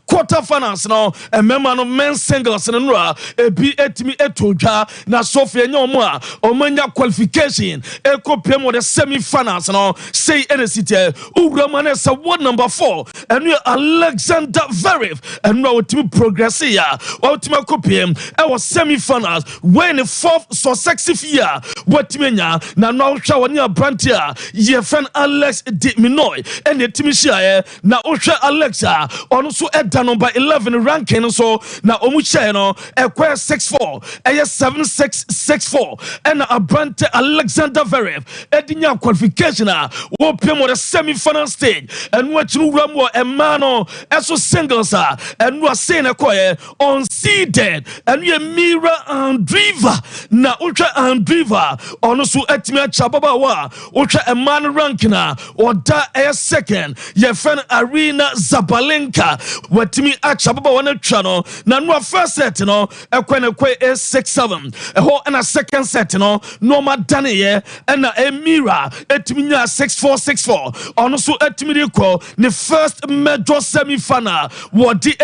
quarterfinals no remember no men singles no ebi etimi etodwa na Sofia nyomo a omanya qualification ekopem with the semi-finals no say NCT Uramane sa ward number 4 and we Alexander Zverev and now team progress here ultimate kopiem e was semi-finals when the 4th successive year what menya na now show near Brantia ye friend Alex de Minoy and the team share na Osha Alexa on so at number 11 ranking so na omuche no ekwe 6-4 7-6-6-4 and a Brante Alexander Zverev edinya qualification wo pem the semi-final stage and what you ramo e mano eso singles and we are saying on seeded and we Mira Andriva na ultra Andriva on so etime chababa wa ultra a man ranking or da a second ye friend Arena Zabalenka wetimi achababa one channel na no first set no ekwe 6-7 ho and a second set no normal daniel and a Mira etimi 6-4 on so etimi ko the first major semi-final what the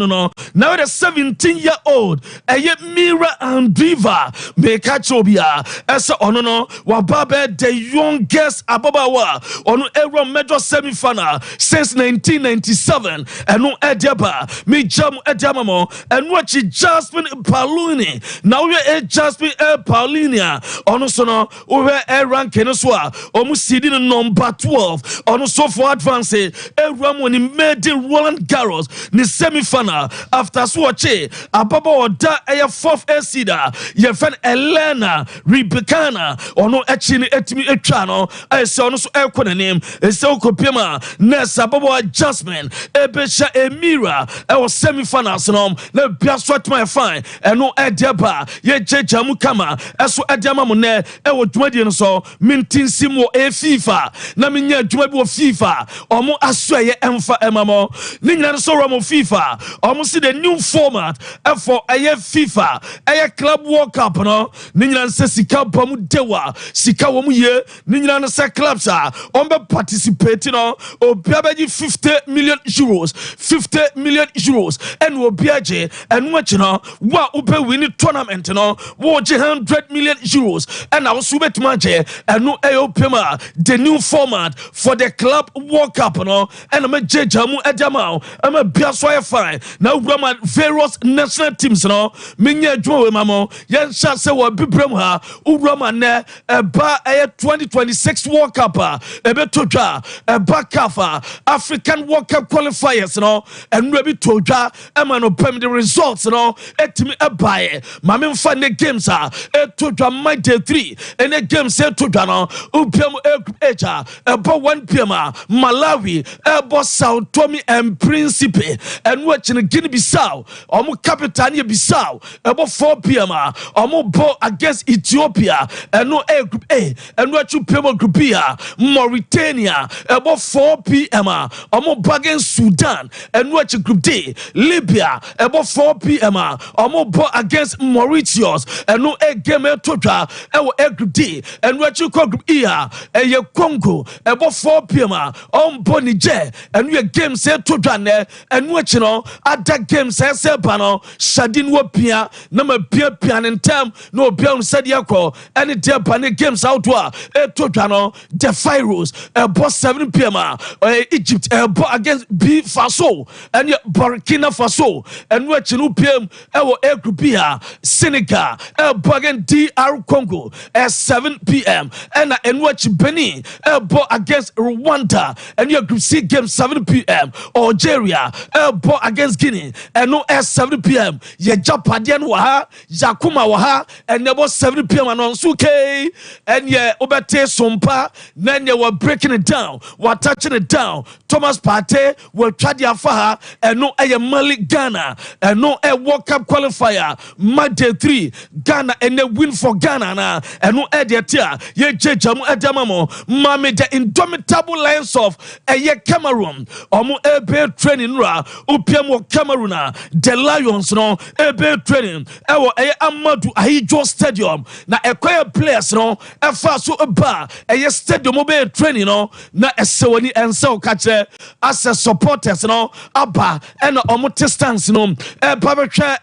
no now the 17-year-old a Mira Andriva make a chobia as on no wababe the youngest ababawa on every major semi-final since 1997 and no ediaba me jam ediamamo and watch Jasmine Paulini now we a Jasmine Paulinia on so no we a ranking so sitting number 12 on so for advance everyone when he made the Roland Garros ni semi-final after swatche ababa oda a 4th seeder your friend Elena Rebecca ono echini etimi etwano I say ono so ekona name ese okopema nessa ababa Jasmine ebesha Emira e was semi-finals no na bia swat my fine eno edeba ye jejamu kama eso edema mo ne e wo dwumadi no so mintinsim wo FIFA na menya dwuma bi wo FIFA omo asoye emfa emamo ni nyina so ro mo FIFA omo see the new format for aye FIFA aye club world cup no ni nyina se sika bamu dewa sika wo mu ye ni nyina no se clubs on be participate no obiabaji 50 million euros and obiaje and what no wa ube win tournament no wo 100 million euros and I was bet maje and no ayopema the new format for the club world cup no and me jejamu edamao am a biaso fine now Roman various national teams no menya dwo we mamo yen sha se wo bibrem ha Roman ne ba 2026 world cup ebe todwa ba kafa African world cup qualifiers no and we be todwa e ma no pem the results no etimi ebae mame mfa ne games todwa Monday 3 and the games todwa no upem H about 1 p.m. Malawi ebo Sao Tome and Principe and watching Guinea-Bissau omo Capitania Bissau about 4 p.m. omo bo against Ethiopia and no A group A and watch you people group B Mauritania about 4 p.m. omo bo against Sudan and watch group D Libya about 4 p.m. omo bo against Mauritius and no A game total A group D and watch you call group E Congo about 4 p.m. on Niger and we game say to Dane and watch no other games say bano Shadin Wapia number pian in time no bion said yako any dear pane games outdoor to Dano the Pharaohs about 7 p.m. Egypt against B Faso and Burkina Faso and watch no PM A group B Senegal against DR Congo at 7 p.m. and watch Benin against Rwanda and your group C game 7 p.m. Algeria against Guinea and no at 7 p.m. Ye Japadian waha Jakuma waha and about 7 p.m. and on Suke and ye Obate Sompa then you were breaking it down were touching it down Thomas Partey will try the afaha and no a Mali Ghana and no a World Cup qualifier Monday 3 Ghana and they win for Ghana na and no ediatia ye jejamu edamamo mame the indomitable lions of Cameroon omo ebe training ra upiamo Cameroon the Lions no ebe training ewo Amadou Ahidjo Stadium na ekwaya players no efa so ba stadium obe training no na esewani ense okachre as supporters no aba and omo stance no babetwa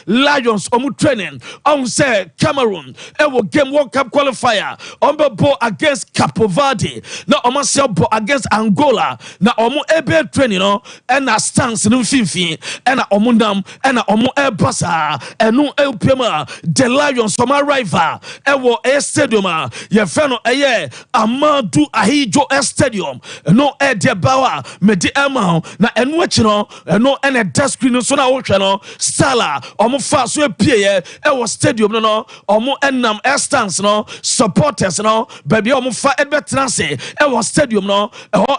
Lions omo training on say Cameroon will game World Cup qualifier bo against Cape Verde na omo se bo against Angola na omo ebe training no and na stance no finfin and omo nam and omo basa enu elpema the Lions omo rival wo stadium ye fe no Amadou Ahidjo stadium no de bawa medi ema na enu achi no eno ene desk screen so na wo hwe no Sala omo fa so pie wo stadium no omo enam stance no supporters no baby omo fa edbetrance wo stadium no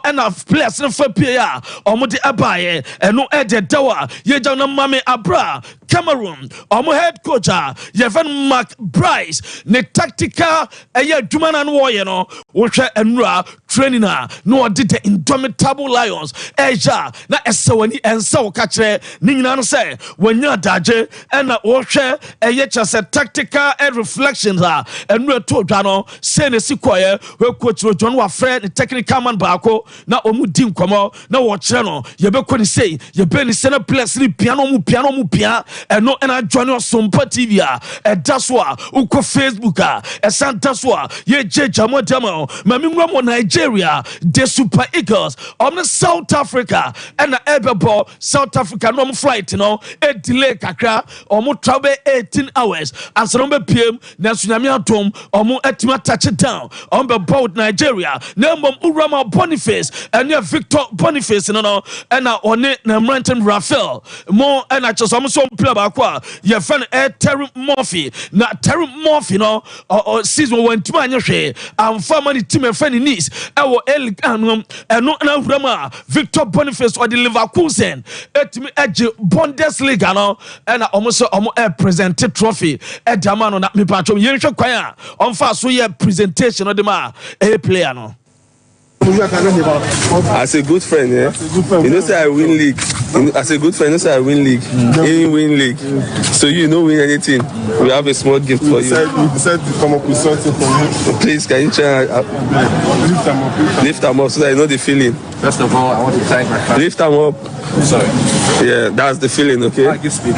ena players no fa pie omo de abaye eno de dawa ye jaw na mame abra Cameroon omo head coach Yevan Mark Bryce ne tactical adwuma na no ye no wo hwe enura training no did the indomitable Lions eja na esewani ensa wo ka kire ni nyina no say wanya daje na wo hwe chase tactical reflections enura to dwa no say ne sikoye we coach John wa frɛ ne technical man baako na omu di nkomo na wo kire no ye be ko ni say ye be ni sena players ni piano mu pia eno na join Sompa TV that's why uko Facebook esanta so ye jamo demo mami ngwa Nigeria the Super Eagles on South Africa and ebebo South Africa no flight no e delay kakra omo travel 18 hours as no be pm na sunyami atom omo etima touch down on the boat Nigeria na mbom urama Boniface and Victor Boniface no and on na Mranton Raphael mo and chosom so play ba kwa ye fan Terry Murphy na Terry Murphy no season when tuma anyhwe amfa mani team fan knees ewo eno na urama Victor Boniface or the Leverkusen etimi age Bundesliga no and almost present trophy edama no na me patcho yenhwe kwan a onfa so ye presentation no de ma player no. As a good friend, yeah. You know, say I win league. As a good friend, you know, say I win league. Any win league. So you know win anything. We have a small gift for you. You decided to come up with something for me. Please, can you try? Lift them up so that you know the feeling. First of all, I want to thank my family. Lift them up. Sorry. Yeah, that's the feeling, okay? I give speech.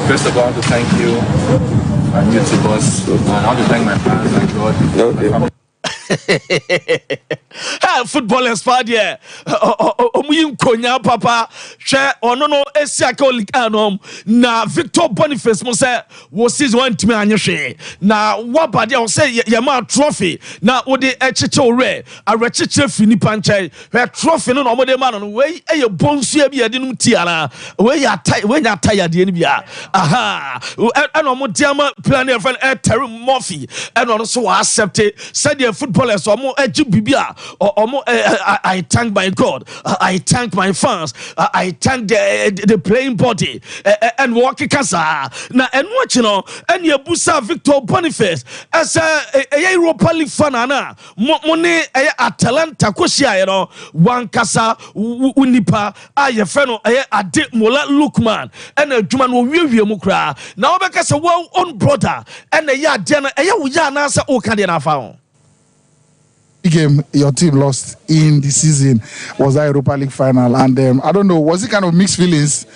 First of all, I want to thank you and you to boss. And I want to thank my fans and God. Okay. Footballers party omuyin konya papa hwe ono no esiaka olicanom na Victor Boniface mo say wo season one timi anyehwe na wabade o say ye ma trophy na wo de echiche ore arechiche fini panche hwe trophy no mo de ma no we eye bonsu bia de num tiara we ya tire de ni bia aha eno mo diama plan e friend Terry Murphy eno no so accept said the footballers omo bibia omo I thank my God, I thank my fans, I thank the playing body and walking kasa na enwo no and yebusa Victor Boniface as a Europa League fan na mo ne Atalanta kosia ye no wan kasa unipa aye fe no ade mola Lookman and adwuma no wiewie mu kra na obeka se wo own brother and ya ade na wo ya na se o ka de na fa game your team lost in the season was that Europa League final, and I don't know, was it kind of mixed feelings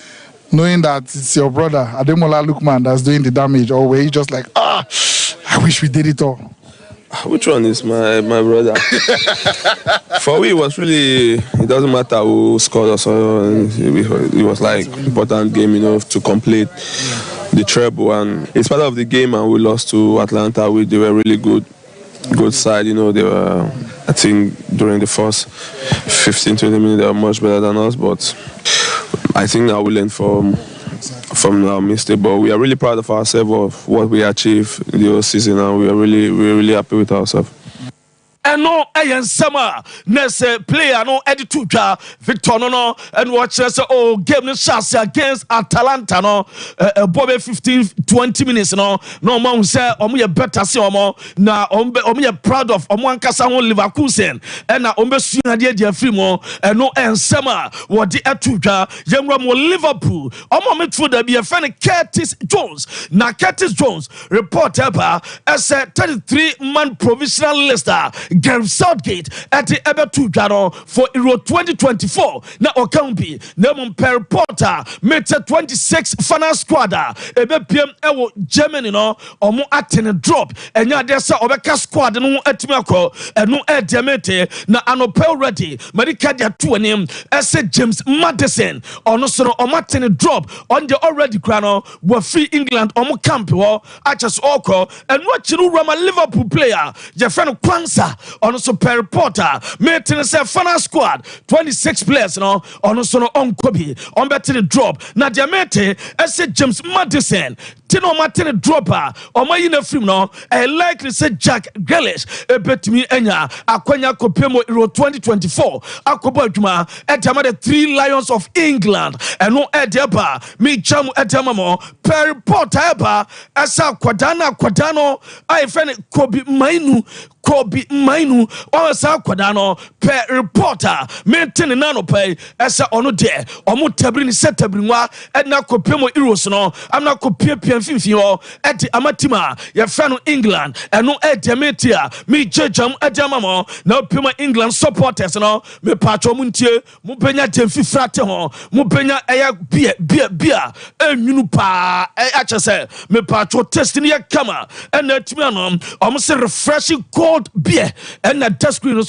knowing that it's your brother Ademola Lookman that's doing the damage, or were you just like, I wish we did it all? Which one is my brother? For me, it was really, it doesn't matter who scored or so. It was like important game, you know, to complete the treble, and it's part of the game. And we lost to Atlanta. They were really good side, you know. They were, I think, during the first 15-20 minutes they were much better than us, but I think now we learn from our mistake. But we are really proud of ourselves, of what we achieved the whole season, and we're really happy with ourselves. And no summer nese player no editu twa Victor no and watch us game no chance against Atalanta no bobe 15-20 minutes no man say omo ye better say omo na omo ye proud of omo ankasa ho Leverkusen and na omo sua de free mo no summer wo de etu twa yemra mo Liverpool omo midfielder be friend Curtis Jones na Curtis Jones report ever as a 33-man provisional list Gareth Southgate at the Ever 2 Jano for Euro 2024. Now Okambi, Nemon Per Porter, Meta 26 final squad. Ebe PM Ewo Germany no, Omo Aten drop. Enya desa Obeka squad no etimako, no Diamete, na Anopel ready. Marika dia 2 name, Ese James Madison, ono soro Omatene drop on the already crano, were free England, Omo camp war, Achas Oko, and what you Rama Liverpool player, Jeffrey Kwanzaa, ono so Per Porter, Meten se final squad, 26 players no, ono soro on Kobe, on better drop, na Diamete, Ese James Madison, Tino Martin dropper, or my uniform no, I likely said Jack Grealish, a bet me enya, Akwanya Kopemo Euro 2024, Akobojuma, Etamade 3 Lions of England, and no Edeba, me Chamu Etamamo, Per Porter Eba, Asa Quadano, I find Kobe Mainu, or Sa Quadano, Per reporter, maintain nano pay, Asa ono de, Omo Tabrini Setabrinwa, and now Kopemo Euros no, I'm not Kopia. At the Amatima, your fan of England, and no Ediametia, me Jajam Adamamo, now Puma England supporters, no, me Pacho Muntie, Mupena Temfi Frateho, Mupena Aya beer, and Munupa, say, me Pacho testing your camera, and that Timanum, almost a refreshing cold beer, and that test screen, no,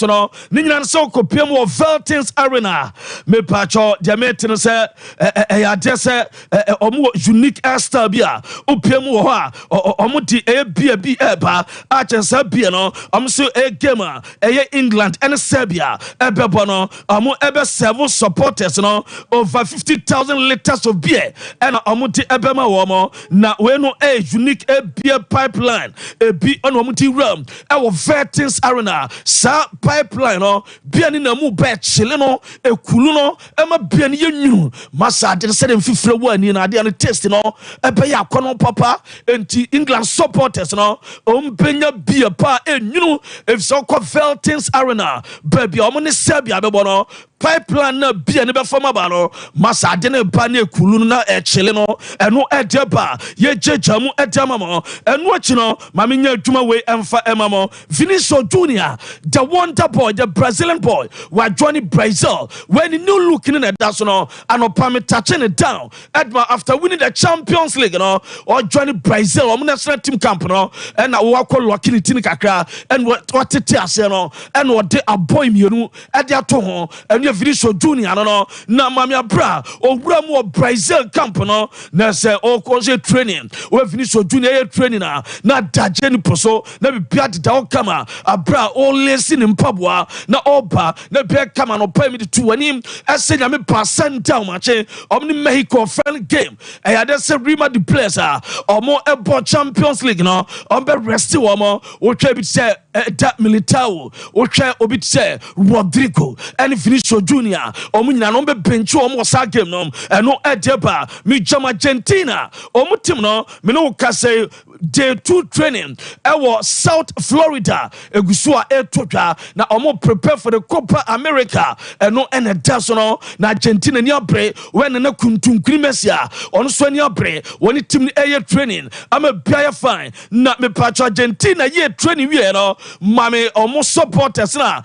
Ninan so Copiamo Veltins Arena, me Pacho, Diametin say, I just say, a more unique Asta beer. Upiemu ha omuti beer eba achensa beer no so gamer England and Serbia ebebono ebe 7 supporters no over 50,000 liters of beer and omuti ebema womo na we no unique beer pipeline bi on omuti ram our Vertins Arena sa pipeline no beer ni na mu be chile no ekulu no ema beer ni yenyu masa de se dem fifre wo ani na de no taste no ebe ya kono papa enti England supporters no ompenya beer pa enyunu if so called Veltins Arena baby omone Serbia bebo no pipeline na beer ne be forma ba no masa de ne ba na ekulu na echele no eno edeba ye jejamu edamamo eno achi no mamenya adwuma we emfa emamo Vinicius Junior the wonder boy the Brazilian boy wa joining Brazil when new looking in that no anopa touching it down Edma after winning the Champions League no or joining Brazil or national team camp no and I call locking it in kakra and what it is no and what they are boy mienu at their to and you Vinicius Junior no na mamia bra or more Brazil camp no na say all cause training or Vinicius Junior training na dajeni poso na bia da kama abra all lesson in Pabwa na oba na bia kama no pay me to anim asenya me percent down mache omni Mexico friendly game I had say Rima the players or more about Champions League no on be rest womo o twa bi say that Militao o twa obi say Rodrigo and Vinicius Junior nyina no be bench o sa game no no edeba mi jama Argentina o team no me no ka say day 2 training ewo South Florida egusua etotwa na omo prepare for the Copa America no daso no na Argentina ni abre when na kuntunkuni mesia on so ni abre when team ni training am a bia fine na me patch Argentina ye training we no mame omo supporters na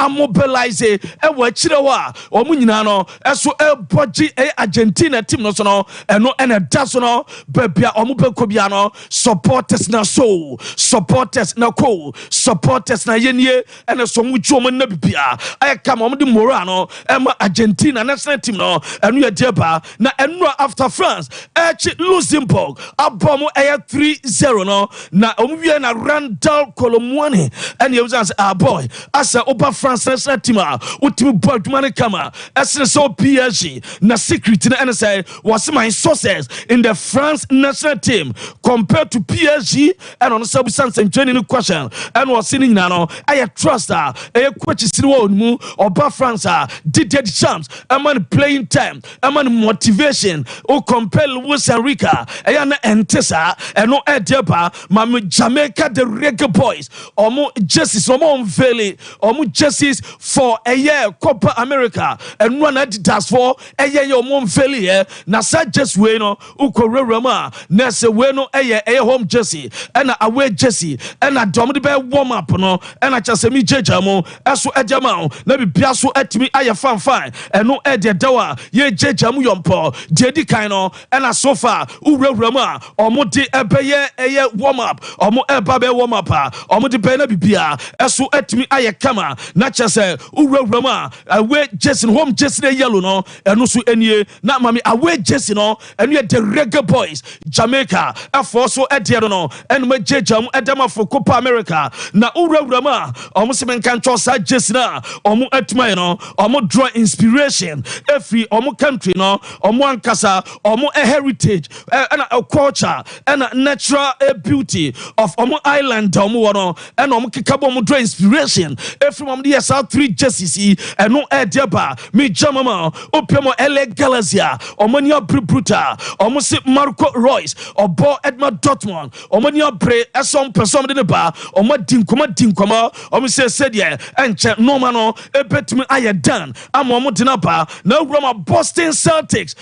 mobilize ewo akire wa omo nyina no eso bogi Argentina team no so no daso no bia omo beko bia no supporters na so supporters na ko supporters na yenie ene so mucho mo na bibia ay kam omo de morano ema Argentina national team no enu ye deba na enu after France Luxembourg abomo 3-0 no na omo wie na Randall Colomwani ene ye say boy asa oba France national team utimi boy dwumane kama esene so PSG na secret na ene say was my sources in the France national team compared to PSG and on substance and training question and was sitting now I trust coach mu oba France did champs a man playing time a man motivation o compel Wusarika ayana entesa and no edeba mam Jamaica the reggae boys omo jerseys omo unveil omo jerseys for a year Copa America and one Adidas for a year omo unveil na sa just we no ukorema na se we no home home jersey and away jersey and a domidi be warm up no and a chasemi jejamo eso ejama na bibia so atimi aye fan and no e de dawa ye jejamu yompo jedi kan no and a sofa uwurawurama omode eye warm up omo eba be warm up omode be na bibia eso atimi aye kama na chase uwurawurama away jersey home jersey yellow no eno so enie na mami away jersey no eno ye the Reggae Boys Jamaica afoso edie no eno ma jejam edama for Copa America na uwurawurama omo se men kan chosa jersey na omo atuma no omo draw inspiration every omo country no omo ankasa omo heritage and a culture and a natural beauty of omo island omo no and omo kikabo omo draw inspiration every mom the yes 3 jerseys and no edeba me jamama opiamo LA Galaxia omo nia bruta omo se Marco Reus obo Edmund Dortmund omo nia bre esom person de ba omo dinkoma omo se said yeah enche no mano ebetumi aye dan am omo dinaba na Roma Boston Celtics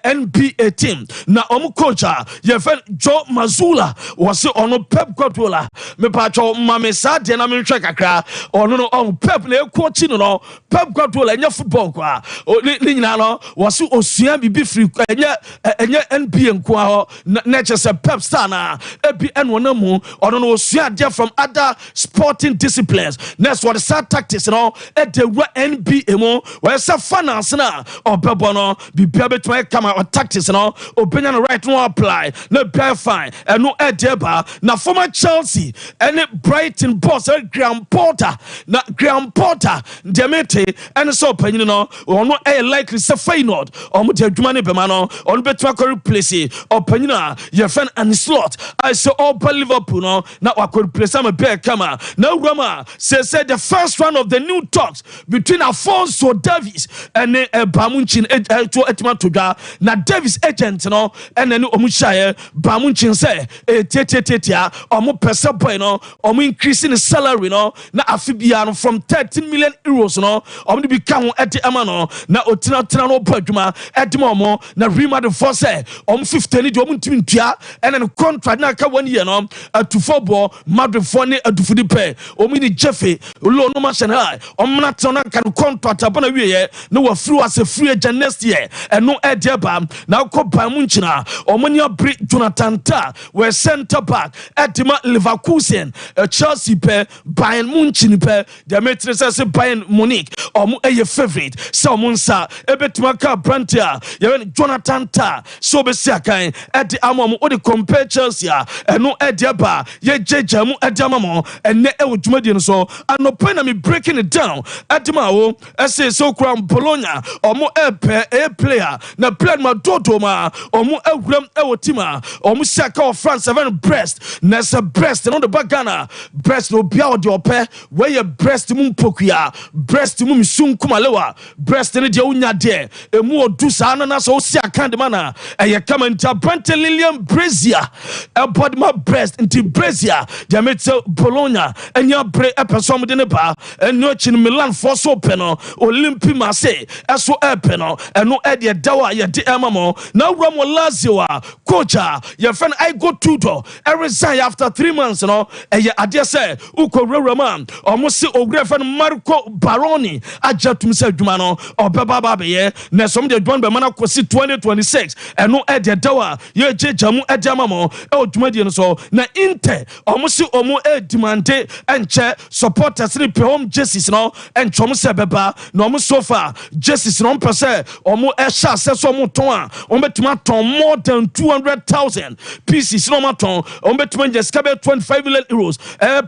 NBA team na omo coach ye fen Joe Mazzulla was ono Pep Guardiola me pa cho mame sa de na me hwe kakra ono no on Pep na coach no Pep Guardiola nya football kwa ni nyina no was osua bibi free enya NBA nko ho na che se Pep star na ebi eno na mu ono no osua de from other sporting disciplines next what the tactics no e de NBA mo we se finance na obebo no bibia betuma kama or tactics no obenya no right no apply na be fine eno e de ba na former Chelsea and Brighton boss Graham Potter na Graham Potter demete and so penyin no ono e likely se Feyenoord omo de adwuma ne be ma no ono betuma ko replace openyin a ye fan and slot I say all Liverpool no na wa ko replace am be kama na Roma say the first round of the new talks between Alphonso Davies and Bamunchin to etima toga na Davies agent no and then omushaye Bamunchin say tetetetia omo pesa boy no omo increasing the salary no na afibia no from 13 million euros no omo be kan eti ama no na otina no badwuma edima omo na Rima the force omo 15 di omo ntimi ntua and then contract na ka 1 year no to football Madrid for ne adufudi pe omo ni Jeffy lo no machine high omna tona kan contract abana wiye no wa free as a free agent next year and no edeba na ko Bamunchina omania break Jonathan Ta we center back edima Leverkusen Chelsea pe Bayern Munich pe the metre say Bayern Munich omo eye favorite say omonsa ebetuma ka brantia ye Jonathan Ta so be sia kan edi amom o de compare Chelsea and no edeba ye jejamu edamamo enne e wodwumadi no so anopo na me breaking it down edima wo say so kram Bologna omo a player na player ma dodo ma omo awuram e wotima omo saka of France 7 Brest na se Brest no the bagana Brest no bia o de ope where your Brest mum pokuya Brest mum sunkumalewa Brest ne de unya de emu odu sa na so si akande mana e kama nta Brante Lilian Brazia e bod ma Brest nti Brazia de metso Bologna enya bre e person de ne ba eno chin Milan for so peno Olympi Marseille eso epeno eno e de dawa ye de emamo na Ramo Lazio coach your friend I go tutor resign after 3 months no e ye ade say uko Rama almost see ogre friend Marco Baroni ajatum say dwuma no obeba ba be ye na some de dwan be mana kosi 2026 eno e de dawa ye jejamu e de emamo e odwuma die no so na Inter almost see omo e demande enche supporters ni home jerseys no enchom se beba no omo so far jerseys no pese omo e sha se so omo ton a omo betuma ton more than 200,000 pieces no maton omo betuma just kabe 25 million euros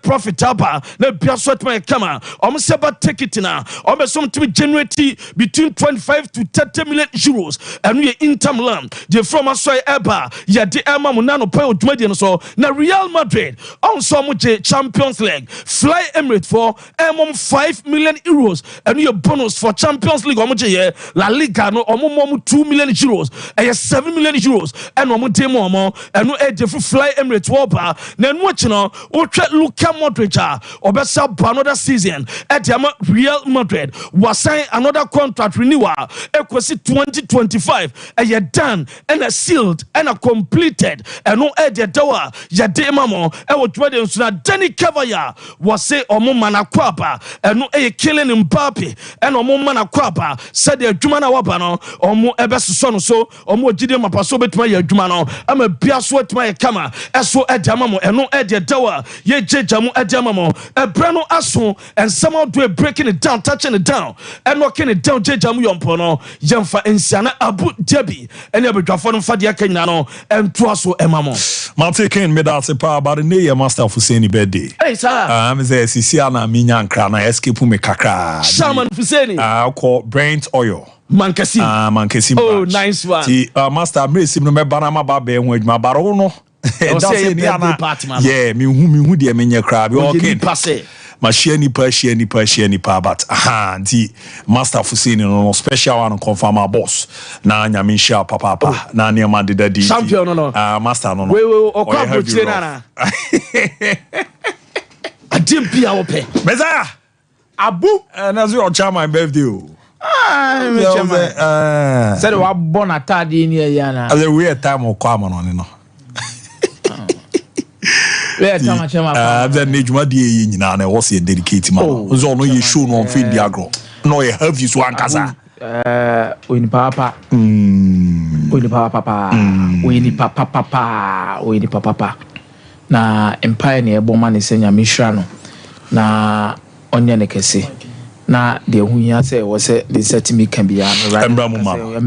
profitable na bia so betuma kama omo se ba take it na omo so betuma generate between 25 to 30 million euros and we Inter Milan the from aso eba ya de ema mo na no pay odwumadi no so na Real Madrid on so mo Champions League fly Emirates for 5 million euros and your bonus for Champions League omo je La Liga no omo 2 million euros 7 million euros and omo dem omo and no e fly Emirates woba na no chino o twa Luka Modric obesa another season at Real Madrid was sign another contract renewal equals 2025 done and sealed and completed and ɛno ɛde dawa yɛde mamo ɛwɔ dwumade nso na Danny Cavaya wɔse ɔmo mana kwaba ɛno ɛyɛ Kylian Mbappe ɛna ɔmo mana kwaba sɛde adwuma na waba no ɔmo ɛbɛsosɔ no so ɔmo gide mapaso betuma yɛ adwuma no ama bia so atuma yɛ kama ɛso ɛde amamo ɛno ɛde dawa yɛ jejamu ɛde amamo ɛbrɛ no aso ensɛm do breaking it down touching it down knocking it down jejamu yɔmpo no yɛmfa ensiana Abu Dhabi ɛne abadwafo no mfa de aka nyina no ɛntoa so ɛmamo Mate Ken me that pa about the year master Fuseni birthday. Hey sir. Me say sisi ana minya nkra na escape me kakra. Shaman Fuseni. Call Brent Oil. Mankasi. Mankasi. Oh, nice one. See, master me sim no me bana ma ba be ho adwuma baro no. That's it. Yeah, me hu de me nya kra be okay. Ma share nipa but nti master Fuseni no special one confirm our boss na nyame sha papa na ne ma de dadi champion no master no we okwa bochire na adim bia wo pe Messiah Abu na so your chairman birthday o me chairman said we born atade ni ya na as a weird time okwa am no where time chairman then nejuma die nyina na was dedicate man so no ye show no on feed diagro no ye have you so ankasa oyini papa na empire ne eboma ne senya mishra no na onye ne kese na de hu ya say wo say the setimi kan bia no right emra mu ma no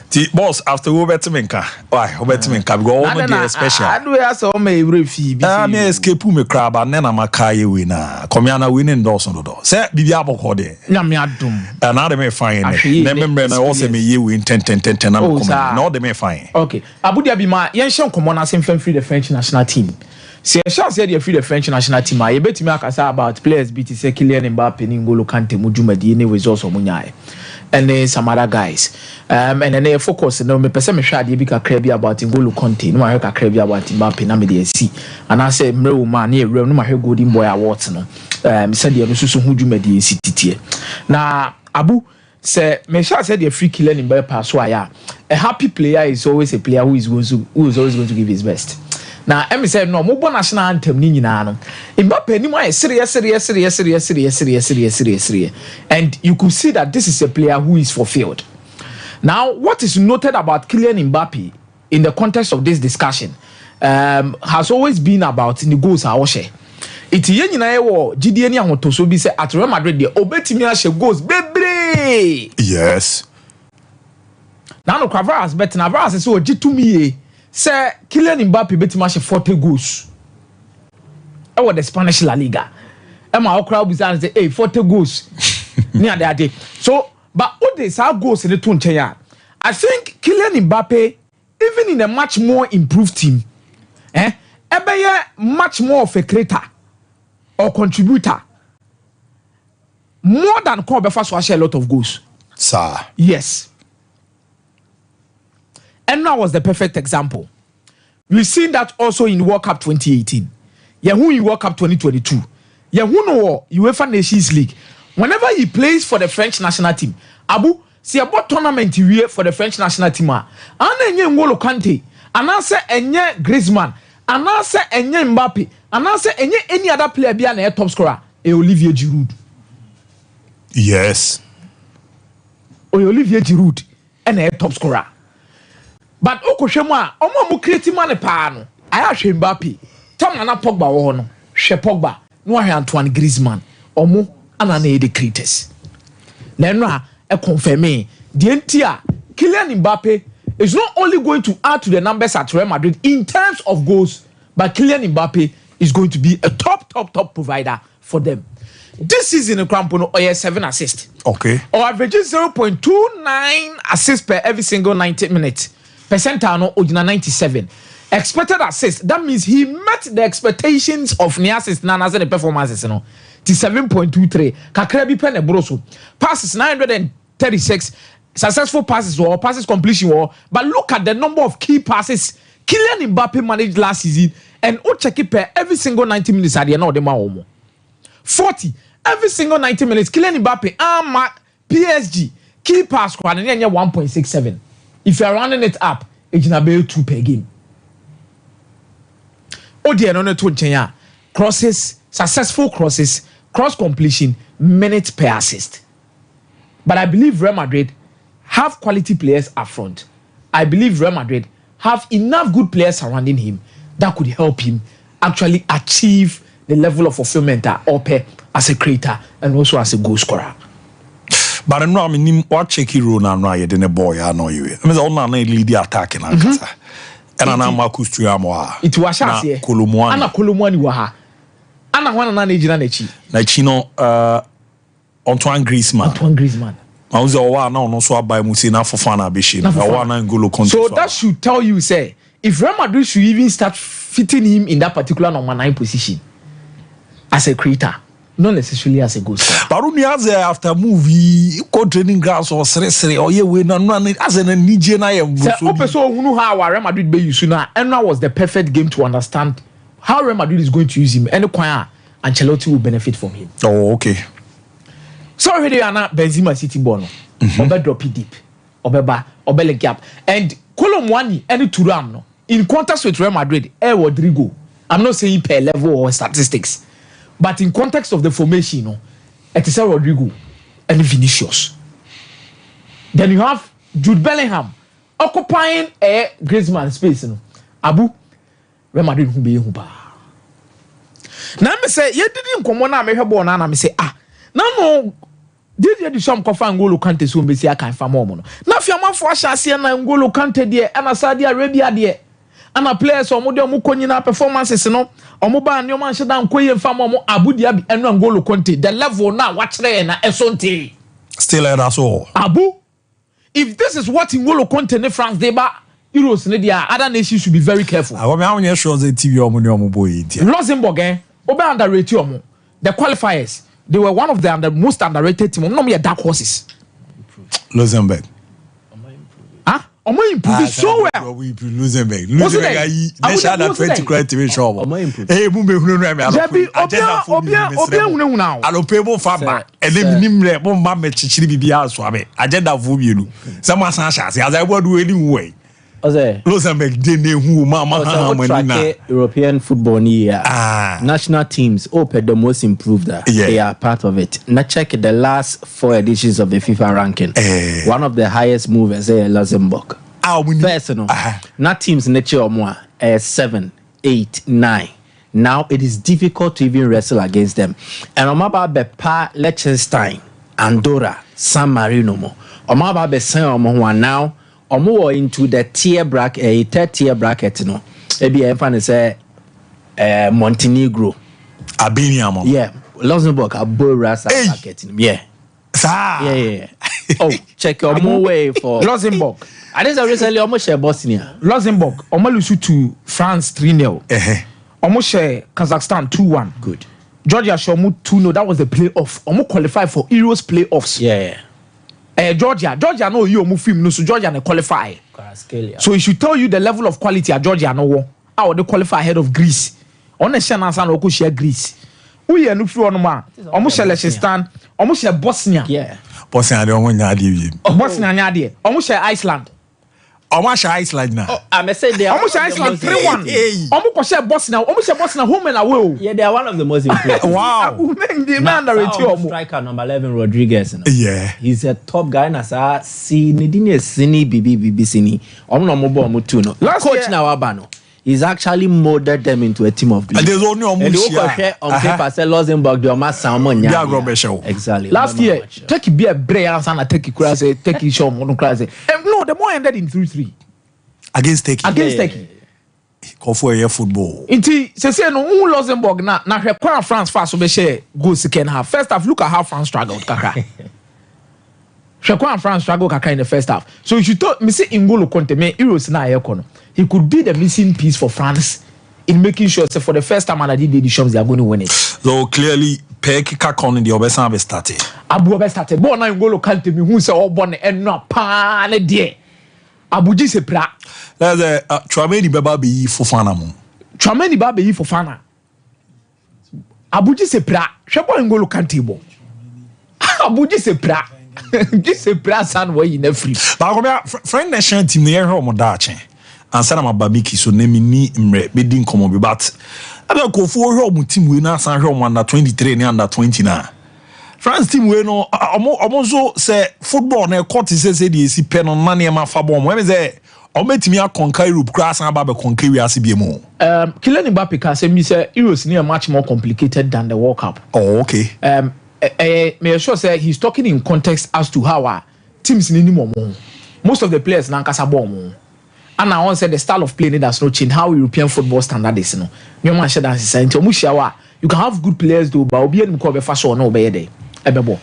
ti boss after we betmenka why we betmenka because all the special adu ya say o ma evre fi bi me escape me crab na na makaye we na komiana we ne ndose do say bibia boko de na me adum na de me fine na member na wo say me ye we 10 na me na de me fine okay abudia bi ma yen hye nkomo na sem free the French national team. See, a chance here free the French national team. I bet me akasa about players beat say Kylian Mbappe, N'Golo Kante, Mujumadi, any results of Munyai, and then some other guys. And then they focus. No, me person me share the big crabby about N'Golo Kante. No, I heard crabby about Mbappe. Na me dey see. And I say, "Mre man, here, no, I heard Golden Boy awards. No, said the Nusu Mujumadi see titie. Na Abu say me share said the free Kylian Mbappe. So a happy player is always a player who is always going to give his best. Now, Emmy said, no, more national anthem, Ninano. Mbappe, ni more serious. And you could see that this is a player who is fulfilled. Now, what is noted about Kylian Mbappe in the context of this discussion has always been about the goals. It's yen na ewo GDN ya hotoso bi say at Real Madrid the obetimi ahye goals bebre. Yes. Now no Cravas bet na Cravas say o G2 say Kylian Mbappe betima ahye 40 goals. E the Spanish La Liga. E ma okra bi say hey 40 goals. Ni ade. So but what they say goals in the to nchen ya. I think Kylian Mbappe even in a much more improved team ebeye much more of a creator or contributor more than Kobe so share a lot of goals. Sir. Yes. And now was the perfect example. We've seen that also in World Cup 2018. Who in World Cup 2022. Who no UEFA Nations League. Whenever he plays for the French national team, Abu, see about tournament here for the French national team. Ana enye N'Golo Kante, ana se enye Griezmann, ana se enye Mbappe, ana se enye any other player be na top scorer, Olivier Giroud. Yes. Olivier Giroud and a top scorer. But okohwemu omo mu create man pa no. Aya hwe Mbappe. Tom na Pogba wo no. Hwe Pogba, no hwe Antoine Griezmann. Omo ana na the creators. Na no a confirm the entia Kylian Mbappe is not only going to add to the numbers at Real Madrid in terms of goals, but Kylian Mbappe is going to be a top provider for them. This season in Crampono, 7 assists. Okay. Or averaging 0.29 assists per every single 90 minutes. Percentile no 97. Expected assists. That means he met the expectations of Niasis Nana's and the performances. To 7.23. Kakrebi pen broso. Passes 936. Successful passes or passes completion or. But look at the number of key passes Kylian Mbappe managed last season and check it per every single 90 minutes at the end of the month. 40 every single 90 minutes. Kylian Mbappe PSG key pass squad and 1.67. If you are running it up, it's gonna be 2 per game. Odi no to nchen crosses, successful crosses, cross completion, minutes per assist. But I believe Real Madrid have quality players up front. I believe Real Madrid have enough good players surrounding him that could help him actually achieve the level of fulfillment as a creator and also as a goal scorer. But I know I mean what check hero na no ye de boy I know you. I mean all na lead the attack na kasa. And ana Marcus Thuram it was chance Kolomwani. Ana Kolomwani wa ha. Ana wana na ejina na chi. Na chi no Antoine Griezmann. I was all now no so abai musi na Fofana Beshi. Na wana N'Golo Kanté. So that should tell you say if Real Madrid should even start fitting him in that particular number 9 position as a creator, not necessarily as a goal scorer. But only as after movie, go training grounds or sere or ye we na as an Nigerian I am. So who know how Real Madrid be use now, and that was the perfect game to understand how Real Madrid is going to use him, and Ancelotti will benefit from him. Oh, okay. So already Anna Benzema City Bono, Obe drop it deep, Obe gap, and Kolomwani and Thuram no in context with Real Madrid, Rodrigo. I'm not saying per level or statistics, but in context of the formation, no, it is Rodrigo and Vinicius. Then you have Jude Bellingham occupying a Griezmann space. No, Abu Real Madrid who be huba. Now me say you didn't come on. Me have born and me say no. Did you do some coffee N'Golo Kanté so be say I can farm more? Now if you man for Ashasi na N'Golo Kanté there and Saudi Arabia there. And a players or model Mukonyina performances, no, or mobile new man shut down Koyan farm Abu Dhabi and N'Golo Kanté. The level now, watch there na Esonte. Still at us all. Abu, if this is what N'Golo Kanté in France, they ba Euros, other nations should be very careful. I mean, how many shows the TV or boy? Luxembourg, Obe underrated the qualifiers. They were one of the most underrated team. No, me dark horses. Luxembourg. Omo improve so well. We Luxembourg. They shall have 20 credit to be sure. Hey, Mumbe Obi now. Allo pebo faba. And then nimre bon ma me chichiri bibia so abe. Agenda fu bienu. Sama san chance. As I would do anyway. Luxembourg dey hu ma European football ni national teams the most improved they are part of it. Now check the last 4 editions of the FIFA ranking. One of the highest movers Luxembourg. Personal. Not teams nature or more 7, 8, 9. Now it is difficult to even wrestle against them. And I'm about Bepa, Liechtenstein, Andorra, San Marino mo. I'm about the same one now. Omo into the tier bracket, third tier bracket, no. Maybe I say Montenegro, Albania, yeah, Luxembourg, a Borasa bracket, yeah. Yeah. Oh, check your more way for Luxembourg. I think recently almost share Bosnia. Luxembourg, almost lose to France 3-0. Almost share Kazakhstan 2-1. Good. Georgia Shomu 2-0. That was the playoff. Almost qualified for Euros playoffs. Yeah. Georgia no you move film no so Georgia no qualify. So it should tell you the level of quality at Georgia no how they qualify ahead of Greece. On the chance no go share Greece. Who you no free on ma. Almost share Liechtenstein, almost share Bosnia. Yeah. Bosnia dey won nya dey. Bosnia nya dey. Almost share Iceland. Almost share Iceland now. Oh, I say they almost share Iceland 3-1. Almost share Bosnia. Almost share Bosnia home and away. Yeah, they are one of the most important. Wow. The man that striker number 11 Rodriguez. No? Yeah. He's a top guy na sa si Nedine Sini BB Sini. No coach na wabano. He's actually molded them into a team of great. There's only on paper say Luxembourg the almost salmon. Exactly. Last year, Turkey be a brain and Turkey class Turkey show no class. No, the more ended in 3-3 against Turkey. Turkey. Call for a football. Inti say no Luxembourg na require France fast so be share go second half. First half, look at how France struggled kaka. France struggled kaka in the first half. So if you thought me say N'Golo Kanté me Euros na ayekono. He could be the missing piece for France in making sure so for the first time and the editions they are going to win it. So clearly Peki Kakon in the Obesan be started. Abu Obe started. Bon na N'Golo Kanté me who say oh bon and no pa ne die. Abuji se pra. Let's Trameni Baba be Fofana mo. Trameni Baba be Fofana. Abuji se pra. Shebo N'Golo Kanté bo. Abuji se pra. Just se pra san way in free. Ba ko be friend nation team ne here mo da chen. ansana mabamiki so na mini mre be din komo be but ada ko fu hwe omu team we na san hwe omu under 23 and under 20 na France team we no omo so say football na court say dey si pe no na na ma fa ball mo e say ometimi akonka Europe class and ba konka wi ase biemu Kylian Mbappe can say me say Euros near much more complicated than the World Cup. Oh okay. Me sure say he's talking in context as to how our teams ni more. Most of the players na nkasa ball mo. And I want say the style of playing that's not changed how European football standard is no. Me man share that say nti omushiawa you can have good players though but obi enim ko be fa so na obey there. Ebebo.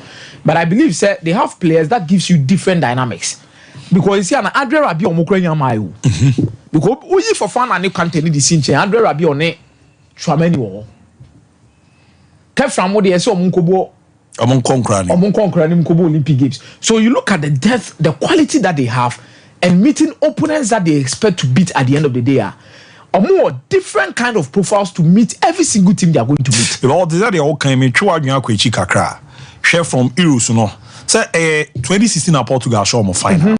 But I believe say they have players that gives you different dynamics. Because you see an Andre Rabi on Mokran Mayo. Because we for fun and you can't tell the scene, Andre Rabi on it. Trameni wo. Kept from what they saw Munkobo among Concran Olympic Games. So you look at the depth, the quality that they have, and meeting opponents that they expect to beat at the end of the day are more different kind of profiles to meet every single team they are going to meet. All these are the all came in kakra. Share from Euros no. Say 2016 na Portugal show mo final.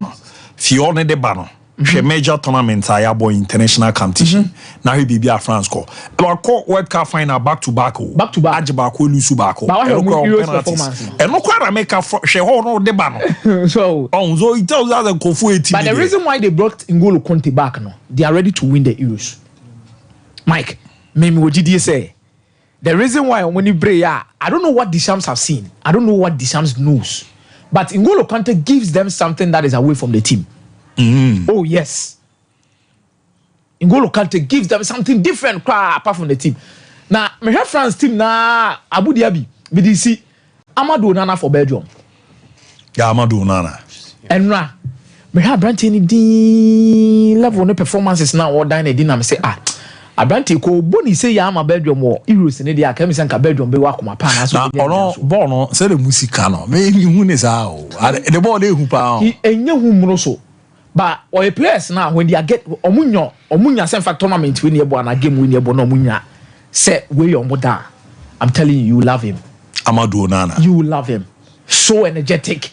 Fiona de Bano. She major tournament I boy international competition. Now he be France ko. About World Cup final back to back. Ajiba ko lusu back. And no kwara make she no de Bano. So it tells us that Kofu 18. But the reason why they brought N'Golo Conte back no, they are ready to win the Euros. Mike, maybe what did you say? The reason why when you pray, I don't know what Deschamps have seen. I don't know what Deschamps knows. But N'Golo Kante gives them something that is away from the team. Oh, yes. N'Golo Kante gives them something different apart from the team. Now, my France team, na Abu Dhabi, BDC, Amadou Nana for Belgium. Yeah, Amadou Nana. And now, me have brand any level of performances now or dine a say, Abranti ko boni say ya ma Belgium wo Euros ne dia ka mi san ka Belgium be wa kuma pa na so ono ball no say the musica no me hu ne sa o the ball dey hu pa enye hu mro so but or players now when they get omunya sen fact tournament we ne bo na game we ne bo no omunya say we your mother I'm telling you love him Amadou Onana you love him so energetic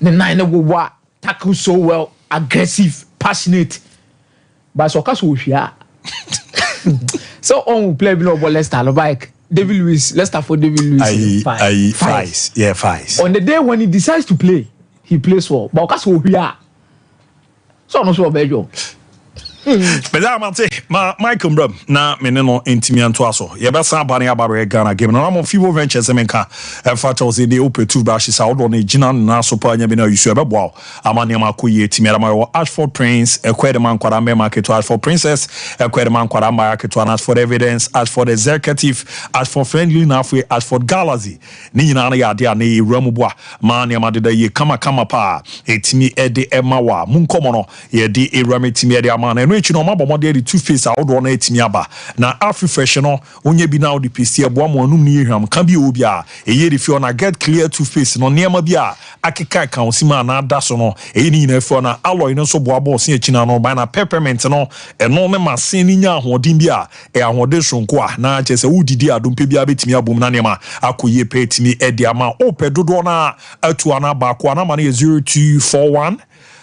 the nine go tackle so well aggressive passionate but so kaso hwia so on play no Leicester like David Luiz Leicester for David Luiz Fies. On the day when he decides to play he plays well but okaso hwia so no so Belgium but I'm say Michael Bram na me no intimi anto aso ye be san ba ne abare Ghana game no am FIBO Ventures menka fa cha say dey open two bash sa odo na gina na so pa nya be na yusu e be boa amane ma koye timi ara ma Ashford Prince ekwede man kwara me market Ashford Princess ekwede man kwara market to as for evidence as for executive as for friendly na for as for galaxy ni nyina na ya de na e ramu boa ma ne ma de da ye kama pa etimi e de ema wa munkomo no ye de e ramu timi e de ama na no mabomode the two face out on etimi aba na Afri no onye bi na odi pesi ebo mo anum ni ehwam ka bi obi a eye de fi na get clear two face no niam bi a akeka kan osima na daso no eye ni nyina fi na alloy no so boa boss ekina no ba na peppermint no eno me masin ni nya ahodin bi a e ahode sonko a na chese udidi adompe bi abetimi abom na niam akoye pe etimi e de ama ope dodo na atu ana ba ko na ma na 0241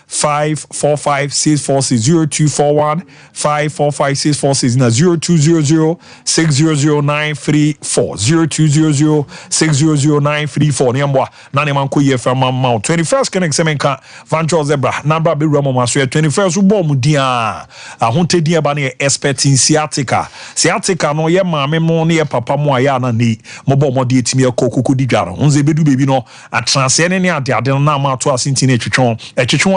545-646 0241 545-646 na 0200 600-934 0200 600-934 niambwa na ne man ko ye from mount 21st can examenka Vancho Zebra number be ramo maso 21st bo mu dia ahonte dia ba na expecting sciatica no ye maame mo ne ye papa mo aya na ni mo bo mo de etimi ekokuku di dwaro unze bedu bebi no atranse ne ade na ma to asinti ne twetwon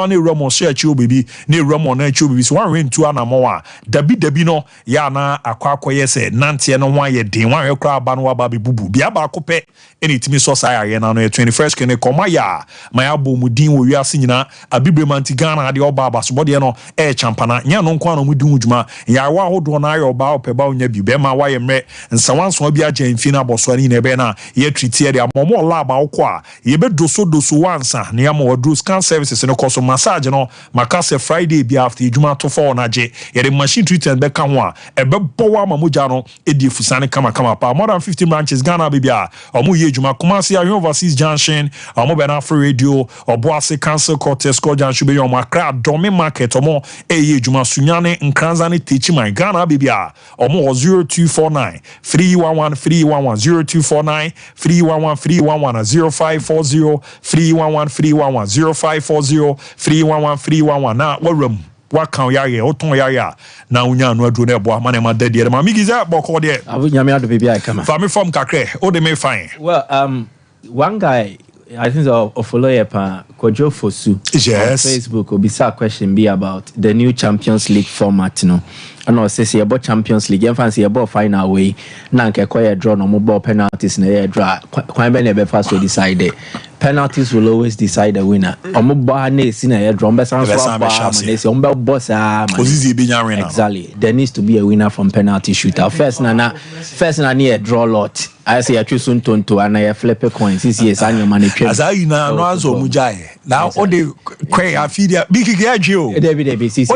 ne Ramo share chiwo baby ne Ramo na chiwo baby so wan rentu anamo a dabi no ya na akwakoye se nante no ho aye den wan hwekra aba no aba be bubu bia ba akopɛ enitimi so sai aye na no 21st kene koma ya ma ya bo mu din wo wiase nyina abibremanti Ghana ade oba aba so bode no champana nya no nkwa no mu din udwuma ya wa hodo na aye oba opeba onya bi be ma wa ye mre nsawanso bi agya mfi na boso ani na be na ye treat ye de amomo la ba wo kwa ye be doso wansa ne ya mo wadu scan services no koso masa massage no makase Friday be after ejuma to for na je ye the machine treatment be kan ho a ebe bowa mamuja no edi fusane kama pa more than 50 branches Ghana bibia omo ye ejuma Kumasi overseas junction omo be na free radio oboase council court esco junction be yo makra domi market omo ye ejuma sunyane nkranzane techi man Ghana bibia omo 0249 311 0249 311 0540 311 0540 311 na warum wakan yare oton yare na unya no adu na ebo amane ma dadie ma migiza boko de abu nyame ado bibia kama family from kakre o de me fine. Well, one guy I think a follower pa Kojo Fosu yes on Facebook obisa question be about the new Champions League format no. And I say about Champions League, fancy about final way. Na nke koye draw no mo ball penalties na ye draw. Kwan be na be first to decide. Penalties will always decide the winner. Omo ball na esi na ye draw. Be san so ball na esi ombe boss Ozizi be nya winner. Exactly. There needs to be a winner from penalty shootout. First na near draw lot. I say I choose Tonto and I flip a coin. This is annual money. As I na no azo mujaye. Now all the kwe afidia big gagio. All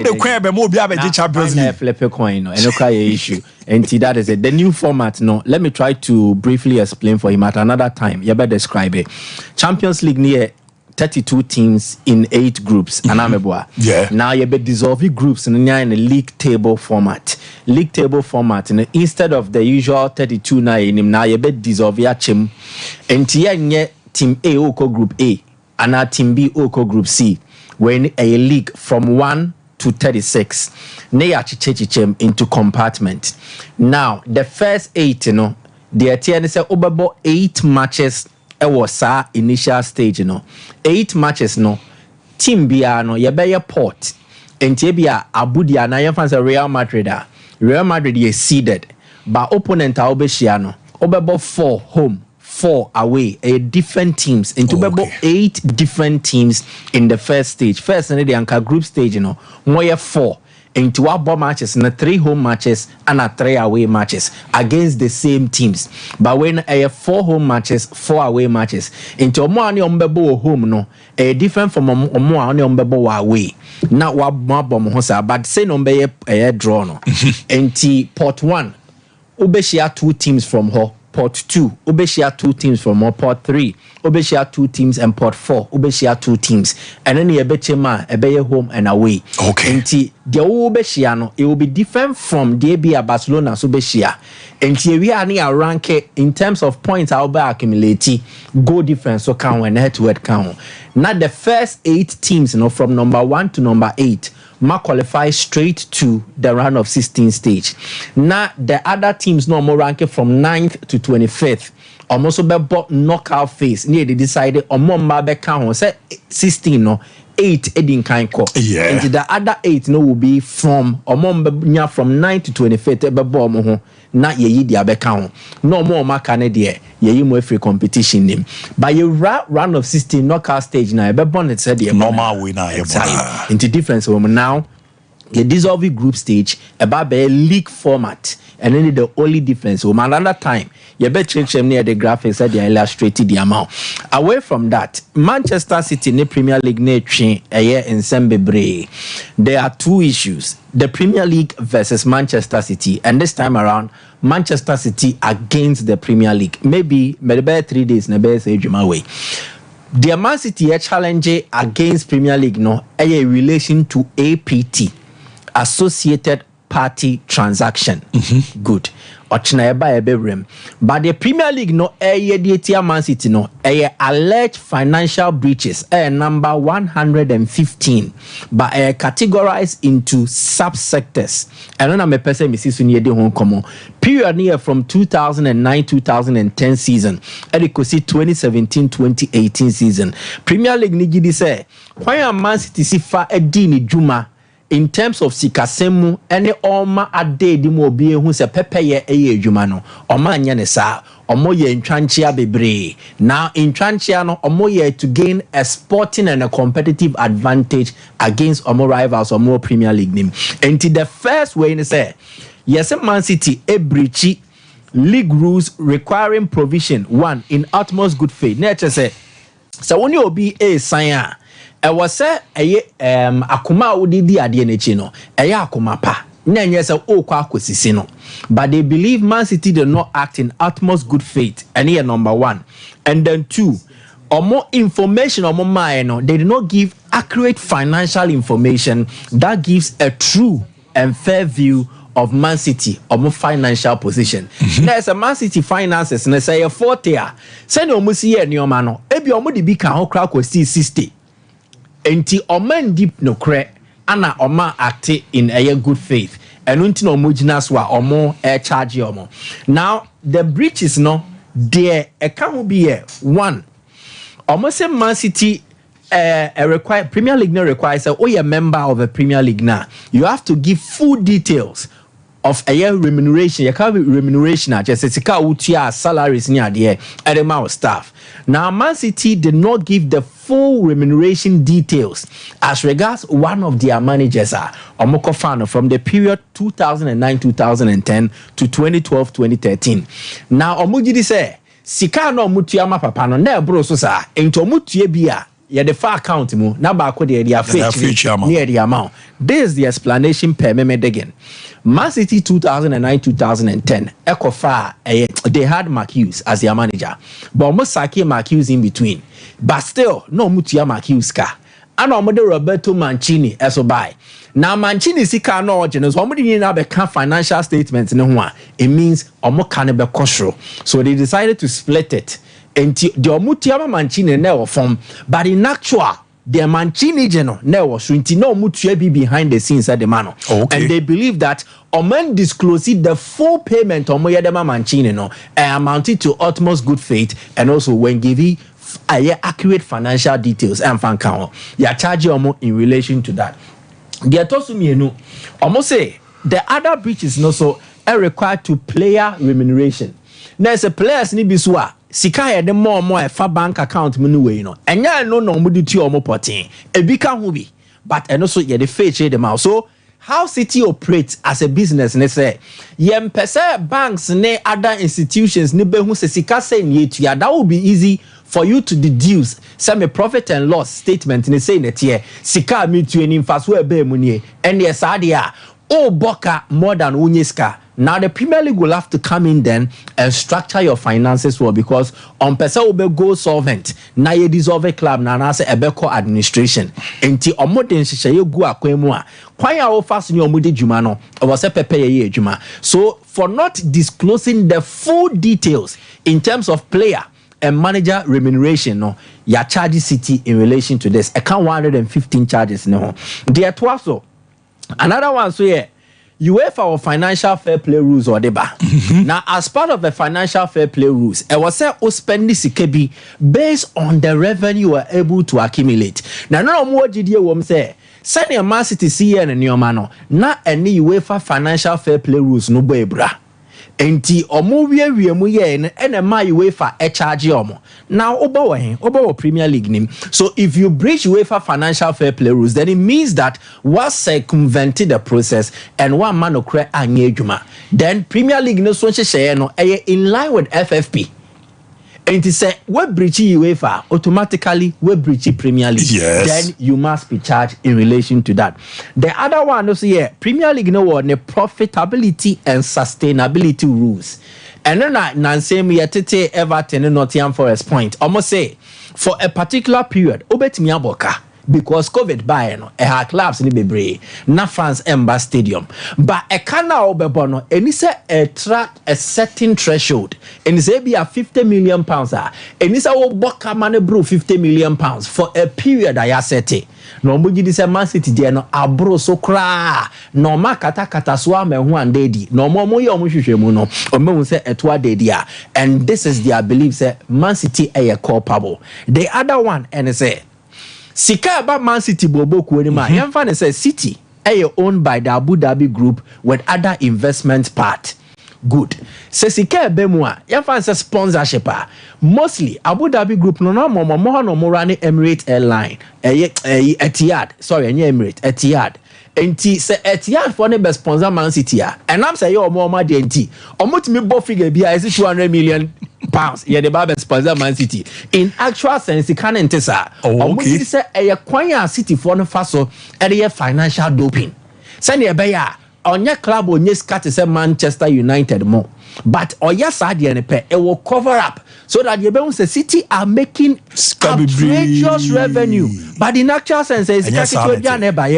the kwe be mo bia be Champions League. Flip a coin no. No cry issue. And that is it. The new format no. Let me try to briefly explain for him at another time. You better describe it. Champions League near 32 teams in 8 groups. Yeah. Now you be dissolving groups in a league table format. League table format. Instead of the usual 32 now you be dissolve chim. And team A oko group A and team B oko group C. When a league from 1 to 36. Neya chichem into compartment. Now the first 8 the TN say obabo 8 matches. It was initial stage 8 matches team bia no ye be port enti bia abudia na ye fancy Real Madrid ye seeded but opponent a obehia no obebo 4 home 4 away a different teams into bebo 8 different teams in the first stage in the anchor group stage more 4 into our bomb matches and 3 home matches and 3 away matches against the same teams. But when a 4 home matches, 4 away matches, into more umbebo home no, a different from more umbebo away. Not what more bomb hosa, but say no be a draw no. Enti port 1, ubeshia 2 teams from her. Port 2, ubeshia 2 teams from her. Port 3, ubeshia 2 teams and port 4, ubeshia 2 teams. And then you betchema, a home and away. Okay. Enti the ubeshia no, it will be different from the Barcelona ubeshia. Enti we are near rank in terms of points I'll be accumulating goal difference so count and head to head count. Not the first 8 teams from number 1 to number 8. Qualify straight to the round of 16 stage. Now the other teams no more ranking from 9th to 25th. Almost be knockout phase. Near they decided on more mabe count say 16 8 edin kind ko. Yeah. And the other 8 will be from from 9th to 25th na ye di abeka no more maka ne de ye mo free competition nim but you round of 16 knockout stage na be born it said the normal winner into difference now the dissolving group stage about the league format and then the only difference another time you bet change near the graphics that they illustrated the amount away from that Manchester City in the Premier League a year in Sembebre. There are 2 issues, the Premier League versus Manchester City, and this time around Manchester City against the Premier League. Maybe 3 days na say way. The Man City challenge against Premier League a relation to APT, Associated Party Transaction. Good. But the Premier League Man City alleged financial breaches number 115 but categorized into subsectors. And then I'm a person period near from 2009-2010 season and it could see 2017-2018 season. Premier League nigidi say why Man City si fa edini juma in terms of sikasemu any oma ade di mo bie hu se pepeye eye adwuma no oma anya ne sa omo ye ntwanchia bebre now ntwanchia no omo ye to gain a sporting and a competitive advantage against omo rivals omo Premier League nim. And the first way ni say yes Man City e breachi league rules requiring provision 1 in utmost good faith. Nature say so when you be a sign was say akoma wodi di ade na chi no akoma pa na nye say okwa akwesisi no but they believe Man City did not act in utmost good faith and here number 1 and then 2 or more information or more mind they did not give accurate financial information that gives a true and fair view of Man City or more financial position. There's a Man City finances and say a 40 send almost here near mano ebi omo di bi kan ho kra ko 60 enti oman deep no kre ana oma act in a good faith and unti no mugina so omo charge omo. Now the breaches no there can be 1 almost say Man City require Premier League no requires you're a member of a Premier League now you have to give full details of a year remuneration. You can't be remuneration just salaries near the amount of staff. Now Man City did not give the full remuneration details as regards one of their managers Omoko Fano from the period 2009-2010 to 2012-2013. Now Omujidi say sika no mutuyama papa no na bro so sa ento mutue bia ya the far account mu na ba ko de dia near the amount. This is the explanation per me again. Man City 2009-2010 Ecofa they had Mark Hughes as their manager but almost Saki Mark Hughes in between but still no mutuya Mark Hughes ka and almost Roberto Mancini as so by now Mancini sika no originals almost need na be financial statements no ho it means almost can be kosro so they decided to split it into the mutuya Mancini na form but in actual the Mancini geno ne was no mutual be behind the scenes at the mano. And they believe that Oman disclosed the full payment on Moyadema Mancini no amounted to utmost good faith and also when giving accurate financial details and fan count. Ya charge Omo in relation to that. The Atosumienu almost say the other breaches no so are required to player remuneration. Now as a players ni biswa sika ye de more fa bank account mu no we no enya no no mudi ti omo potin e bi ka ho bi but eno so ye de fetch dem out. So how City operates as a business ne say yem pese banks ne other institutions ne behu se sika say ne etua that will be easy for you to deduce some profit and loss statement ne say net here sika me tu any faso e be mu ne and yes adia o boka more than unyeska. Now the Premier League will have to come in then and structure your finances well because on person will be go solvent. Now you dissolve a club now na say ebeko administration. Enti omoden hye ye gu akwemu a kwan ya wo fast ni omudi djuma no e wo se pepe ye djuma. So for not disclosing the full details in terms of player and manager remuneration no ya charge City in relation to this. Account 115 charges no. There also another one so yeah UEFA or financial fair play rules or deba. Now, as part of the financial fair play rules, I was say spending sikebi based on the revenue you are able to accumulate. Now, no more GDA wom say send your Man City CN and your mano. Na any UEFA financial fair play rules no bra. Enti omo wie mu ye na ma UEFA charge omo. Now obo Premier League nim. So if you breach UEFA financial fair play rules, then it means that was circumvented the process and one man okra anye djuma. Then Premier League no so share no in line with FFP. And it say we breach UEFA automatically we breach Premier League. Yes. Then you must be charged in relation to that. The other one also here Premier League no one the profitability and sustainability rules. And then Nancy me tete Everton and Nottingham Forest point. Almost say for a particular period obetimi aboka because COVID by no e ha clubs ni bebre na fans emba stadium but e kana obebo no eni say attract a certain threshold eni say be a 50 million pounds eni say oboka man bro 50 million pounds for a period I set no mugi di say Man City dey no abro so kra no ma kata so amahu andedi no mo ye omo hwehwemu no omehu say eto adedi and this is their belief say Man City are culpable. The other one and say sika about Man City bobo kuenima yemfa say City owned by the Abu Dhabi group with other investment part. Good. Se sika bemu a yemfa say sponsorship mostly Abu Dhabi group no run Emirates airline Etihad Etihad enti se Etihad for ne sponsor Man City and I'm say yo more de enti omotimi bo figure bia is 200 million pounds. Yeah, the Bible sponsor Man City. In actual sense, it can't enter, sir. Oh, okay. Say a Kwanya City for the faso area financial doping. Send your beya on your club on your scat is Manchester United more. But or yes, I it will cover up so that the Bounce City are making outrageous revenue. But in actual sense, it's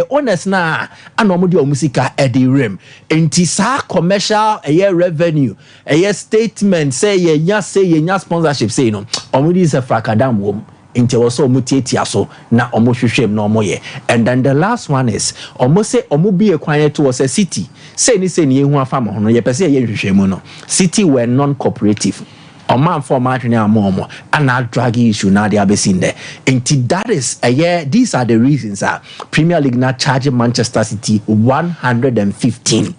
honest na and omudio musica Eddie Rim. Intisa commercial a year revenue, a year statement say ye sponsorship say no. Omudi is a fracadam womb. Into also mutiatia so na almost shame no more. And then the last one is almost say omubi acquired towards a city. Say ni hu farm no ye pese ye shame no. City were non-cooperative. A man for margin more and now drag issue now they are seen there. And that is a year. These are the reasons Premier League now charging Manchester City 115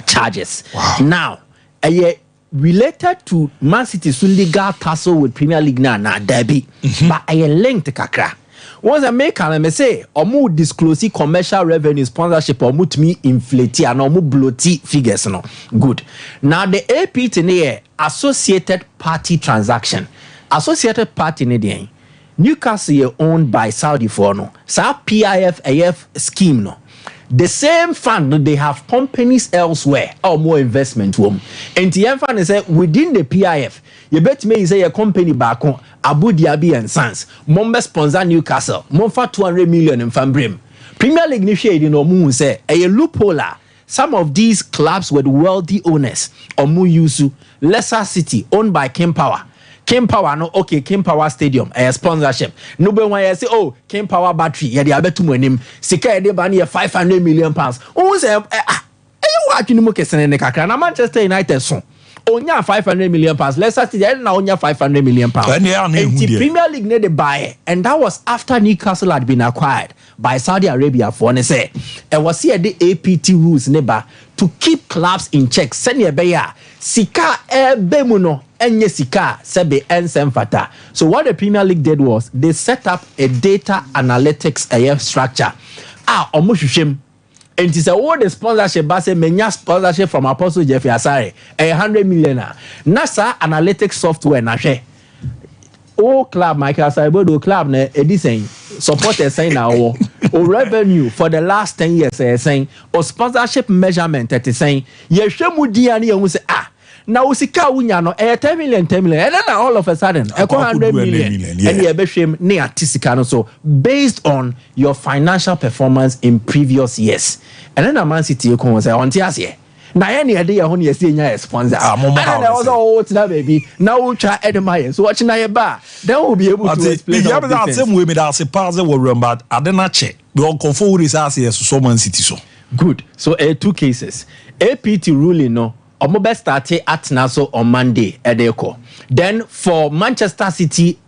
charges. Wow. Now a year related to Man City's legal tussle with Premier League na derby, but a link to kakra. Once I make and I say, or more disclose commercial revenue sponsorship or more to me inflate and or more bloaty figures. No good. Now the AP today associated party transaction. Associated party in Newcastle owned by Saudi for no. Sa PIF AF scheme no. The same fund they have companies elsewhere or more investment room. And the fund is within the PIF. You bet me say a company back on Abu Dhabi and Sons. Momba sponsor Newcastle. Momfa 200 million in Fambrim. Premier League ni shade no moon say a loophole. Some of these clubs with wealthy owners or mu yusu Leicester City owned by King Power. King Power no okay King Power Stadium a sponsorship no be one say oh King Power battery ya dey abetu monim sika e dey ban here 500 million pounds who say you watch ni mo kesen ne kakra na Manchester United so onya 500 million pounds Leicester City na onya 500 million pounds and the Premier League need to buy and that was after Newcastle had been acquired by Saudi Arabia for ne say e was here the APT rules neba to keep clubs in check send ye be ya sika ebe mu no enye sika sebe ensemfata. So what the Premier League did was they set up a data analytics structure omushushim and it is all the sponsorship base menya sponsorship from Apostle Jeffrey Asare 100 million NASA analytics software na hwe o club Michael Asare club na edisen support saying now o revenue for the last 10 years saying or sponsorship measurement that is saying ye hwemu dia na ye say now usika unya no 10 million and then all of a sudden 100 million and you be shame ne atisika no so based on your financial performance in previous years and then Man City you come say on tiase na ye ne dey ho ne say nya sponsor and then also that baby now we try admire so watch na ye ba then we'll be able to explain yeah but same way me that say pass we remember adena che we on confo we say so Man City so good so two cases APT ruling no Omobe started at Naso on Monday, Edeko. Then for Manchester City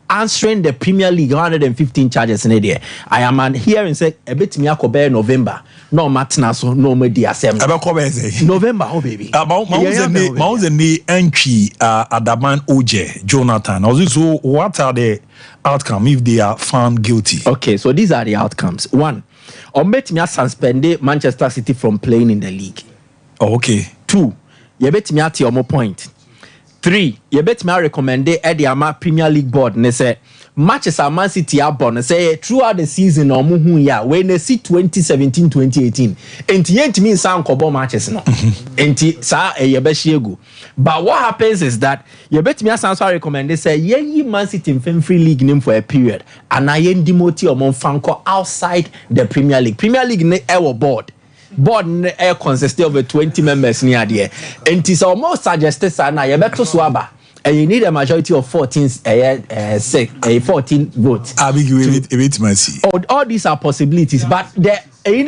answering the Premier League 115 charges in a day. I am here and say a bit me akobe November. No Matnaso, no media assembly. November, oh baby. Mauze ni entry Adaman Oje, Jonathan. Also, what are the outcomes if they are found guilty? Okay, so these are the outcomes. One, Ombet me suspended Manchester City from playing in the league. Oh, okay. 2, you bet me at your point. 3, you bet me recommend Eddie Ama Premier League board. Ne say matches are Man City are born. Say throughout the season or muhu ya when they see 2017-2018. And yet means some kobo matches no. And sa you bet go. But what happens is that you bet me as recommend. They say ye Man City in free league name for a period. And I demote or monfanko outside the Premier League. Premier League ne our board. Board consists of 20 members near there. And it is almost suggested sana you better swaba. And you need a majority of 14 votes. All these are possibilities, but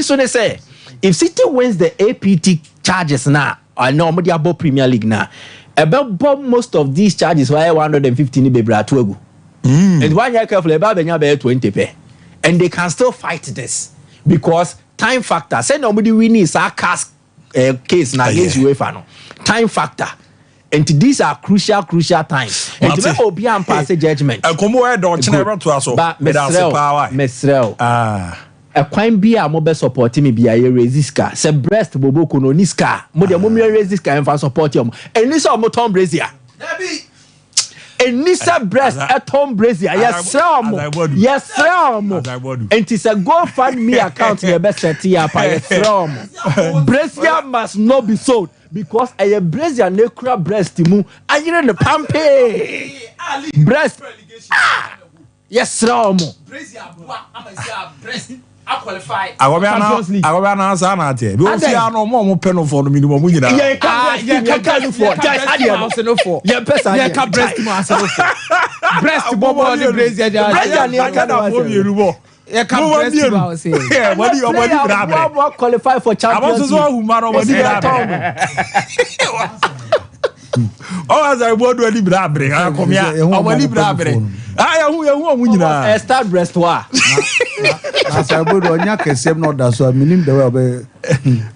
so they say if City wins the APT charges now, I know about Premier League now. About most of these charges were 115 bebratuegu. And 1 year careful about 20 pay. And they can still fight this because time factor. Say nobody winning is a cast case now against UEFA no. Time factor. And these are crucial times. And to make be and pass a judgment. But Mesrel. A quite be a mobile supporting me be a resisca. Say breast bobo kuno niska. Modia mumia resisca and for support him. And this are Tom Brazier. Enisa breast Tom Brazil. Yes, Ram. Yes, Ram. And it's a GoFundMe account. You best set up. Yes, Ram. Brazil must not be sold because a Brazil necra breast. I in the pampe breast. Yes, Ram. Brazil, breast. I qualify. I will be an we will see no more penal for the minimum. You can breast breast bobo the Brazil. Qualify for Champions Oh, as I would really brabre, I come here. I will brabre. I who start breast wa. As I would on your case, not that so I mean the way.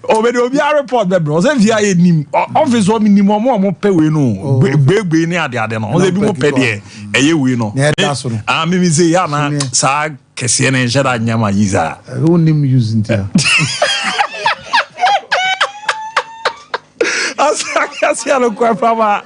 Oh, but you'll be a report, the bros. If you are in office, one minimum more pay we know. Baby near the other. Only be more petty. A year we know. I mean, say, Yana, Sag, Cassian and Shada Yama Yiza. I won't name using there. Asi alo kwa fama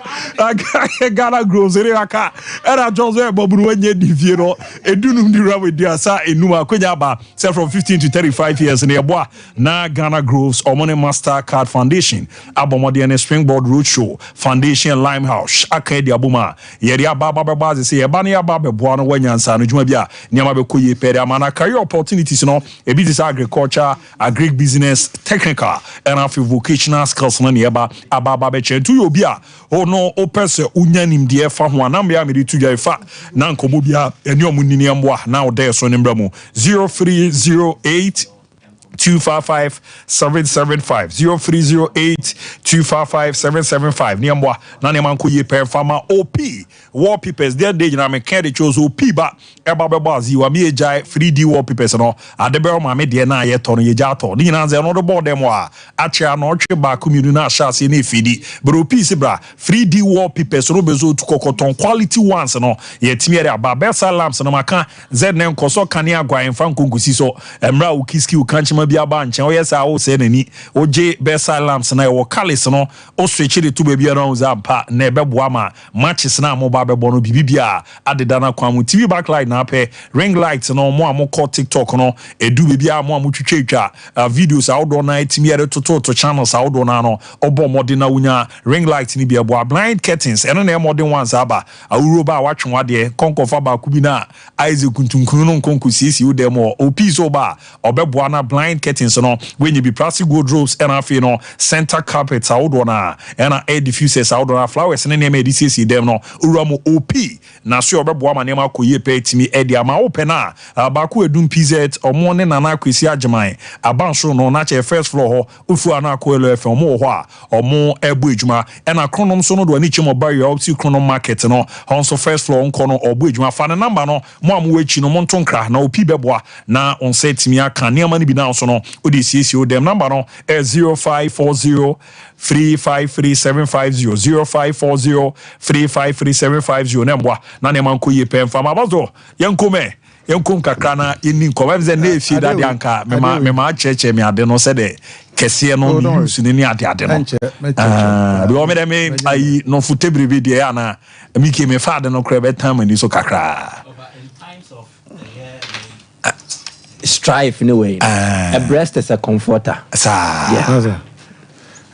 Ghana grocery aka era Joseph Bobu wenye divie no edunu ndi rawe dia sa enuma kwenya ba say from 15 to 35 years na eboa na Ghana Groves Omone Master Card Foundation abomode na Springboard Roadshow Foundation Limehouse aka di abuma yeri ababa babaze say eba na ababa boa no wanyansa no dwuma bia niam abekoye pere amana career opportunities no ebi this agriculture agri business technical and vocational skills no eba ababa be tu yobia ono opese unyanim de fa ho anam ya me tu ya fa na nkomo bia eni omunini amboa na ode so ne mbra mu 0308 255-775 0308-255-775 Niamwa na ne manko ye per fama OP wallpapers there dey na me can chose OP ba eba bebazi wa me ejai 3D wallpapers no adebe ma me de na ye to no ye ja to ni na ze no do board dem a acha no twe ba community na sha se na fidi but OP se bra 3D wallpapers no bezo to kokoton quality ones no ye timiere aba besa lamps no maka ze ne nkoso kane agwa enfa nkonkusi so emra ukiski ukanchima bia ba nche o yesa o se nani oje besa lamps na e wo kalis no o switch de to bia na za mpa na e beboa ma matches na mo ba bebo no bibia adeda na kwa mu TV backlight na pe ring light no mo amko TikTok no edu bibia mo amutwetwa videos outdoor na timiere to channels outdoor na no obo mode na wunya ring light ni bia boa blind curtains eno na modern ones aba awuro ba watwenwa de konkofa ba kubi na Isaac kuntunkunu no konkusisi u dem o piece oba obeboa na blind curtains no when you be plastic wardrobes and afi no center carpets outdoor na and air diffusers outdoor na flowers na name edisi dem no uramo OP na so obeboa ma nema koye pe timi edi ama open na ba ku edum PZ omo ne na kwesi agyeman abanso no na che first floor ho ofu ana ko elo FM mo ho a omo ebu ejuma and akronom so no do ani chimo barrier up to kronom market no honso first floor nko no obu ejuma fa na number no mo amwechi no mo ntonkra na OP beboa na on set mi aka nema ni bi na so no odisiesi dem number no 0540 353 750 0540 nembwa na ne manko ye pemfa mabazo yankom kakra na yeni nkoma bize na efie dade anka mema cheche me ade no se de kese no news ni ade no bi o me dem ayi no futebre bi de ya na mi ke me fa ade no kra be time ni so kakra strife in a way. A breast is a comforter. Yeah.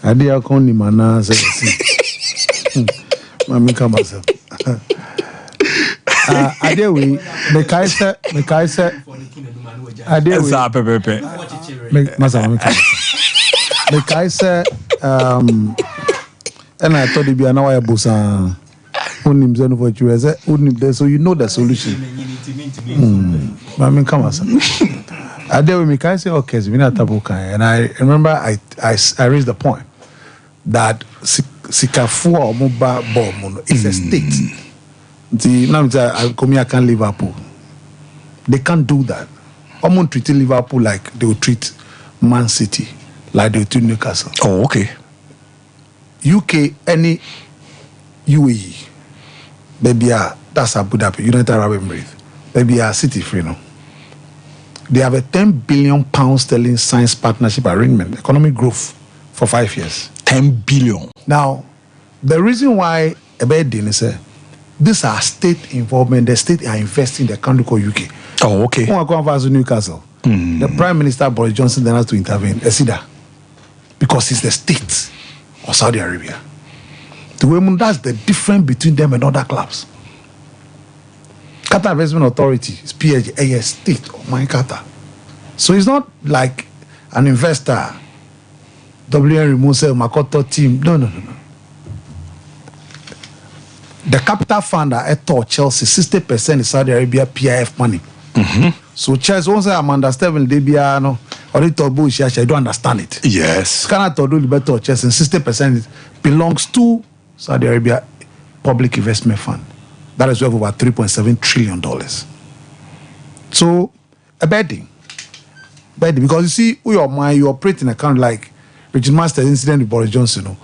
I did a con mana. Mammy come myself. I did we the Kaiser. I did Pepe. The Kaiser and I thought it'd be an hour bosa. Unim zone for you as a unim there, so you know the solution. Mammy come myself. I did with me, I say, okay, and I remember I raised the point that Sikafu or Muba Bomb is a state. The now I come here, I can't Liverpool. They can't do that. I'm not treating Liverpool like they would treat Man City, like they would treat Newcastle. Oh, okay. UK, any UAE, baby, that's Abu Dhabi, United Arab Emirates, baby, City free now. They have a £10 billion sterling science partnership arrangement, economic growth for 5 years. 10 billion. Now, the reason why a bad deal is These are state involvement. The state are investing in the country called UK. Oh, okay. When I come to Newcastle, the Prime Minister Boris Johnson then has to intervene. Because it's the state of Saudi Arabia. That's the difference between them and other clubs. Qatar Investment Authority is PHA, a state of my Qatar. So it's not like an investor, WN Remose, Makoto team. No. The capital fund at Chelsea, 60% is Saudi Arabia PIF money. So Chelsea, once I'm understanding, Debiano, or it bullshit, I don't understand it. Yes. Canada do better Chelsea, 60% belongs to Saudi Arabia Public Investment Fund. That is worth about $3.7 trillion. So, a betting. Because you see, you operate in a country like Richard Master's incident with Boris Johnson.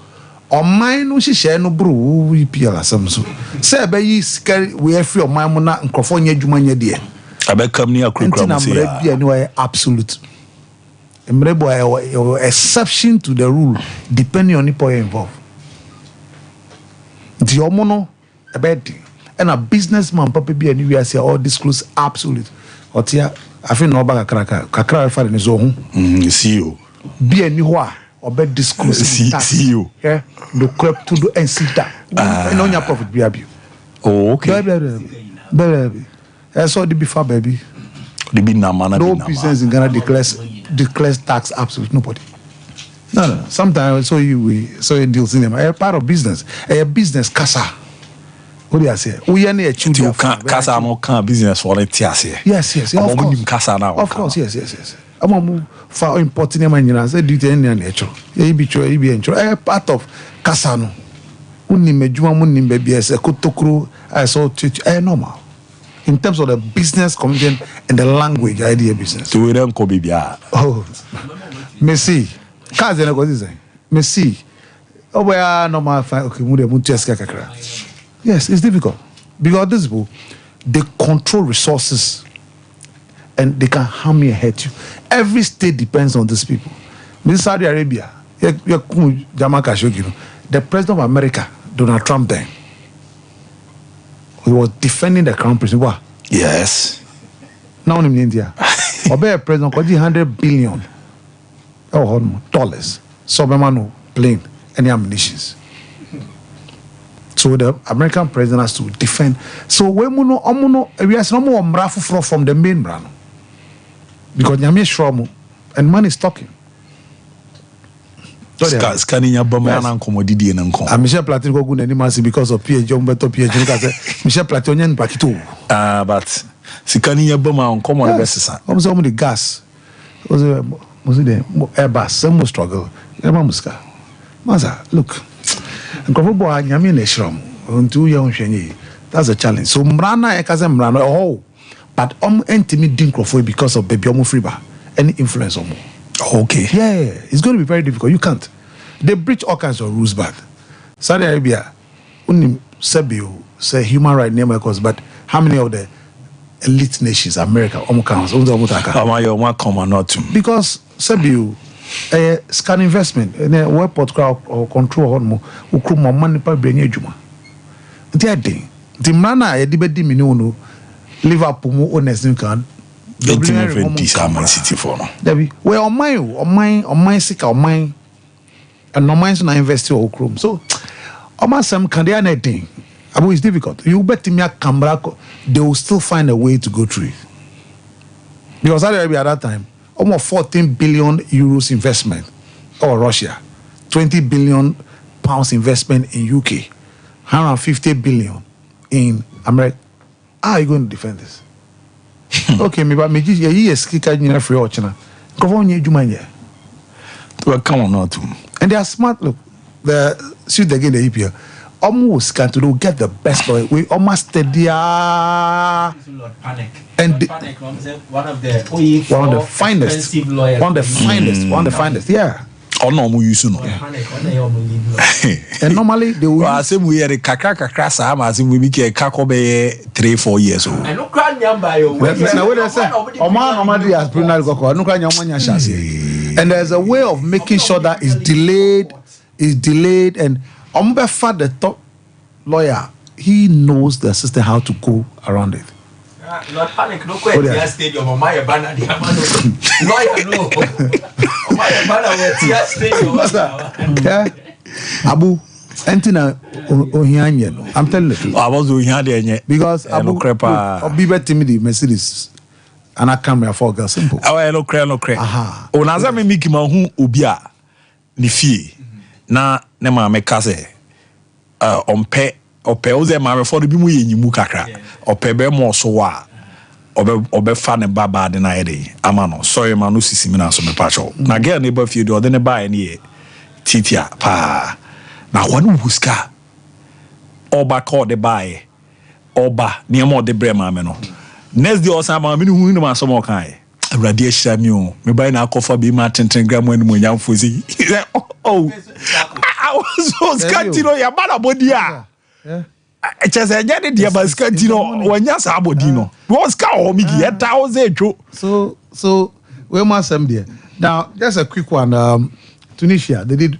On mine, no, she share no brew, we PL some so. Say, we are free of my mona and California Jumania dear. I bet come near anyway, absolute. Exception to the rule, depending on the point involved. The omono, a betting. And a businessman, Papa be anywhere, say all disclose absolute. Or tia, I feel no bag kakra for in his own. See you. Be anywhere. Or bet disclose. See you. Yeah, no crap to do and sit down. And on your profit be abuse. Oh, okay. Baby. I saw the before, baby. No business in Ghana declares tax absolute. Nobody. No. Sometimes so you deals in them. A part of business. A business casa. What do I say? We are near children. Casa no can business for it. Yes. Of course. Casa now. Of course. Yes. I'm for importing them and say do it in nature. You be a part of Casano. Uni mejuma muni baby as a kutokru. I saw normal. In terms of the business community and the language idea business. To them ko bibia. Oh. Messi. Kaze na kozi say. Messi. Oh boy normal fine okay mu de mu tieska kakra. Yes, it's difficult. Because these people they control resources and they can harm you and hurt you. Every state depends on these people. In Saudi Arabia, the president of America, Donald Trump, then he was defending the crown prince. Yes. Now in India, Obey president got $100 billion Sobemano plane and ammunitions. So the American president has to defend. So we are no more from the main brand. Because Nyame Shromo and man is talking. Scanning your bomber and commodity and uncle. And Michel Platin go good animals because of PhD, better PhD. Michel Platinian Pakito. But scanning your bomber on common basis. Almost the gas. Was the Airbus, some struggle. Muska. Maza, look. And Kobo Nyame Shrom until young Shani. That's a challenge. So Mrana Ekazem Mrana, oh. But intimate Dinkrofoy because of baby Friba. Any influence on more. Okay. Yeah, it's going to be very difficult. You can't. They breach all kinds of rules, but Saudi Arabia, only Sebio say human rights name because, but how many of the elite nations, America, because Sebio, scan investment, and a weapons crowd or control on more, who could more money per Benny Juma. The day, the manner I debate the Liverpool owners can city for Debbie, well, on my sick, on mine, and no mine's not invested or chrome. So, almost some can do anything. It's difficult. You bet me a camera, they will still find a way to go through it. Because Saudi Arabia at that time, almost 14 billion euros investment, or Russia, 20 billion pounds investment in UK, 150 billion in America. How are you going to defend this? Okay, me but me just yes, kicker you free option. Go on, you jumanya. Come on, not too. And they are smart. Look, the shoot again the EPL. Almost can to get the best lawyer. We almost steady. And one of the finest, one of the finest. Yeah. Oh no, we use no. And normally they will. Same we are the kakra Sam as we make a kakobe 3-4 years old. I no cry nyamba yo. And there's a way of making sure that it's delayed, and the top lawyer he knows the system how to go around it. Not panic, no question. Stadium or my banner, the no. My banner stadium. Yeah, Abu, Antina Ohianya. I'm telling you. I was Ohianya because Abu Crepa, be better me the Mercedes. And I come here for girl simple. Oh, no cray. Aha. O naza me miki mahu ubia ni fie. Na ne ma me kase. Ompe oze ma me for bi mu yenyimu kakra. Ope be mo so wa. Obe fa ne baba de na yede. Ama no. Sorry ma no sisi me na so me pacho. Na girl ne ba fie de ode ne ba ne ye. Titia pa. Na wanu huska. Oba call de bae. Oba ni mo de bre ma me no. Next day or some mini who no so more kind. Radiation you. Me buy na coffee be ma 10 gram when mo nyam fozi. Oh. I was so scantino ya bala body ah. Yeah. Just a jade dia ba scantino wanya sa body no. Was ka o mi gi eta o ze two. So we must some there. Now just a quick one. Tunisia they did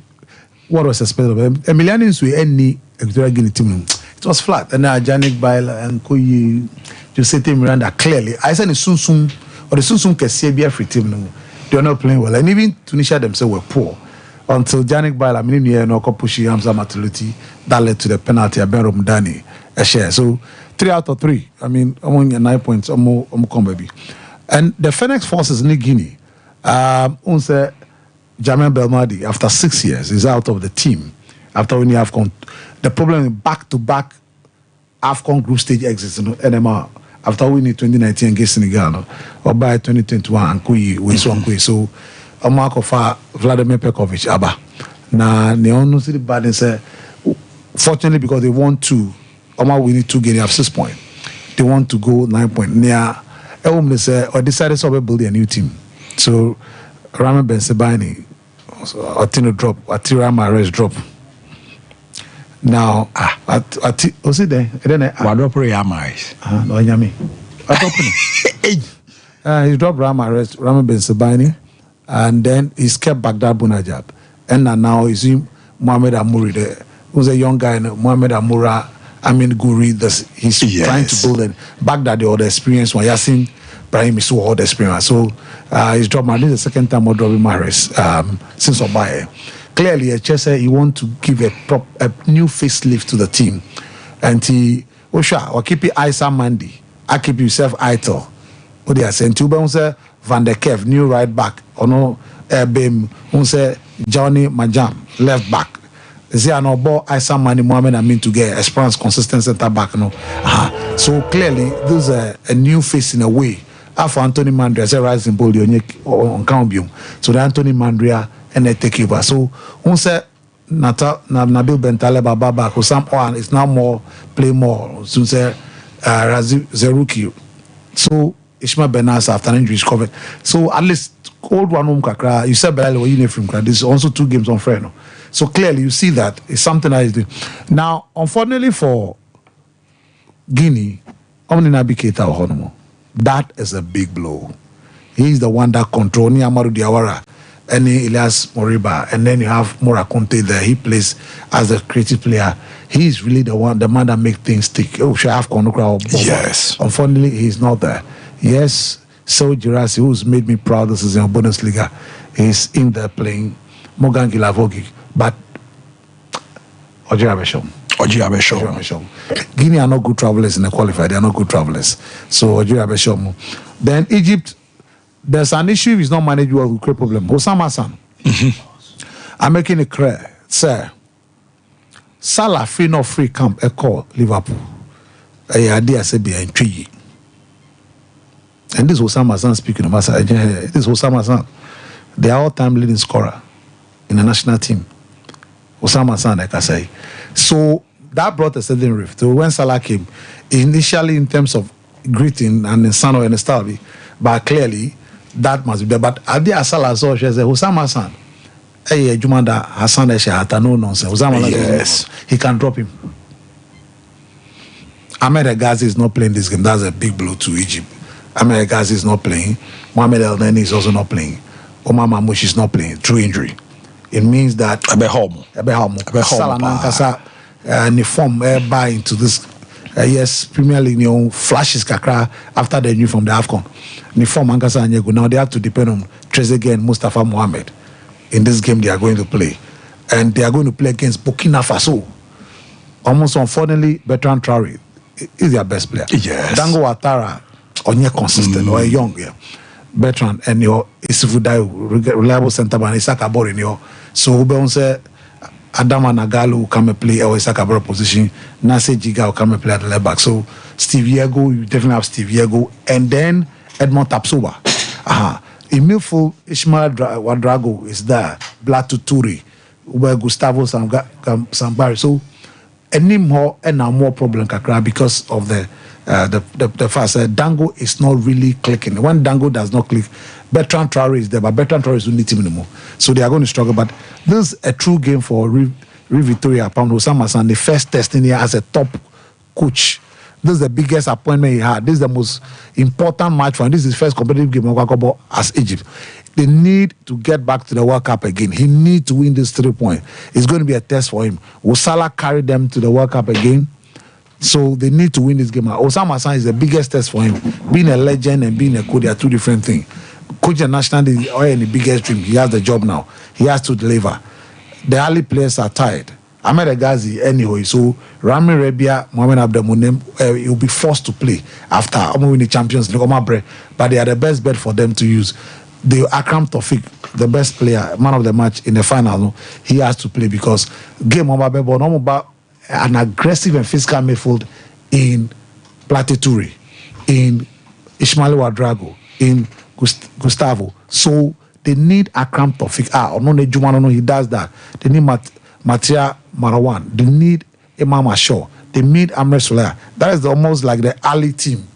what was expected of them. Emilianians we any Equatorial Guinea team. It was flat and Janik Baila and Koyi Josete Miranda clearly. I said the Sunsum or the Sunsum Kesebia free team. No, they are not playing well, and even Tunisia themselves were poor until Janik Baila, Mininia, no Kopushi, Hamza Matuluti, that led to the penalty. Aberom Dani a share. So 3 out of 3. I mean, among 9 points, baby. And the Phoenix Forces in Guinea, Unse Jamel Belmadi, after 6 years, is out of the team. After when you have the problem is back-to-back AFCON group stage exits in NMR. After winning 2019 against Senegal, or by 2021 and Kuyi, so a mark of Vladimir Pekovic, Abba. Now, they all know the bad and say, fortunately, because they want to, we need 2 games, have 6 points. They want to go 9 points. Near, they say, or decided to build a new team. So, Rama Ben Sebani, Atino drop, Atira Mares drop. Now, what's it there? Wadropre Amaris. No, Yami. He dropped Rama Ben Sabani, and then he's kept Baghdad Bunajab. And now he's Mohamed Amouri there. Who's a young guy, Mohamed Amoura, Guri. He's trying to build it. Baghdad, the other experience, when Yasin Brahim is all the experience. So he's dropped this is the second time we're dropping Maris since Obaye. Clearly, Chelsea, he want to give a new facelift to the team. And he, Osha, keep it Isa Mandy. I keep yourself idle. What they are saying, Tuba, Van der Kev, new right back. Or no, Bim, Johnny Majam, left back. They are no ball Isa Mandy, Mohamed to get Esperance consistent center back. No. So clearly, there's a new face in a way. After Anthony Mandria, say rising bold on Cambium. So the Anthony Mandria and they take over. So, on say Nabil Bentale Baba, Hosam Oan is now play more. So, say Zeruki. So, Ishmael Benas after injury is covered. So, at least, old one kakra. You said Belal uniform. This is also 2 games on Freno. So, clearly, you see that it's something that is doing. Now, unfortunately for Guinea, Omninabi Keita Ohonomo, that is a big blow. He's the one that controls Niamaru Diawara. And Elias Moriba, and then you have Mora Conte there. He plays as a creative player. He's really the man that makes things stick. Oh, should I have Konukra? Yes. Unfortunately, he's not there. Yes, so Girassi, who's made me proud this is in Bundesliga, is in there playing Morgan Gilavogi, but Oji Abeshom. Guinea are not good travelers in the qualifier. They are not good travelers. So Oji Abeshom. Then Egypt. There's an issue if it's not managed well, will create problem. Osama San. I'm making it clear. Sir, Salah free not free camp, a call Liverpool. A idea said be and this Osama San speaking of this Osama San. They are all-time leading scorer in the national team. Osama San, like I say. So that brought a certain rift. So when Salah came, initially in terms of greeting and in Sano and Stalby, but clearly that must be there. But Adi Asala saw she said, Osama San, hey, Jumanda Hassan Eshahata, no nonsense. Osama, yes, he can drop him. Ahmed Ghazi is not playing this game. That's a big blow to Egypt. Ahmed Ghazi is not playing. Mohamed El Neni is also not playing. Omar Mamouche is not playing through injury. It means that Salah Nankasa the form buy into this yes Premier League flashes kakra after they knew from the AFCON. The form Ankasa Anyego. Now they have to depend on Trezeguet and Mustafa Mohamed in this game they are going to play, and they are going to play against Burkina Faso. Almost unfortunately, Bertrand Traoré is their best player. Yes. Dango Ouattara onye consistent or young, yeah. Bertrand and your Isufu Dayo, reliable centre back, Isaka Bor in your. So Ube say Adama Nagalo will come and play or Isaka Bor position. Nase Jiga will come and play at the left back. So Steve Yego, you definitely have Steve Yego, and then Edmond Tapsoba. In midfield, Ismail Wadrago is there. Blatu Turi, Ube Gustavo Sambari. So any more and now more problem kakra because of the fact that Dango is not really clicking. When Dango does not click, Bertrand Traoré is there, but Bertrand Traoré is not team anymore. So they are going to struggle. But this is a true game for Victoria Pamlo Samasan, the first test in here as a top coach. This is the biggest appointment he had. This is the most important match for him. This is his first competitive game of Wakobo as Egypt. They need to get back to the World Cup again. He needs to win this 3 points. It's going to be a test for him. Will Salah carry them to the World Cup again? So they need to win this game. Osama Hassan is the biggest test for him. Being a legend and being a coach, they are two different things. Coaching national is the biggest dream. He has the job now. He has to deliver. The early players are tired. Ahmed Egazi anyway. So Rami Rabia, Mohamed Abdelmunem, he'll be forced to play after winning the Champions League. But they are the best bet for them to use. The Akram Tofik, the best player, man of the match in the final, he has to play because game about an aggressive and physical midfield in Platituri, in Ismail Wadrago, in Gustavo. So they need Akram Tofik. He does that. They need Matia Marawan. They need Imam Ashur. They need Amre Soler. That is almost like the early team.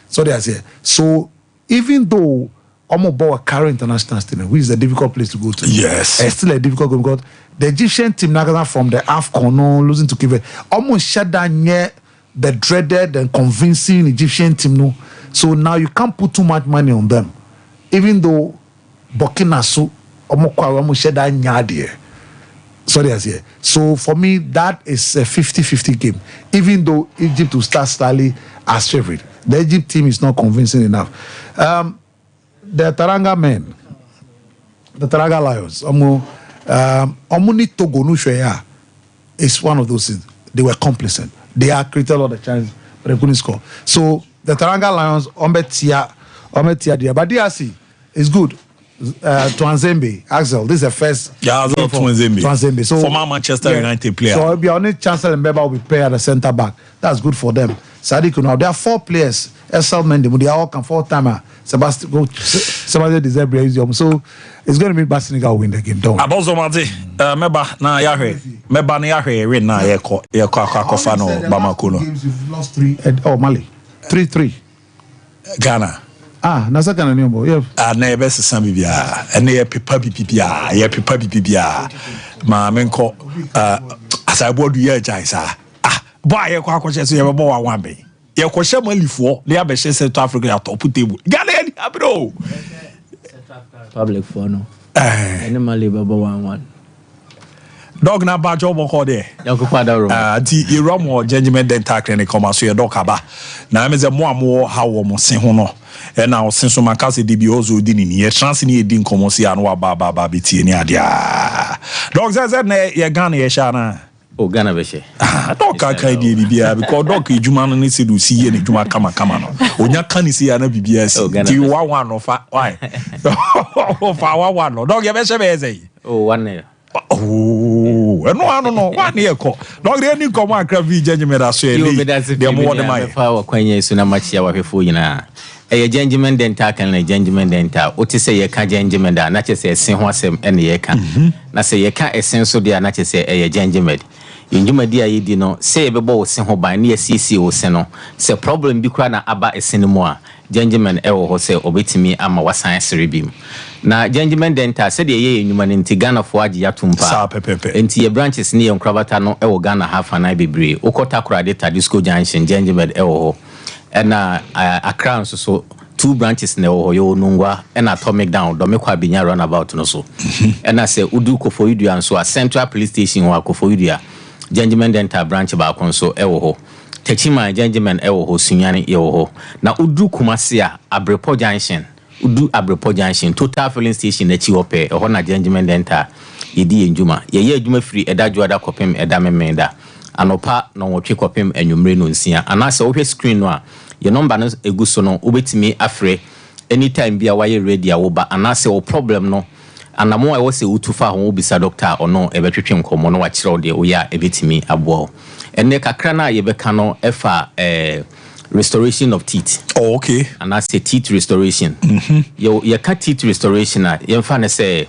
So they are here. So even though Omo carry international stadium, which is a difficult place to go to. Yes. It's still a difficult game because the Egyptian team now from the AFCON losing to Kive almost shut down near the dreaded and convincing Egyptian team. No. So now you can't put too much money on them. Even though Burkina Faso almost shut down near. So they are here. So for me, that is a 50-50 game. Even though Egypt will start slightly as favorite. The Egypt team is not convincing enough. The Taranga men, the Taranga Lions, Omuni Togo Nushaya is one of those things. They were complacent. They are created a lot of chances, but they couldn't score. So the Taranga Lions, Ombetia, but DRC is good. Twanzembe, Axel, this is the first. Yeah, Twanzembe. So former Manchester United player. So it'll be only Chancellor Mbeba will be playing at the centre back. That's good for them. Sadiq, now there are 4 players. SL Mendy, they all come 4-timer. Sebastian Dezebre. So it's going to be Basinica win the game. Don't. Abozo Mate, Meba na Yahweh. Meba na Yahweh win na Yeko Akofano Bamako. You've lost 3. Oh, Mali. 3-3. Ghana. Nasa Ghana nyombo. Yeah. Na ebe sesa bibia. Ene ye pepa bibia. Ye pepa bibia. Ma menko asabo du ye jaisa. Boy ye kwa kwache so ye bebo wa wambe. Ye kwahye malifo na ya be hye South Africa ya top table. Ghana ye abro. Public for no. Any Mali bebo 1-1. Dog na ba job ko de. Yanko kwada ro. Ti Iromo judgment dental clinic come so ye dog aba. Na me ze mo amo ha wo mo se ho no. E na o se so makase de bi ozo di ni ye chance ni e di nkomo si anu aba betie ni ade a. Dog ze na ye Ghana ye sha na. Oh, Ghana beshe. Dog ka di bibia because dog ejuma no ni se do si ye ni ejuma kama no. Onya kan si ya na bibia si. Ti wa no fa why. Fa wa no. Dog ye be she be ze. Oh, 1-0. Oh, no. One year call. Dog the any come and crave judgment as well. They more than my power kwenye suna match ya wafefu yina. Eye judgment dental kan na judgment dental. Oti se ye ka judgment da na che se esen ho asem ene ye ka. Na se ye ka esen so dia na che se eye judgment. Yinjuma dia yidi no se bebo wo sen ho ban na ye sisi wo sen no. Se problem bi kra na aba esen mu a judgment ewo ho se obetimi ama wasan serebim. Na judgment dental said ye nyuma nti Ghana fo agi atumpa sa pepepe nti ye branches ni ye nkrabata no ewo Ghana half an bebre ukota kura data disco junction judgment ewo ho na Accra so 2 branches na ewo ho yo nungwa na atomic down do me kwa binya runabout no so na say udu Koforidua so a central police station wa Koforidua gentleman dental branch ba konso ewo ho techima gentleman ewo ho sunyane ewo ho na udu kumase a Abrepo Junction udu Abrepo Junction total filling station na chi ope ho na gentleman dental yedi enjuma ye adwuma free edadwo ada kopem edamemenda anopa na wotwe kopem anwumre no nsia anase wo hwe screen no a ye number no eguso no obetimi afre anytime bia waye ready a wo ba anase wo problem no anamo a wo se utufa ho obisa doctor ono ebetwetwe nkomo no wa kire de wo ya ebetimi abo enne kakra na ye beka no efa restoration of teeth. Oh, okay. And I say teeth restoration. You cut teeth restoration at you find say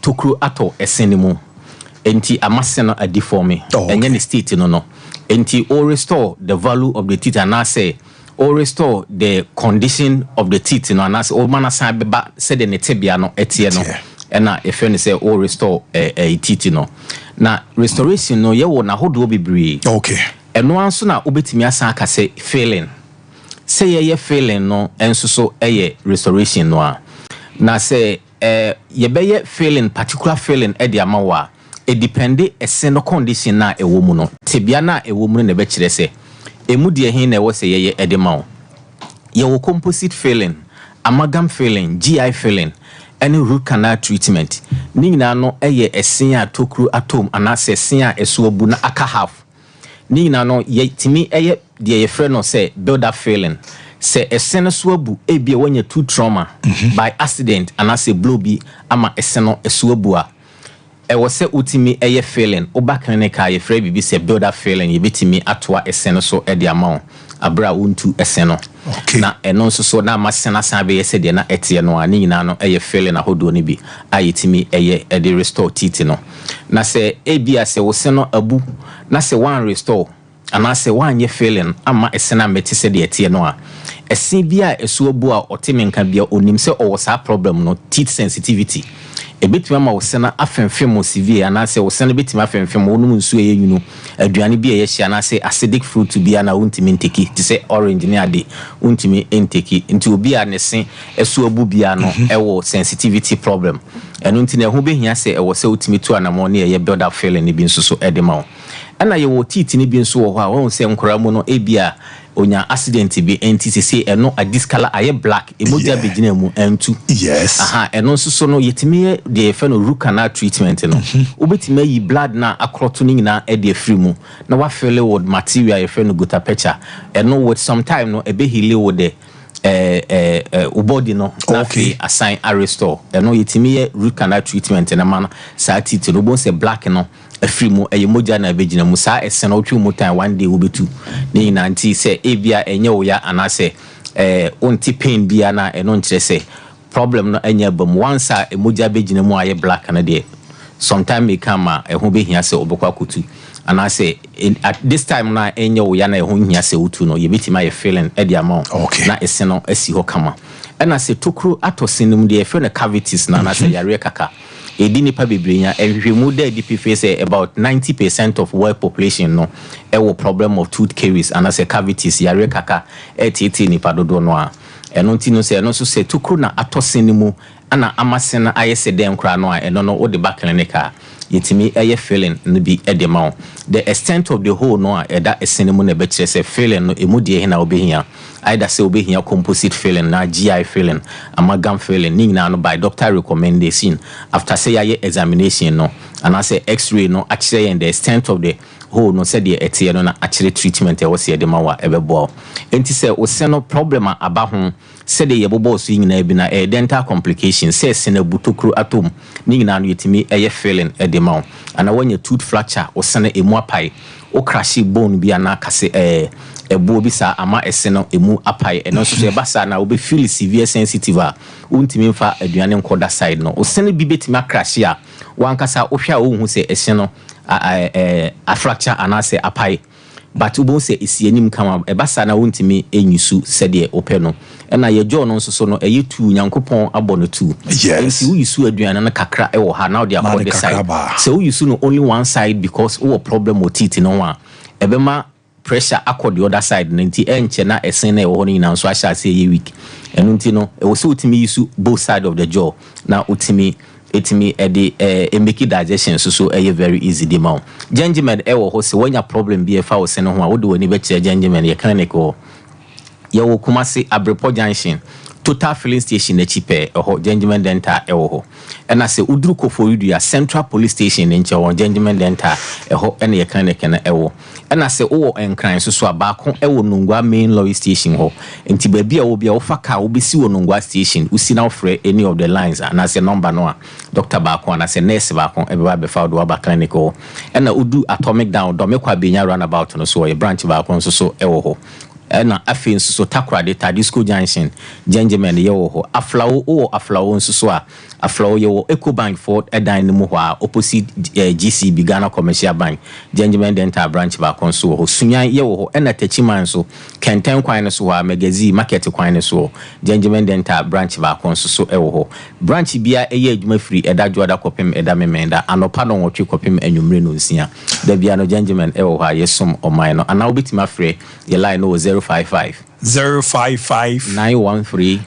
tokru ato esenimu enti amasena a deforme and then the state no enti or restore the value of the teeth and I say or restore the condition of the teeth no and I say o man asan beba said the tibia no etie no and na if you say or restore a teeth no na restoration no ye wo na hodo bebre. Okay. And no answer na obetimi asan aka say failing say ye failing no enso so restoration no a na say ye be failing particular failing e de amawa e depende ese no condition na ewo mu no tebia na ewo mu ne be kire se emu de hin na ewo se ye e de mawo ye wo composite failing amalgam failing GI failing any root canal treatment ni nyina no esen a tokru atom anase esen a eso obu na aka half ni nyina no ye timi de ye frɛ no say build up failing se esen so abu ebia wanya two trauma by accident anase blow bi ama esen no eso abu a ewo se utimi failing oba clinical ye frɛ bibi se build up failing ye bitimi atoa esen so de ama abra untu esen no na eno so na masena san be yese de na etie no ani nyina no failing ahodo ni bi ayetimi de restore teeth no na se ebia se wo se no abu na se one restore ana se one ye failing ama esena meti se de etie no a esen bia eso abu a otemi nka bia onim se owo sa problem no teeth sensitivity ebetima ma wosena afemfem severe ana se wosena betima afemfem wonum nsu eyunu aduane bia ye hia na se acidic fruit bia na untimi nteki ti se orange ne ade untimi nteki nti obi a ne se eso abu bia no ewo sensitivity problem enu nti na ho behia se ewo se utimi tu anamo ne ye build up failing ne bi nso so edema ana ye wo teeth ne bi nso wo ho a won se nkora mu no ebia onya accident bi enti se eno a discolor aye black emoja begina mu entu yes aha eno so no yetime de fe no root canal treatment no obetime yi blood na akroto ni nyina e de free mu na wa fill with material ye fe no gutta percha eno with some time no ebe heal with the body no okay assign a restore eno yetime root canal treatment na man sa teeth no bon se black no free mu moja na begina mu sa esen otwe mu time one day obetu ni na nti se ebia enye wo ya anase onti pain bia na eno nkire se problem no enye bam once a moja begina mu aye black na de sometime me come ho behia se obekwa kutu anase at this time na enye wo ya na ho hia se utu no ye betima ye feeling e dia ma na esen no asi ho kama ena se tokru atosinum de fe na cavities na na se yare kaka edi nipa bebrenya ehwehwemu da DP say about 90% of world population no ewo problem of tooth caries and as a cavities yare kaka etiti nipa dodo no a eno nti no se eno so se tukru na atosenimu ana amasena ayese den kra no a eno no ode back clinical yetimi feeling no bi edema the extent of the whole no a eda esenimu na be kire se feeling no emudie he na obehia either say obehia composite feeling na GI feeling amalgam feeling ni na no by doctor recommendation after say your examination no and I say x-ray no actually and the extent of the whole no say the etie no na actually treatment e was edema wa ebebo enti say o se no problem aba ho say the yebobo so nyina bi na dental complications say se na butokru atom ni na no yetimi feeling edema and when your tooth fracture o se na emu apai o crash bone bi ana kase ebu obi sa ama eseno emu apai eno so basa na obi feel severe sensitive a untimi mfa aduane nkoda side no o sene bi betimi crash a wankasa ohwa ohun se eseno a fracture anase apai but ubo se esienim kama basa na untimi enyusu sede ope no na ye jo no so no eyetu nyankopon abono tu yes uyusu aduane na kakra e wo ha na de akode side so uyusu no only one side because o problem with teeth no a ebema pressure accord the other side nti enche na esen na e wo nyina nso ahya se ye week enu nti no e wo se utimi yusu both side of the jaw na utimi etimi make digestion so very easy the mount gingerman ewo ho se when your problem be fa wo se no ho a wo de woni be kire gingerman ye clinic o ye wo Kumasi Abrepo Junction Total filling station na chipe ho gingerman dental ewo ho na se uduru Koforidua ya Central Police Station nche wo gingerman dental ho na ye clinic na ewo na se wo enkran so abako ewo Nungwa main lorry station ho enti ba bia wo bia wo faka wo besi wo Nungwa station usi na ofre any of the lines na se number no a doctor bako na se nurse bako e ba be fa do ba clinic ho na udu atomic down do me kwa benya roundabout no so ye branch bako so ewo ho na afin so takrade Tadisco Junction gingerman ye wo ho aflawo so a aflawo ye wo Ecobank Fort edan mu ho a opposite GCB Ghana Commercial Bank gingerman dental branch ba kon so ho sunyan ye wo ho na tachiman so kenten kwan so ha magazine market kwan so gingerman dental branch ba kon so e wo ho branch bia eye adwuma free edadwo da kopem eda memenda anopa no wotwe kopem anwumre no nsia da bia no gingerman e wo ha yesom oman no ana obitima free ye line no 055 913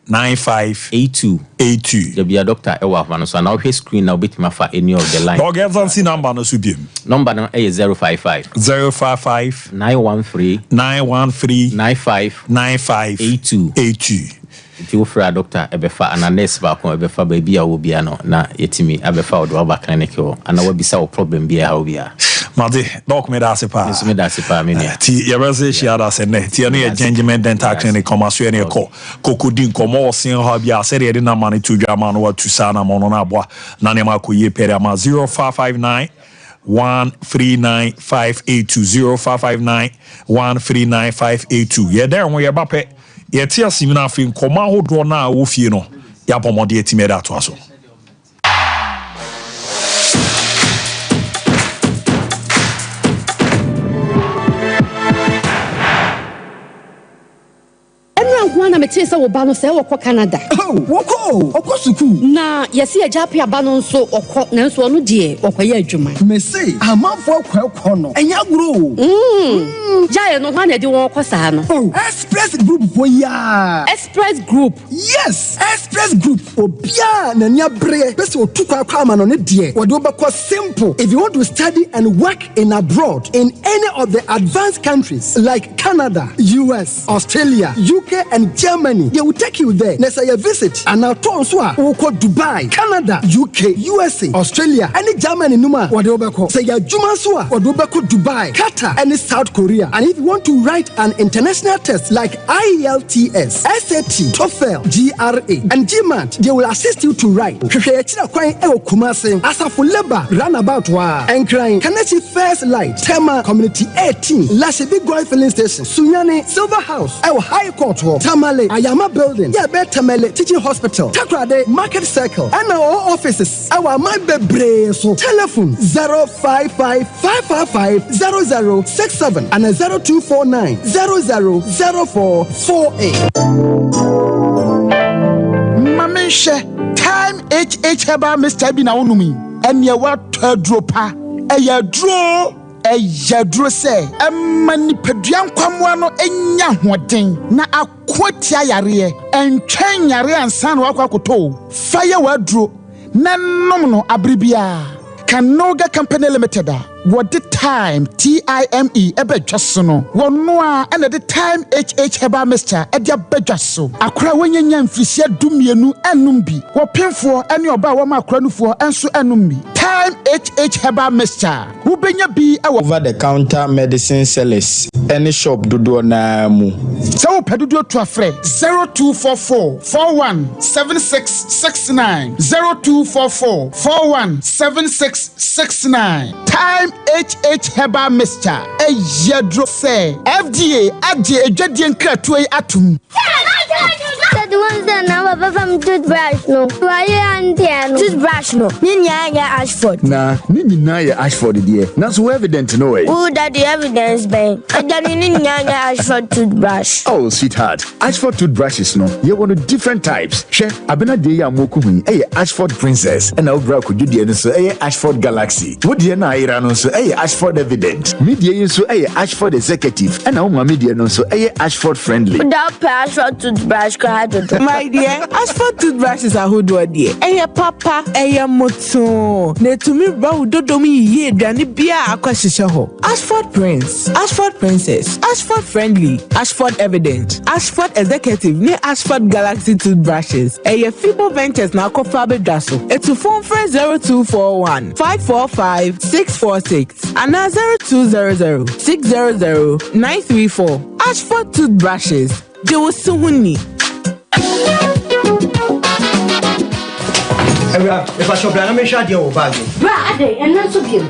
9582 the be doctor e wa no so now his screen now bit ma fa any of the line dog agency number no so biem number no is 055 913 9582 If you for a doctor ebefa and a nurse back on ebefa baby a wobia no na yetimi abefa odo ba clinic o ana wa bisa o problem bia ha obia Made doc me da sepa nso me da sepa me ne ti ye rese shia da se ne ti no ye gingerman dental clinic commerce ne ko kokodi nkomo osin ha bia se de na mane to dwama no wa tusa na mono na aboa na ne ma ko ye pere ma 0559 1395820 0559 ye there won ye Mbappe ye ti asimi na afin koma hodo na wo fie no ya bomode etime da to aso na metesa wo ba no se wo Canada woko suku na yesi ajape aba no nso okọ na nso no de okoye adwuma me say amanfo akọ no enya gro jaye no hwa na de won kosa no Express Group boya Express Group yes Express Group obia na nya bre pese otukwa akwa ama no ne de wo de obekọ simple if you want to study and work in abroad in any of the advanced countries like Canada, US, Australia, UK and Germany, they will take you there. Next year visit and now turn so we go Dubai, Canada, UK, USA, Australia, and Germany numa what they obeko. Say ya juma so what they obeko Dubai, Qatar, and South Korea. And if you want to write an international test like IELTS, SAT, TOEFL, GRA, and GMAT, they will assist you to write. Kumasi Asafo Labor roundabout wa and crying Kanachi First Light, Tema Community 18, Lashibi Goy Filling Station, Sunyani Silver House, our High Court, Tamale, Ayama Building, Yabe Tamale Teaching Hospital, Takrade Market Circle, and our offices, our my bebre so telephone 055-555-0067 and 0249-000448. Mamisha, time HH Heba Mr. Bina Unumi, and your what dropa, a ya draw. Dro say mani peduan kwamwa no enya hoden na akwatia yare entwen yare ansan wakwakoto fire wadro na nom no abribia Kanoga Company Limited what the time TIME ebedwaso no wono a na the time HH Heba Mr. edia bedwaso akra wonyanya mfirisia dumienu enum bi wo pemfo ene oba wo ma akra nufo enso enum bi time HH Heba Mr. wo benya bi over the counter medicine sellers any shop dodo na mu so wo pedodo to afre 0244 417669 0244 417669 time HH Heba Mr. Yedro say FDA adje edwadie nkratoe atum the ones that now from toothbrush no why and toothbrush no ninya Ashford na ninya Ashford there na so evident no way who that the evidence ben ninya Ashford toothbrush oh sweetheart Ashford toothbrushes no you want different types she abena dey ya moku hu Ashford Princess and obra ko judie no so Ashford Galaxy wo die na ira no so Ashford Evident media so Ashford Executive and our media no so Ashford Friendly without Ashford toothbrush card My dear, as for toothbrushes are who do dear. Eya papa, eya moto. Ne to me bro dodomi ye dani bia akwashisha ho. Ashford Prince, Ashford Princess, Ashford Friendly, Ashford Evident, Ashford Executive, ne Ashford Galaxy toothbrushes. Eya Fibo Ventures na kofabe daso. Etu phone for 0241 545 646 and 0200 600 934. Ashford toothbrushes. They will soon need. If I shop, I'm sure you'll buy it. Brother, and not so good.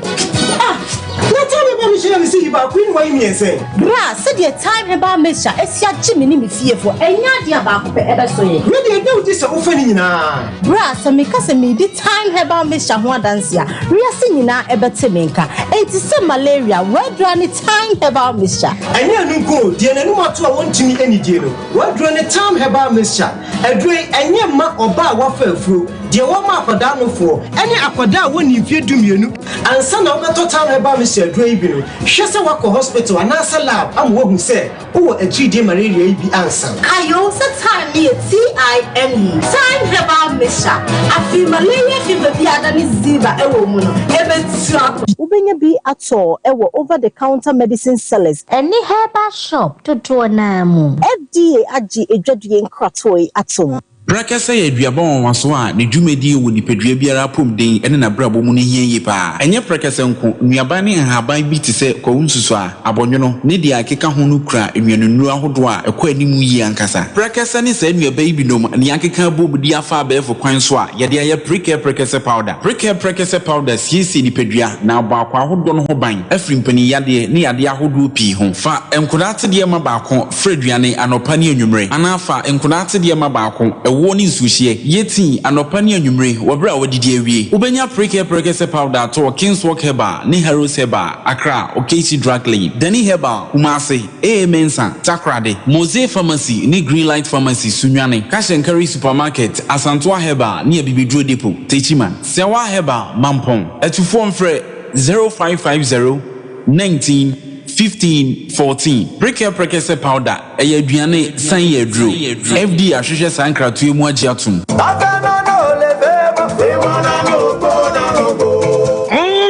Now tell me about Michelle and see about Queen Wayne and say, Bra, said your time about Misha, it's your Jimmy fear for any idea about ever so. Maybe I know this offending now. Bra, some make us a midi time about Misha one dance here. We are singing now about Timinka. It is some malaria. Where do any time about Misha? I never go, dear, no more to want to me any deal. What do any time about Misha? A drink and your mark or bar waffle through. Dear one mark for down for any aquada when you fear to me and son of a total about Mr. Draven. She's a walk hospital and answer lab. I'm what who said, oh, a GD malaria be answer. I also time me a TIME. Time about Misha. I feel malaria fever the other is Ziva, a woman. Even slap. Ubenya be at all, over the counter medicine sellers. Any herbal shop to do an FDA Aji a Jadian Kratoi at all. Brakasa ye duabon waso a ne dwumadi wo nipadua biara pom den ene na brabo mu ne hie yi pa enye brakasa nko nuaba ne haban bi te se ko nsusu a abonwono ne dia akeka ho no kura enwanunu ahodo a ekọ animu yi ankasa brakasa ne se nuaba yi binom ne akeka bobudi afa abefo kwan so a ye dia ye brakasa powder brakasa powder siesi nipadua na abakwa ahodo no ho ban afrimpani yade ne yade ahodo pi ho fa enkodate de ma baako freduane anopa ne anwumre anafa enkodate de ma baako woni sushie yeti anopani anwumre wobra wodidi awie ubenya brakasa powder to Kingswalk Herbal ne Heroes Herbal Accra Okesi Drug Lane Dani Herbal Kumase Mensa Takrade Mose Pharmacy ne Greenlight Pharmacy Sunwane Kashenkari Supermarket Asantwa Herbal ne Bibidro Depot Techiman Sewa Herbal Mampong etufo mfre 0550 19 15-14 brakasa powder aduane san ye dro FD ahwehwe sankratu emu agiatum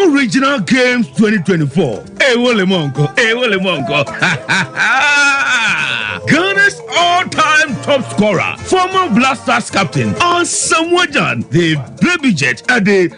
Original Games 2024 Ewole monko Ghana's all-time top scorer, former Blasters captain, Samuajan, the baby jet at the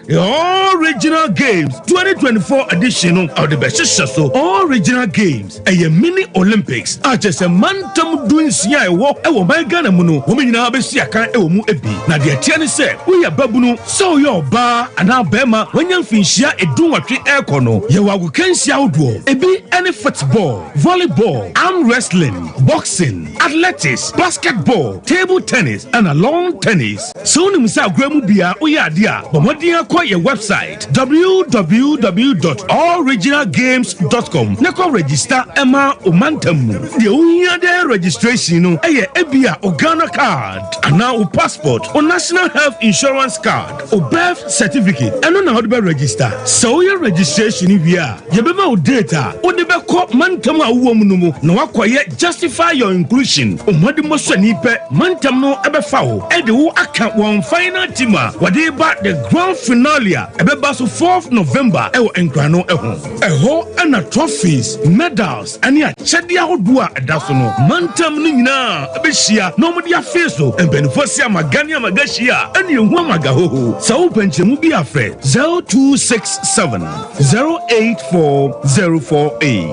Original Games 2024 edition of the Beshishaso Original Games, a mini Olympics. Just a mantam doing Sia walk, my Ghana Muno, woman in Abesiaka, Emu Ebi. Nadia Tiani said, we are Babuno, so your bar and our Bema, when you finish a do a tree aircono, you are Kensia Outdoor, Ebi any football, volleyball, arm wrestling, boxing, athletics, basketball, table tennis, and lawn tennis. Soon Misa Gremubia Uyadia, Bomodia kwa your website www.alloriginalgames.com. Neko register Emma Umantamu. The Uyade registration Ebia Ogana card, and now a passport or national health insurance card or birth certificate. And on how to register. So your registration via Yabema data or the back Mantama woman no acquire justify your inclusion. Umadi Mosanipe Mantamno Ebefao Edu account one final tima Wadeba the grand finale Ebebaso 4th November Ewo Enkrano Eho and trophies, medals, and ya Chedia Hodua Dasono Mantam Nina Ebeshia Nomadi Afeso and Benefosia Magania Magashia and you Wamagaho Sao Penchemubi Afre 0267 084048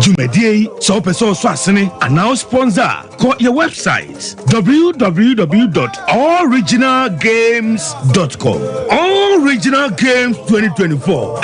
Jumedie So Peso Swasene and now sponsor. Call your website www.alloriginalgames.com. Original Games 2024.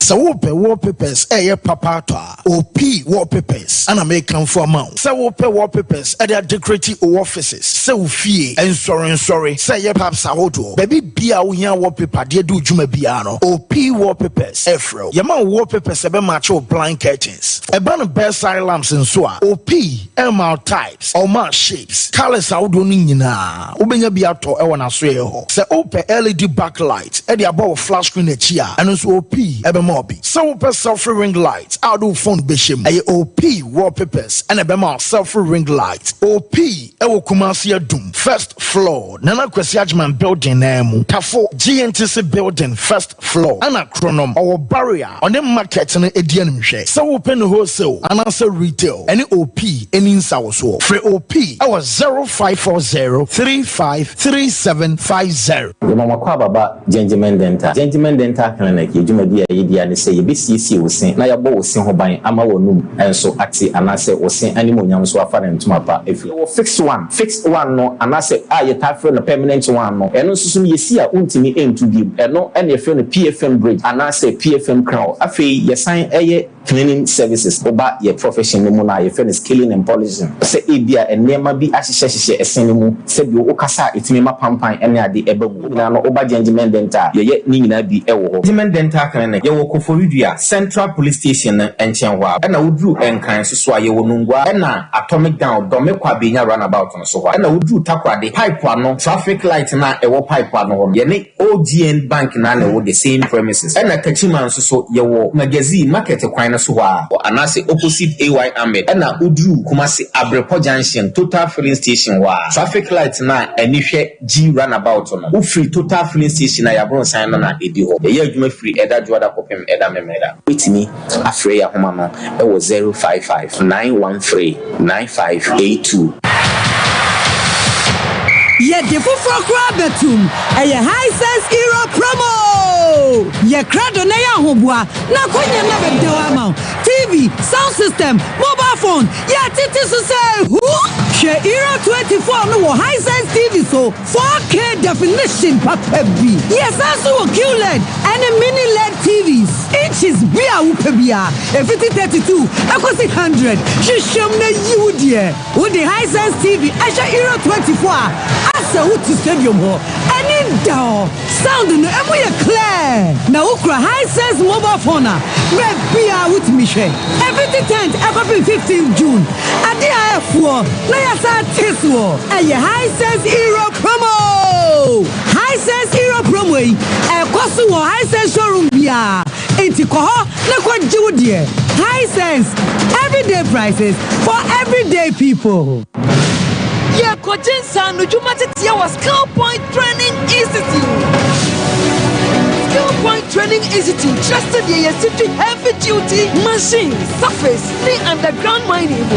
So wallpapers, papa OP wallpapers, and American for amount. So wallpapers at their decorative offices. So fee and sorry. Say ye perhaps auto. Baby bia we wallpaper, dear do Juma Biano. OP wallpapers, Efro. Yaman wallpapers, a macho blind curtains. A banner bedside lamps and so OP, MR types, or mark shapes. Colors out nina. Ubenya biato ewana sweho. Say open LED backlight, at the above flash screen a chia, and also OP, Mobi. So per selfie ring light. I'll do phone bishim. A OP wallpapers and a bema selfie ring light. OP ewo Kumasi Doom. First floor. Nana Kwesiajman building name. Tafo GNTC building first floor. Anna Chronom or barrier on the market and Edian share. So open wholesale and answer retail. Any OP any in South. Free OP our 0540 353750. The mama kwa baba gentleman dental. Gentleman dental clinic you juma dia yedia ne say be CC wo sen na yabo wo sen ho ban ama wonum enso ate anase wo sen animu nyam so afa na ntuma pa efi. Wo fix one no anase ye tafre no permanent one no. Eno susu yesi a untimi entu bi. Eno ene fe no PFM bridge anase PFM crown. Afi ye sign eye cleaning services oba ye profession mu na ye fe no scaling and polishing. Se ebia enema bi ahyehyehye esen mu se bi wo kasa etimi ma pampan ene ade ebagu na no oba gentleman dental ye ni nyina bi ewo ho gentleman dental clinic ye wo Koforidua Central Police Station enchen ho na wodru enkan so ye wo nungwa na atomic down dome kwa benya runabout no so ho na wodru takwade pipe ano traffic light na ewo pipe ano ho ye ne OGN bank na wo the same premises na kachiman so ye wo magazine market kwan no so ho anase opposite AY Ahmed na wodru Kumasi Abrepo Junction Total Filling Station wa traffic light na anihwe G runabout no wo free Total Filling Station na yabron san no na edi ho ye adwuma free eda juada kopem eda memeda wetimi afre ya homa no e wo 055 913 9582 ye defufro kra betum e ye high sense hero promo ye krado na ya hobua na konye na bedewa ma TV sound system mobile phone ye titi so say she hero 24 no high sense TV so 4K definition papabi yes also QLED and a mini LED TVs inches bia upebia e 5032 akosi 100 shisham na you there with the high sense TV asha hero 24 asa uti stadium ho any door sound no emu ye clear na ukra high sense mobile phone be bia with me share every 10th every 15th June ade afuo na ya sa tiswo eye high sense hero promo e kosu wo high sense showroom bia enti ko ho na ko jiwo de high sense everyday prices for everyday people. Yeah, coaching son, no Jumatia was Skill Point Training Institute. Skill Point Training Institute trusted the city heavy duty machines, surface, the underground mining.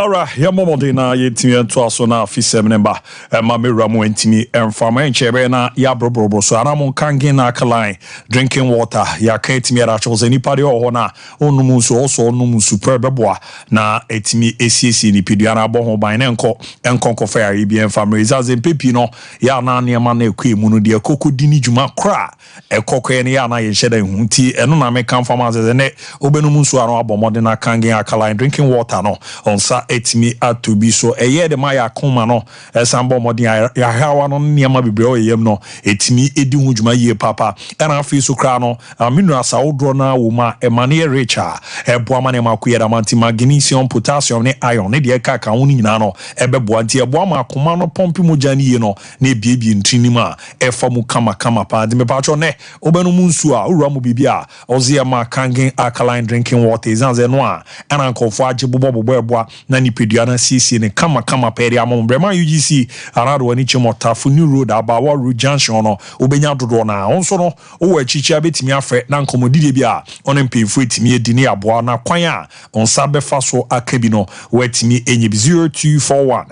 Alright, ya momode na yetimi to aso na afisem nemba ma mewramu entimi emfama enchebe na ya brobrobo so anamon kange na akaline drinking water ya ka etimi ara chose ni pade ho na onum so also onum super beboa na etimi esiesi ni piduana bo ho ban enko fa ya bi emfama izaze pepi no ya na niema na ekwe mu no de kokodi ni djuma kra ekokwe ne ya na ye hyeda hunti eno na me kan fama ze ne obenum so aro abomode na kange akaline drinking water no onsa etimi atubi so eye de ma ya koma no esambo modin ya hawa no niema bibre oyem no etimi edi hudwuma ye papa na afi so kra no aminu asawodro na wo ma emane richa eboama ne makuye da manti magnesium potassium ne iron ne de ka woni nyina no ebeboa nti eboama akoma no pompi mojani ye no na ebiebie ntrinima efamu kama pa de me pacho ne obenu munsu a owura mu bibia ozie ma kangen alkaline drinking water izanze no a ana nkofo age bobo eboa na nipeduana sisi ne kama peri amom brema UGC arado wani chimotafu new road abawa road junction no obenya dodo na onso no owo achichia betimi afre na nkomodide bia onempefu etimi edini aboa na kwan a onsa befa so akabi no wetimi enyebi 0241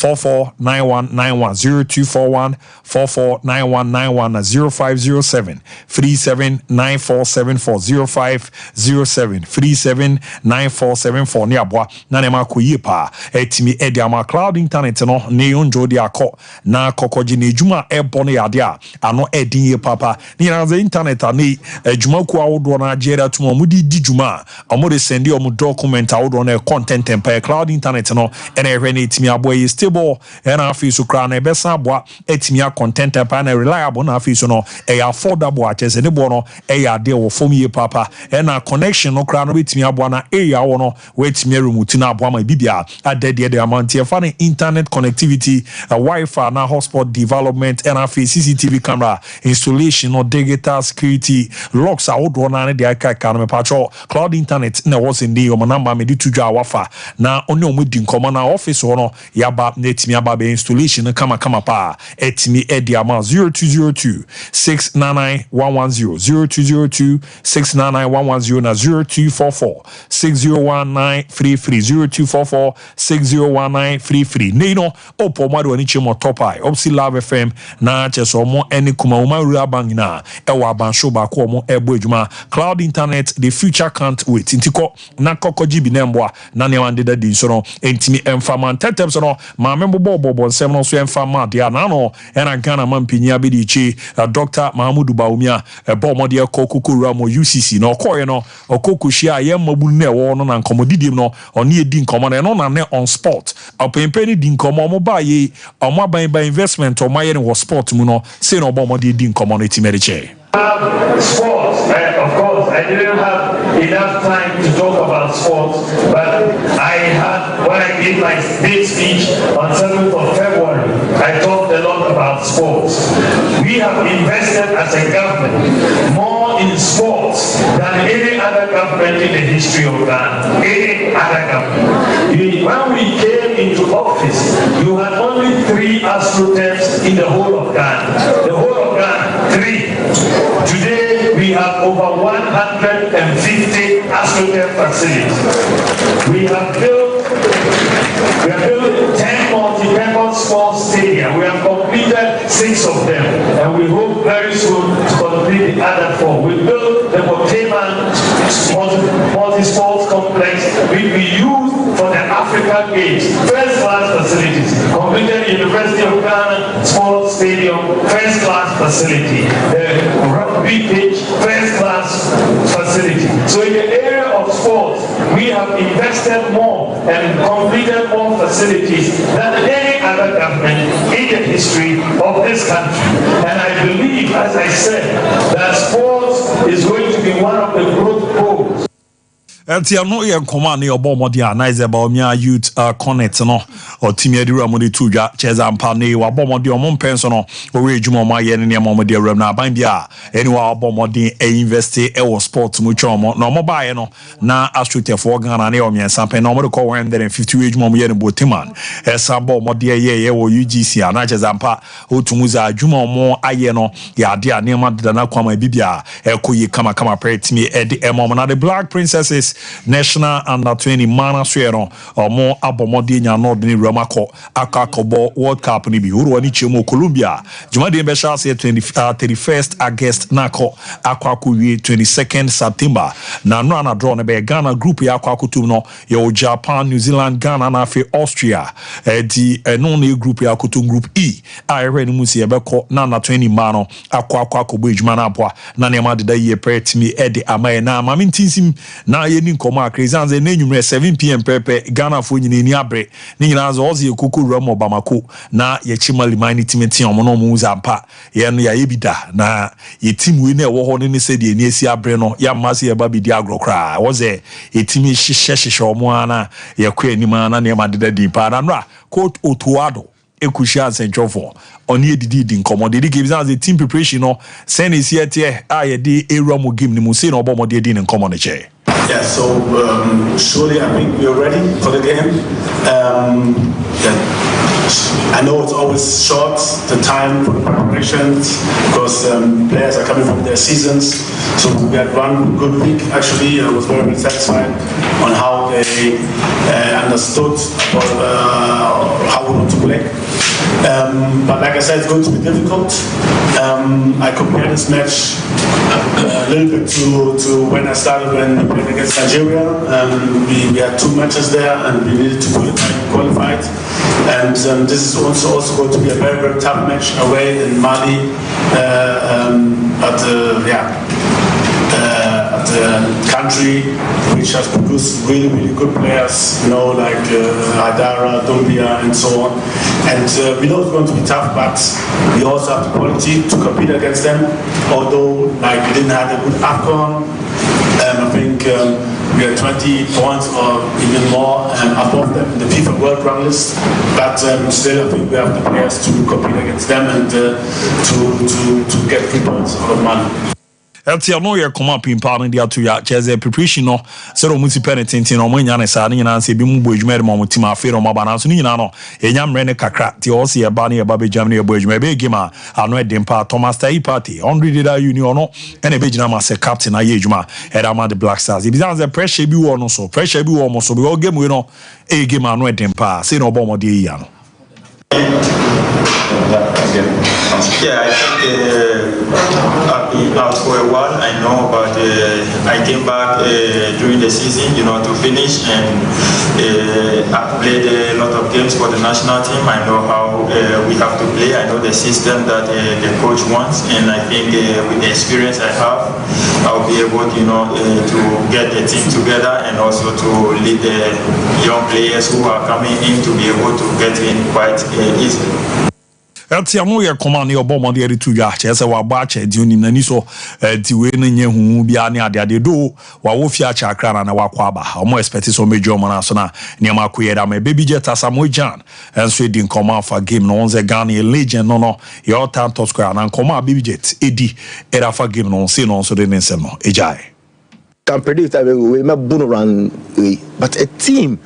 449191 0241 449191 na 0507 379474 0507 379474 ni aboa na ne makoyie pa etimi ediama cloud internet no ne yonjo de akọ na kokoji ne ejuma ebo ne yade a ano edin ye papa ni na the internet ani ejuma ku awodo na agera tuma mudi dijuma amode send you document awodo na content empire cloud internet no ene ehwe ne etimi aboye stable ena afi so kra na ebesa aboa etimi a content empire na reliable na afi so no e affordable atese ne bo no e ya de wo fom ye papa ena connection no kra no betimi aboa na e ya wo no wetimi remote na aboa ma bibia adede de amount ye fane internet connectivity wi-fi na hotspot development and CCTV camera installation or digital security locks awodo na ne de aka ka no pacho cloud internet na was in the number me di tudwa wafa na oni omudi nkoma na office ho no yaba netimi aba be installation kama pa etimi edi ama 0202 699 110 0202 699 110 na 0244 6019 0244 601933 Nino opo mwado ani chemo topai opsi Love FM na cheso mo eni kuma umaru bangina ewa abansho ba ko mo ebo ejuma cloud internet the future can't wait intiko na kokoji bi nembwa na ne wande da din so no entimi emfama tetem so no ma membo bobo nsem no so emfama dia na no ena Ghana mampinya bi di chi Dr. Mahamudu Baumia ebo mo de kokokura mo UCC no koye no okokushia ye mabu ne wo no na nkomodidim no oni edi nkomo na no na ne on sport opempeni di nkomo mo ba ye omo ban investment o maye no sport mu no say no obo mo di nkomo no timeriche sports. Of course, I didn't have enough time to talk about sports, but I had, when I gave my big speech on 7th of February, I talked a lot about sports. We have invested as a government more in sports than any other government in the history of Ghana. Any other government. When we came into office, you had only 3 astroturfs in the whole of Ghana. The whole of Ghana, 3. Today, we have over 150 astroturf facilities. We have built 10 multi-purpose sports stadia. We have completed 6 of them, and we hope very soon to complete the other 4. We built the Boteman multi-sports complex, which we use for the African Games. First-class facilities. Completed University of Ghana Sports Stadium, first-class facility. The rugby pitch, first-class facility. So in the area of sports, we have invested more and completed more facilities than any other government in the history of this country. And I believe, as I said, that sports is going to be one of the growth goals. Enti ano ye nkoma na obo modi anaize ba omia youth connect no otimi adira mo de tudwa cheza mpa na wa bo modi omo mpenso no owe ejuma mo aye ne mo de awram na aban bia eni wa obo modi invest e wo sport mu chomo na omo baaye no na astrotefo Ghana na omiensa pen na omo de ko 150 ejuma mo ye ne boteman esa bo modi ye wo UGC ana cheza mpa otumuza adwuma mo aye no ya ade a ne ma de na kwama bibia ekoyi kama pretimi edi emo na the Black Princesses Boys National Under 20 Mana Suero Omo Abomodi nya no de Ramako Akakobo World Cup ni bi Uru ni Chemo Colombia Jumadi Mbesha say 31st August nako akwaku wie 22nd September na no na draw ne be Ghana group ya akwaku tum no ye Japan New Zealand Ghana na fe Austria di no na group ya akutum group E I ready mu se ebeko na Under 20 ma no akwa kobo ejuma na aboa na ne ma deda ye pretimi ede amaye na ma mintinsim na ye ni nkomo akresanze na enwumre 7 pm pepe Ghana fo nyina ni abre ni nyina zo oze ekuku ramo bamako na ye chimali mani timeti omo no mu zampa ye no ya yebida na ye team we na ewo ho ne se de ni esi abre no ya mase ye ba bidi agrokra woze ye team hihye omo ana ye kwa anima na ne ma deda di pa na no coach Otuado Ekushia Sentrofo on ye didi nkomo de give as a team preparation no send is here tie a de era mo game ni mo say no obo de nkomo ne che. Yeah, so surely I think we are ready for the game. I know it's always short, the time for the preparations, because players are coming from their seasons. So we had one good week, actually. I was very satisfied on how they understood how we want to play. But like I said, it's going to be difficult. I compare this match a little bit to when I started when we played against Nigeria. We had 2 matches there and we needed to qualify. And this is also going to be a very, very tough match away in Mali. At the country which has produced really, really good players, you know, like Adara, Dumbia, and so on. And we know it's going to be tough, but we also have the quality to compete against them. Although, like, we didn't have a good AFCON, I think we are 20 points or even more above them in the FIFA World Rank list. But still, I think we have the players to compete against them and to get 3 points out of Mali. Eltia no ye koma pimpa no dia to ya cheze preparation no se ro muti penitentin no manya ne sa ne nyina se bi mu bo adwuma de mo tima afero mo ba na so ne nyina no enya mre ne kakra ti o se ye ba ne ye ba be jam ne ye bo adwuma be gima ano e dempa Thomas Tai party 100 da union no ene be gina ma se captain aye adwuma era ma the Black Stars e bi zan ze pressure bi wo no so pressure bi wo mo so be o game we no e game ano e dempa se no bo mo de ya no. Yeah, I think I've been out for a while. I know, but I came back during the season, you know, to finish, and I've played a lot of games for the national team. I know how we have to play. I know the system that the coach wants, and I think with the experience I have, I'll be able, you know, to get the team together and also to lead the young players who are coming in to be able to get in quite easily. Eltia no ye command your bomb on the eri to ya chese wa ba che di onim nani so di we ne nye hu bia ne ade do wa wo fia cha akra na wa kwa ba omo expect so major man so na ne ma ko ye da me baby jet asamo jan enso di command for game no onze Ghana a legend no your time to square na command baby jet edi era for game no say no so de nsem no ejai can predict that we may boom around, but a team,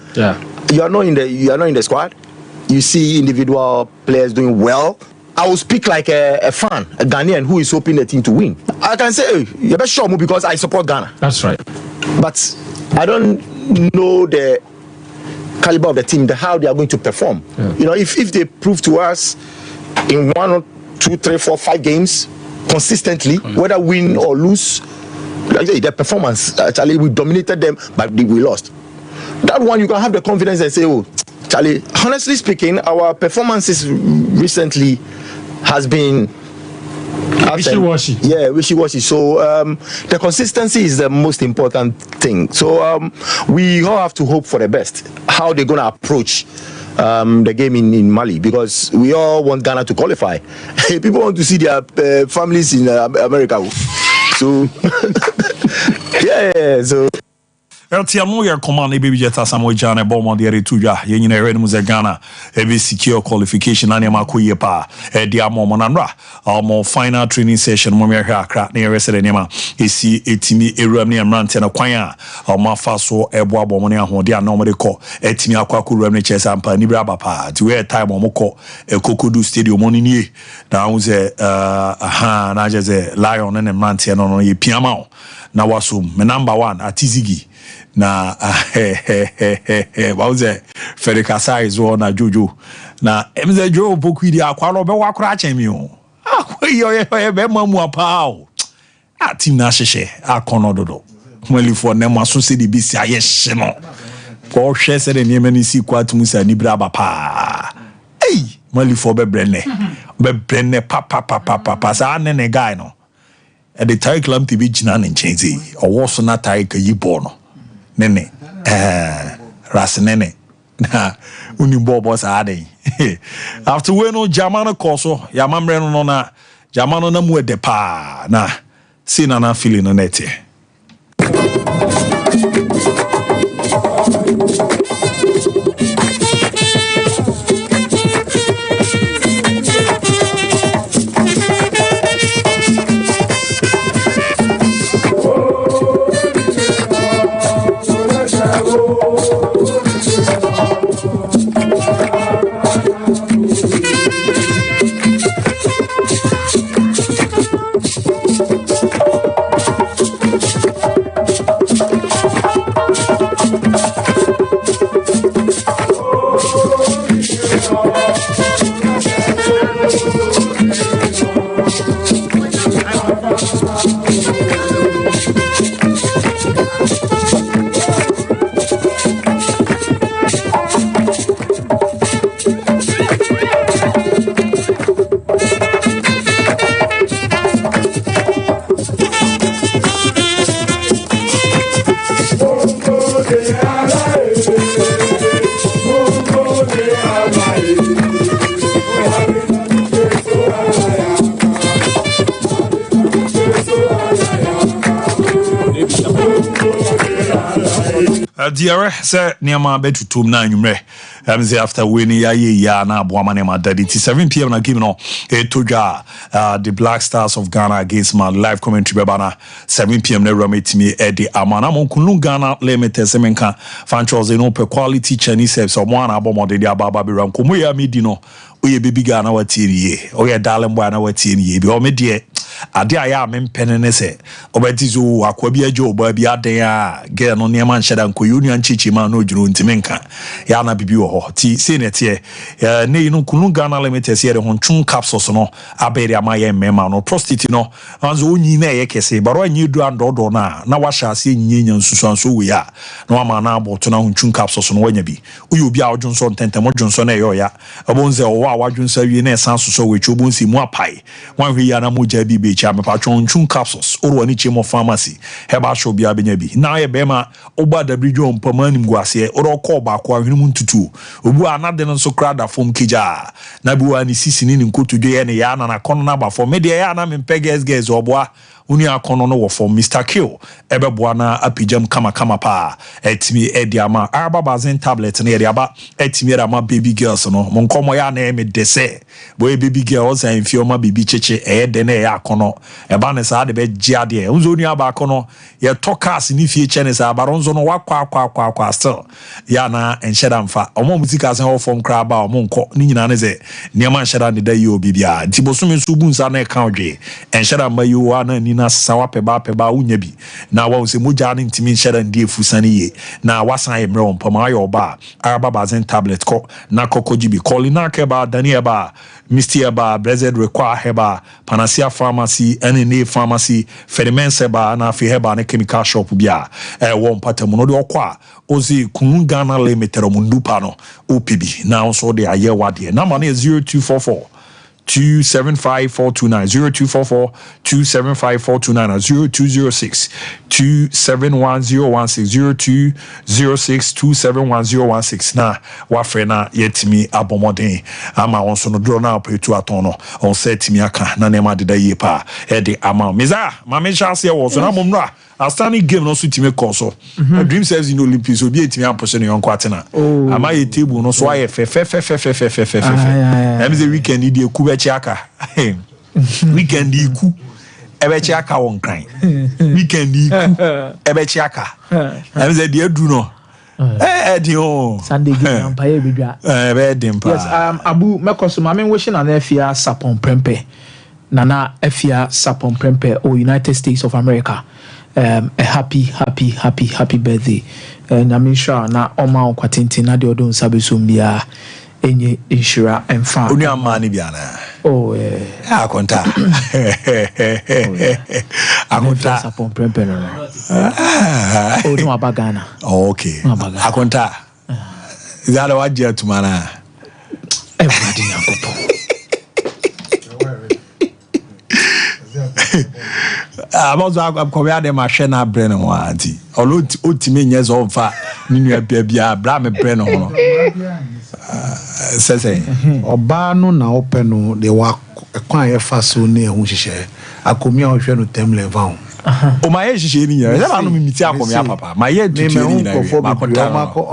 you are not in the squad. You see individual players doing well. I will speak like a fan, a Ghanaian who is hoping the team to win. I can say, hey, you're best show me because I support Ghana. That's right. But I don't know the caliber of the team, how they are going to perform. Yeah. You know, if they prove to us in 1, 2, 3, 4, 5 games consistently, whether win or lose, like their performance, actually, we dominated them, but we lost. That one, you can have the confidence and say, oh, Charlie, honestly speaking, our performances recently has been wishy-washy. Yeah, wishy-washy. So the consistency is the most important thing. So we all have to hope for the best. How they're going to approach the game in Mali, because we all want Ghana to qualify. People want to see their families in America. So yeah, so. Eltia no ye command e baby jet asamo jana bomb de retuja ye nyina re mu ze Ghana e be secure qualification na ma ko ye pa e dia mo na nra mo final training session mo me hwa akra na ye resere nema esi etimi eruam ne amrante na kwan a mo afa so ebo abom ne ahode a no mo de ko etimi akwa kuruam ne chesa ampa ni bra bapa ti we time mo ko e Kokodu stadium oni nie na wo ze aha na je ze lion ne amrante no ye piama na wasum me number 1 atizigi na was it Fedekasa is one na Jojo na emze Joe boku di akwa lo be wakora achemi o akwa yo be mamu apa o team na hyehyɛ akono dodo mwelifo na maso se de bisi ayehye no ko hwe se de niema ni si kwatum sa ni bra ba pa mwelifo be brenne pa sa ne guy no at the Thai club TV jina ne nkyɛnzi ɔwɔ so na Thai ka yibo no nene ras nene na uni bobo sa ade after we no Germano koso ya mamre no na Germano na mu de pa na sina na feeling no nete Diare say niama betutum na anwumre say after winning ya na aboama ne Madrid 7 p.m. na game no etoja the Black Stars of Ghana against my live commentary bana 7 p.m. na rametimi edi amana monkunu Ghana limited semenka fanchos no per quality Chinese service omo na abomode di ababa be ran komo ya medi no oye baby Ghana watirie oye darling boy na watirie bi o me de ade aya mempene ne se obetizo akwa bi ajo oba bi aden a ge no ne man hyeda nko union chichi ma no juro ntimenka ya na bibi wo ho ti se ne tie ne inu kunu Ghana limited se de hontun capsules no abere amaye mema no prostate no anzo onyi na ye kese baro anyi du andodo na washa ase nyinya nsusu anso we ya no ama na aboto na hontun capsules no wanya bi uyo bi a odwonso ntentemo dwonso na ye ya obonze wo a wadwonso wie na esanso so we chobonsi mu apai wanhwe ya na moja bi becha me patron chun capsules oro ani chemo pharmacy heba show bia benya bi na ye bema oba dabridwo mpamani mguase oro ko ba ko ahwenu ntutu obu anade no so krada fom kija na bi wani sisi ni nkoto dwe ne ya na kono na ba fom me de ya na me guys oboa uni akono no wo for Mr. Kill ebeboa na apijam kama pa etimi ediama arba bazen tablet na ediaba etimi ama baby girls no monkomo ya na eme dese boy baby girls and fioma baby cheche de na ya akono eba ne sa de be giade unzo uni aba akono ye tokas ni fie chene sa baronzo no wakwa still ya na ensheda mfa omo musika sen ho form kraba omo nko ni nyina ne ze niam ensheda ne da yo bibia tibosumi su bunsa na ka odwe ensheda ma yo na ni na sawa peba unya bi na wa se moja ne ntimi nhyeda ndi efusane ye na wasan ye mre ompama ayo oba araba bazen tablet ko na kokoji bi kolina keba dani ba Mr. Eba Blessed Require Heba Panacea Pharmacy NNA Pharmacy Fedimen Seba na fi heba ne chemical shop bia won patamu no de okwa ozi kunu Ghana limited omundupa no OPB na also de aye wade na ma na 0244 275-429 0244-275-429 0206-271-016 0206-271-016 na wafre na yetimi abomoden ama onso no dro na opetu atono on setimi aka na nema deda yepa ede ama meza ma me chance wo so na momra Astani game no so time call so dream says in Olympics obi etimi amposo ne yonko atena ama ye table no so aye fe em the weekend di eku be chiaka weekend di eku ebe chiaka won kran weekend di eku ebe chiaka em the di edu no di o Sunday game empire bedwa ebe dimpa yes abu mekoso ma men wishing an afia sapon prempe nana afia sapon prempe o United States of America a happy birthday. And I'm sure na Oma Quatinti na de Odon Sabesumbia enye inshira and fan. Uni amani biana. Oh akonta. Akonta sapon prempeno. Oh no abagana. Okay. Akonta. Zala wajia tumana. Everybody nyakopo. About I'm coming them a share na brain on auntie. Although ultimate years of far, Nina baby, a bram brain on. Says Obano na open the work a quiet fast near who she share. I come here with you them level. Oh, my age is in here. I don't meet you, papa. My head to you,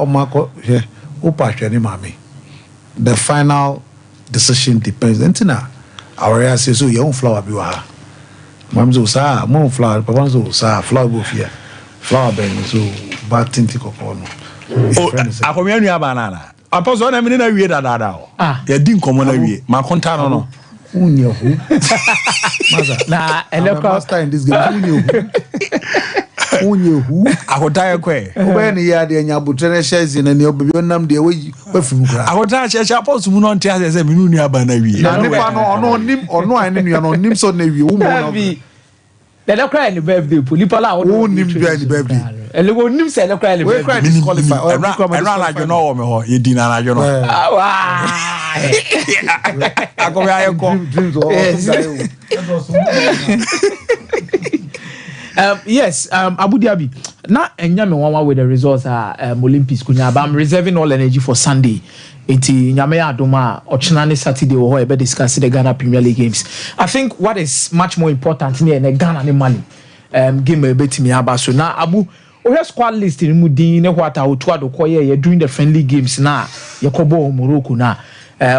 Marco, here. Opa, mommy. The final decision depends. Entina, our area says so young flower be wa. Mamzo sa, mon flower, papanzo sa, flower go here. Flower bang so bad tinti kokono. I come here banana. I pause on a minute I read that out. You didn't come on a way. My contact no. Unyo. Nah, and master in this game. Unyo. I got tired kwe. When you are the Nyabutere shares in any of your name, the way you from I got tired. She supposed to move on to as a minunia banawi. No, nim or no, I knew no nim so navy. They don't cry in the birthday. Pulipala or nim the birthday. And the one nim said, "No cry." We cry disqualify. Around you know, you deny you know. I go where I come. Yes, Abu Dhabi. Now, Nyame one with the results Olympics. But I'm reserving all energy for Sunday. Iti Nyame Adoma Ochinane Saturday or whoever discuss the Ghana Premier League games. I think what is much more important in the Ghana money game a bit me about. So now Abu. We have squad list in Mudine, what I would try to call you during the friendly games now. Yakobo Morocco now.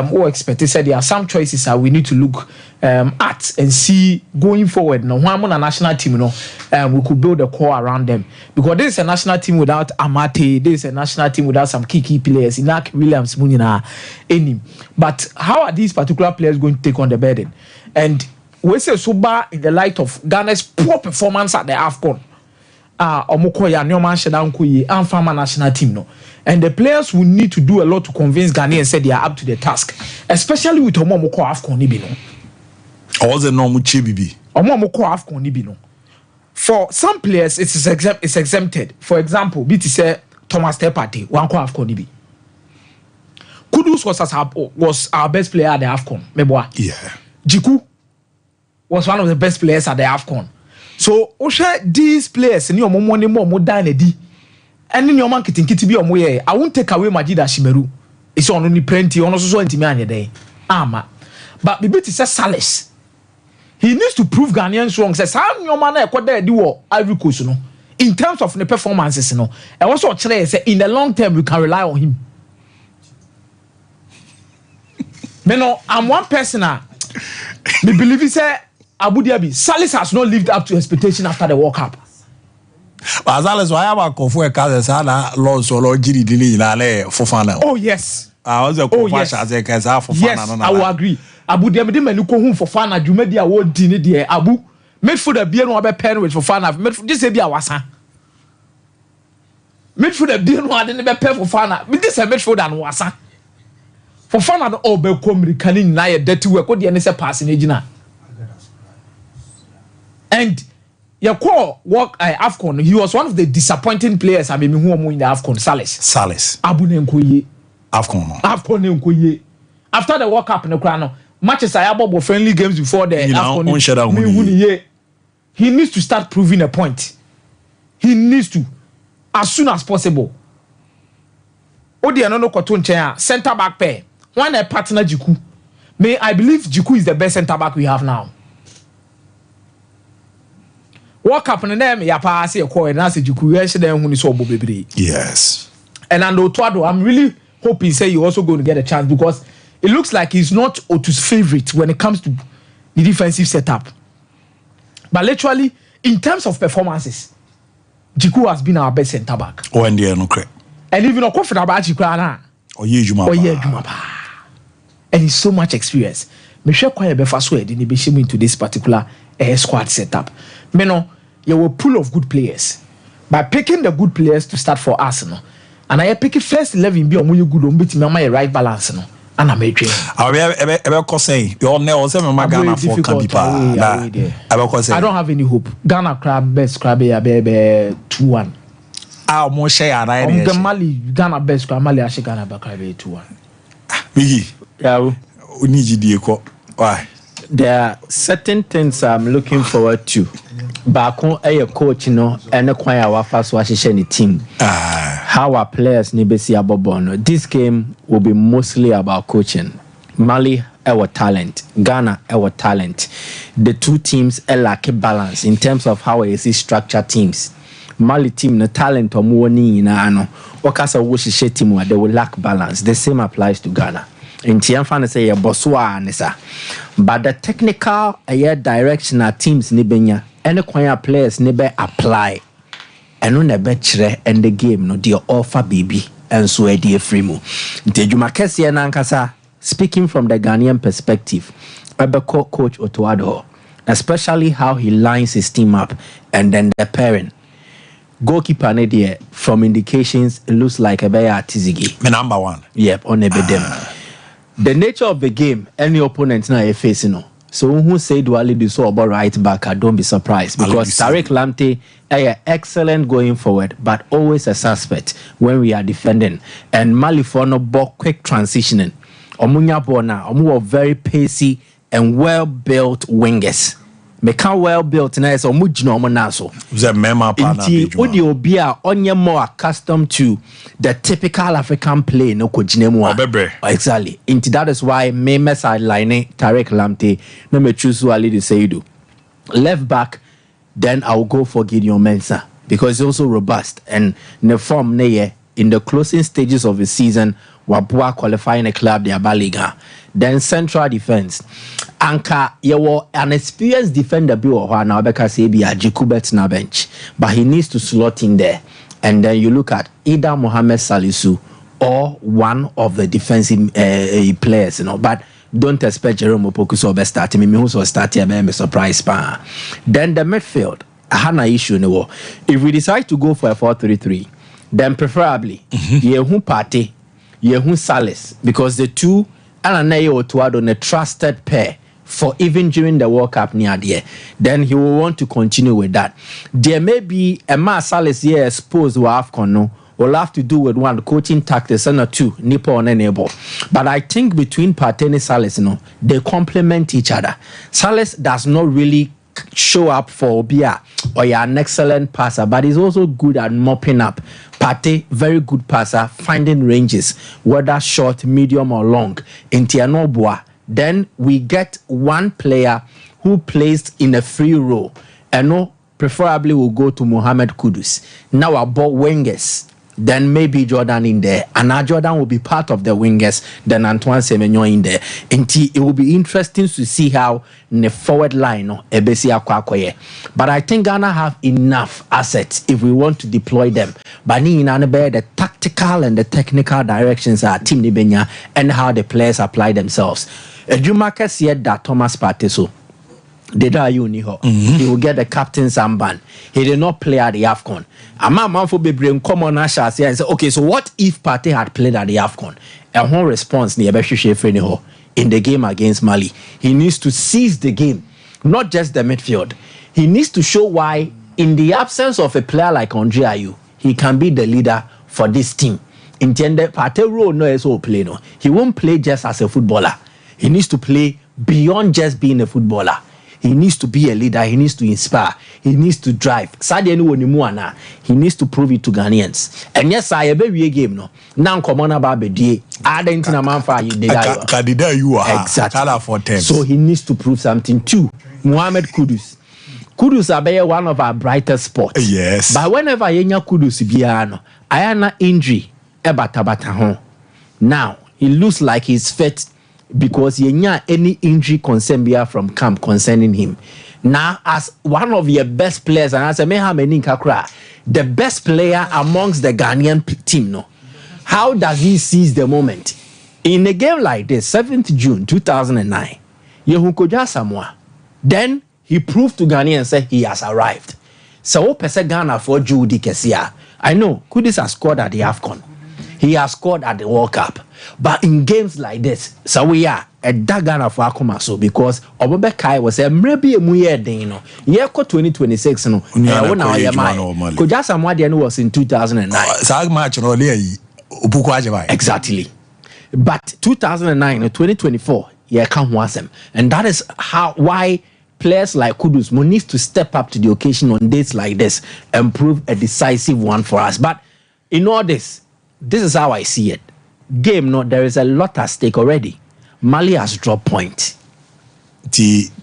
What expected said there are some choices that we need to look at and see going forward. Now, one more national team, we could build a core around them because this is a national team without Amate. This is a national team without some key players. Inak Williams, Munina, any. But how are these particular players going to take on the burden? And we say Soba in the light of Ghana's poor performance at the AFCON. Omokoya Nyoman Shedan Kuyi and Farmer national team no. And the players will need to do a lot to convince Ghanaians say they are up to the task, especially with Omomoko AFCON ni bi no. Or the normal chibibi. Omomoko AFCON ni bi no. For some players it's exempted. For example, BT say Thomas Tepate one ko AFCON ni bi. Kudus was our best player at the AFCON. Meboa. Yeah. Jiku was one of the best players at the AFCON. So, Osha, these players, ni omo money more than a D. And in your market in Kitty be on way, I won't take away Majida Shimeru. It's only plenty, on also intimate day. Ama. But the bit is a Salis. He needs to prove Ghanaians wrong. Says, how your man could there do Ivory Coast, no? In terms of the performances, no. And also, say, in the long term, we can rely on him. But no, I'm one person. Me believe he said. Abu Dhabi, Salis has not lived up to expectation after the World Cup. But Salis, why am I confused? Because I lost or Giri Dili in Fofana. Oh yes. I was a yes. Yes, I will agree. Abu Dhabi didn't look home for Fana. Jumedi award dinner there. Abu midfielder be no be pair with Fofana. This be a wasa. Midfielder be no didn't be pair for Fana. But this a midfielder and wasa. Fofana no obe komri kanin na ye dirty work. What the NSA passing agina. And your core work AFCON, he was one of the disappointing players. I mean, who are in the AFCON, Salis. Abu Nenkoye. AFCON. After the World Cup in the crown, matches I have friendly games before the AFCON. He needs to start proving a point. He needs to, as soon as possible. Odi anono koton center back pair. One a partner Jiku. I believe Jiku is the best center back we have now. World Cup in them, ya pass your call and answer you could them when you saw Bobby. Yes. And Ando I'm really hoping say you're also going to get a chance because it looks like he's not Otu's favorite when it comes to the defensive setup. But literally, in terms of performances, Jiku has been our best centre back. Oh, and no crap. And even a confident about Jiku, and he's so much experience. Me sure quite a before swear didn't be into this particular squad setup. you were pool of good players. By picking the good players to start for Arsenal, and I pick first 11 be on you good on bit me my right balance no. And I made I don't have any hope. Ghana crab best crab 2-1. Ah, more share and Mali Ghana best crab Mali actually Ghana back 2-1. Biggie, yeah, we need you. Why? There are certain things I'm looking forward to. Back on a coach, and a choir our first Washington team. How our players Nibesi Abobono. This game will be mostly about coaching. Mali, our talent. Ghana, our talent. The two teams lack a balance in terms of how I see structure teams. Mali team, the talent of Mwani in Ano. Okasa Woshishe team, they will lack balance. The same applies to Ghana. In Tianfan say a Boswa Nessa. But the technical direction teams Nibenya and the choir players never apply. And on the bench and the game no dear offer baby and so a dear free the Jumakesi and Ankasa speaking from the Ghanaian perspective, Ebeko coach Otuado, especially how he lines his team up and then the pairing. Goalkeeper Nadia, from indications, it looks like a bear Tizigi. The number one. Yep, on a bedem. The nature of the game, any opponent now a facing. So who say Duali do so about right back, don't be surprised. Because Tariq Lamptey excellent going forward, but always a suspect when we are defending. And Malifono ball quick transitioning. Omunya Bona, Omu very pacey and well built wingers. Meka well built na so mujino monaso. The mema partner. Udi obia onye more accustomed to the typical African play no kojinemu. Exactly. Inti that is why me sideline Tariq Lamptey no me choose Wali to say do. Left back, then I'll go for Gideon Mensah because he's also robust and the form in the closing stages of the season Wabua qualifying a club the Abaliga. Then central defense. Anka, you were an experienced defender now because he be a Jikubet na bench, but he needs to slot in there. And then you look at either Mohamed Salisu or one of the defensive players, but don't expect Jerome Opoku to be starting. Me who's starting, I'm surprised. Then the midfield, I had an issue. If we decide to go for a 4-3-3, then preferably Yehu Party, Yehu Salis, because the two and Otuado on a trusted pair for even during the World Cup near there. Then he will want to continue with that. There may be a mass Salis here exposed to AFCON, no, will have to do with one coaching tactics and two Nippon and enable. But I think between Partey and Salis, they complement each other. Salis does not really show up for Obia or you're an excellent passer, but he's also good at mopping up. Partey, very good passer, finding ranges, whether short, medium, or long. In Tianobua, then we get one player who plays in a free role, and preferably will go to Mohamed Kudus. Now about wingers, then maybe Jordan in there, and now Jordan will be part of the wingers, then Antoine Semenyo in there. It will be interesting to see how the forward line but I think Ghana have enough assets if we want to deploy them. But the tactical and the technical directions are Team Nibenya and how the players apply themselves. Ejumaka said that Thomas Partey so he will get the captain's armband. He did not play at the AFCON. Man for bring common Asha and say, okay, so what if Partey had played at the AFCON? And one response in the game against Mali. He needs to seize the game, not just the midfield. He needs to show why, in the absence of a player like Andre Ayew, he can be the leader for this team. Intended Partey role no is all play no. He won't play just as a footballer. He needs to play beyond just being a footballer. He needs to be a leader. He needs to inspire. He needs to drive. He needs to prove it to Ghanaians. And yes, I have a game no. Now come on about the day. Exactly. So he needs to prove something too. Mohamed Kudus. Kudus are one of our brightest spots. Yes. But whenever Yenya Kudus biano, ayana injury home. Now he looks like he's fit because Yenya any injury concern from camp concerning him. Now, as one of your best players, and as a the best player amongst the Ghanaian team, no. How does he seize the moment? In a game like this, 7th June 2009, Yehu Koja Samoa, then he proved to Ghanaians and said he has arrived. So pese Ghana for Judy Kesia. I know Kudus has scored at the AFCON. He has scored at the World Cup. But in games like this, so we are a Ghana for Akuma so because Obobe Kai was a maybe a muye dino. Year 2026 no. Koja Samwadian was in 2009. Exactly. But 2009 or 2024, yeah, can't was him. And that is why players like Kudus needs to step up to the occasion on dates like this and prove a decisive one for us. But in all this is how I see it. Game, no, there is a lot at stake already. Mali has dropped point.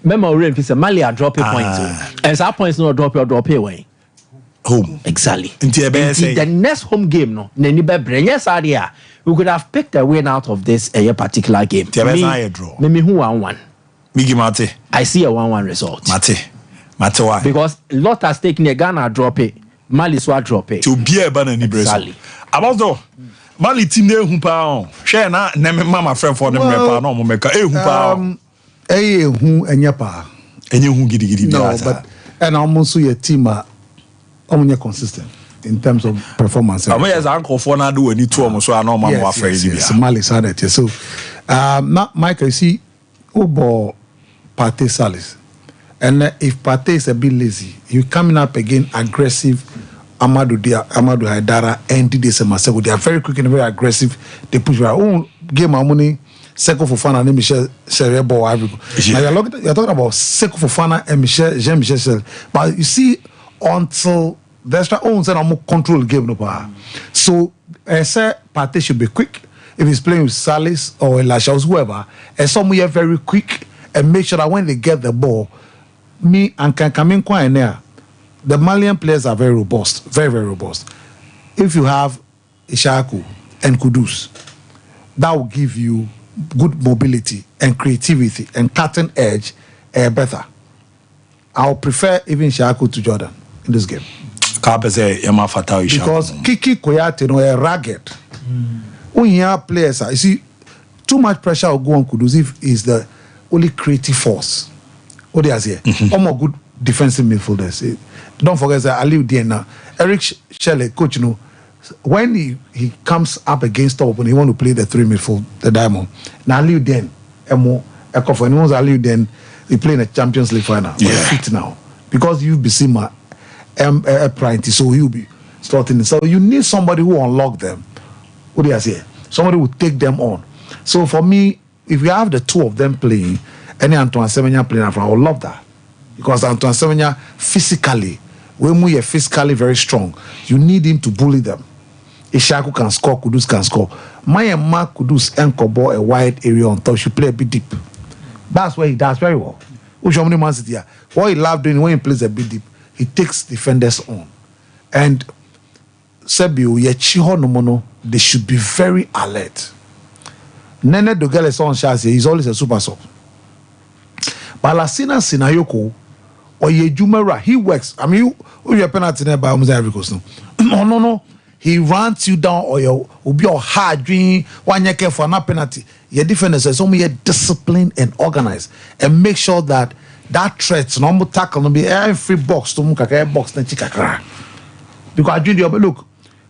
Mali has dropped a point. And some points not drop away. Home. Exactly. The next home game, no, we could have picked a win out of this particular game. Me who 1-1. I see a 1-1 result. Mate why? Because lot at stake near Ghana drop it. Mali swat drop it. To be a banana Brazil. About though. Mali team de humpa share na name mama friend for them pa no mo meka humpa hu enyapa hu gidi no but and almost your team are consistent in terms of performance. Am yes uncle for na do any two so na mama wa friend yes, Mali said it so Michael you see Ubo Partey Salis and if Partey is a bit lazy you coming up again aggressive Amadou Haidara and Dide Semasego. They are very quick and very aggressive. They push their own game money. Seko Fofana and Michel Serebo. Now you're talking about Seko Fofana and Jean-Michel. But you see, until the extra owns and more control game no power. So I say Partey should be quick. If he's playing with Salis or Elisha or whoever, and somewhere very quick and make sure that when they get the ball, me and can come in quite there. The Malian players are very robust, very, very robust. If you have Ishaku and Kudus, that will give you good mobility and creativity and cutting edge better. I'll prefer even Ishaku to Jordan in this game. Because Kiki Koyate, a rugged. When you have players, you see, too much pressure will go on Kudus if he's the only creative force. What they are here? More good defensive midfielders. Don't forget that Aliou Dieng now. Eric Shelley, coach, when he comes up against top and he want to play the 3 midfield, the diamond. Now Aliou Dieng, Aliou Dieng, he play in the Champions League final. Yeah. Fit now because you be seen my pride, so he'll be starting. So you need somebody who unlock them. What do you say? Somebody who take them on. So for me, if we have the two of them playing, any Antoine Semenyo playing, I would love that. Because Antoine Semenyo physically, when we are physically very strong, you need him to bully them. Ishaku can score, Kudus can score. Mayema Kudus and Kobo a wide area on top. Should play a bit deep. That's where he does very well. What he loves doing when he plays a bit deep, he takes defenders on. And Sebio Yechiho Nomono, they should be very alert. Nene Dogele Son Shazia, he's always a super sub. Balasina Sinayoko or Yejumera, he works. I mean, you're a penalty there by Ivory Coast. No. He runs you down or you will be hard dream, 1 year for an penalty. Your defenders is only disciplined and organized and make sure that threats, normal tackle, no be every box to Mukaka box, then Chikakra. Because I dream the look,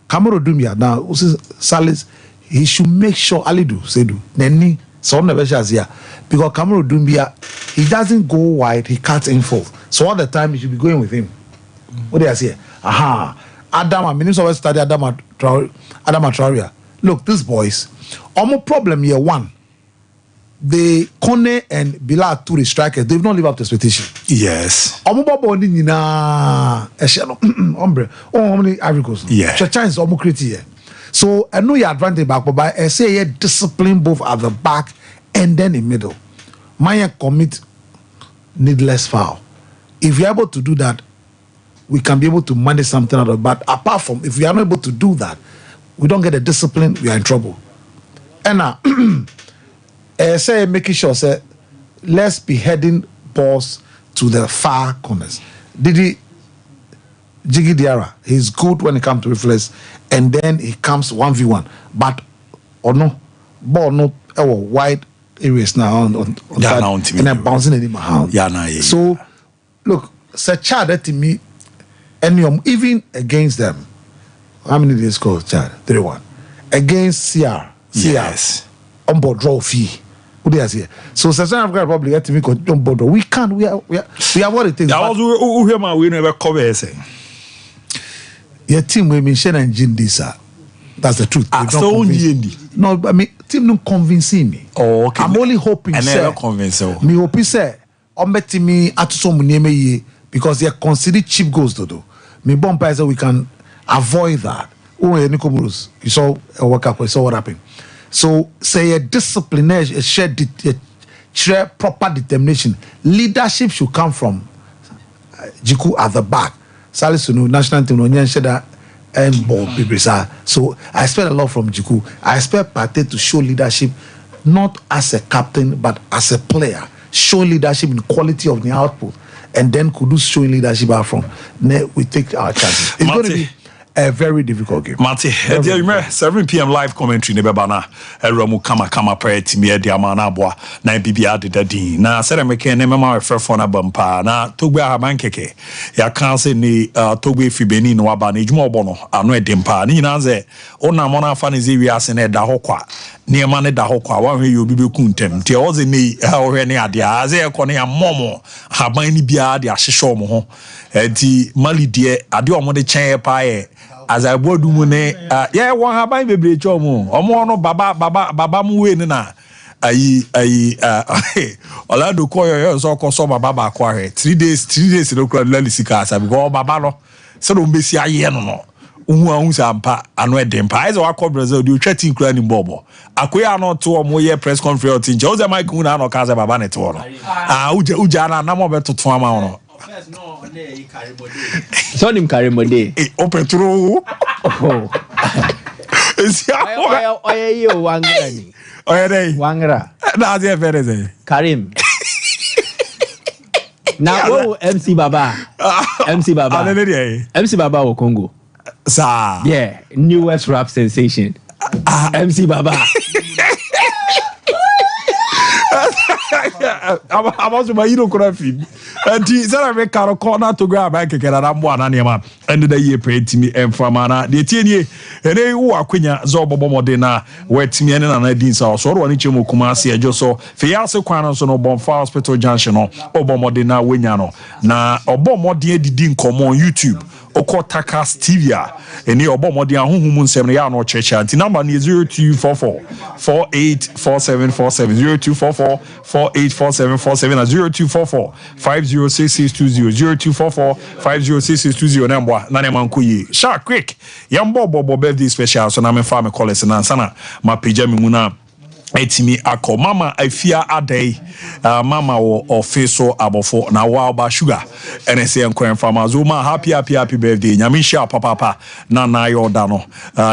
Kamaro Dumia now, Salis, he should make sure Alidu, Sedu, Neni, some never shares here. Because Kamaro Dumbia, he doesn't go wide, he cuts in full. So all the time you should be going with him. What do I say? Aha. Adama, Minister of Study Adama Traoré. Look, these boys, almost problem year one. The Kone and Bilal Touré strikers, they've not lived up to expectation. Yes. Hombre, how many Ivory Coast? Yeah. Chance almost creative. So I know your advantage back, but I say discipline both at the back and then in middle. Maya commit needless foul. If you're able to do that, we can be able to manage something out of it. But apart from, if we are not able to do that, we don't get the discipline, we are in trouble. And now, say making sure, say, let's be heading balls to the far corners. Jiggy Diarra, he's good when it comes to reflex, and then he comes 1v1. But, or no, ball no, wide areas now on that, and then bouncing in my house. Yeah. So, look, say child to me, And even against them, how many did they score, Chad? 3-1. Against CR. Yes. On board draw fee. Who they are here? So South Africa probably get to me on board. We can't. We are what it takes. That was who hear my we never cover say. Your team will be Shen and Jin this. That's the truth. So no, I mean team don't convincing me. Oh, okay. I'm only hoping. And never convince you. Me hope say. Bet me at some name because they are considered cheap goals to do. Me bomb so we can avoid that. Oh, Nico you saw a work up. You saw what happened. So say a discipline, a share proper determination. Leadership should come from Jiku at the back. Salisunu national team no sheda and ball people. So I expect a lot from Jiku. I expect Pate to show leadership not as a captain but as a player. Show leadership in quality of the output, and then Kudus showing leadership out from. We take our chances. It's going to be a very difficult game. Mate, 7 p.m. live commentary ne beba Ramu kama prayer team e dia ma na aboa na bibia de dadin na sere meke ne mema refer for na bampa na togbe ahaban keke ya kan se ni togbe fi Benin no aba na ejuma obo no ano edempa ni nyina ze ona mo na afa ne ze wi ase na da hokwa ne ma ne da hokwa wa hwe yo bibe kuntem tie oze ni hwe ne ade a ze ekọ ne ya momo haban ni bia de ahyehye omo ho enti mali de ade omo de chen pa ye as I board mune yeah one haban bebre chomo omo no baba mu we ni na ayi Orlando koyo so ko so baba ba kwa he 3 days no kura lalisika asa because baba no se do mbesi aye no uhu sampa ano edempa eze wa Brazil di twati kura ni bobo akoya no to omo ye press conference nje o ze Mike na no ka ze baba ne to no uja na mo betoto ama no so nim Karimode o petro oye wangra ni oye dai wangra na ze fereze Karim na wo MC Baba MC Baba wo Congo sa yeah newest rap sensation MC Baba I'm also my hero graphic. And Zara make a corner to grab back again and I'm one anima. And the year paid to me and from Anna. The 10 year and they who are Quina Zobo Modena, wet me and an idea. So one each Kumasi, just so Fiaso Quanos no Bonfire Hospital Junction or Obomodena Winyano. Na Obomodia didn't come on YouTube. Oko Takas Tivia and the Obomodia Humun 7 no church and the number is 0244 484747 0244 484747 and 0244 506620 0244 506620 number Nanemankuyi. Shark quick. Yambo Bobo birthday special so na me fa me college na sana ma page me muna etimi akọ mama afia adai mama wo offiso abofo na wa ba sugar NSA nkwan fama zoma happy birthday nyamisha papa na yoda no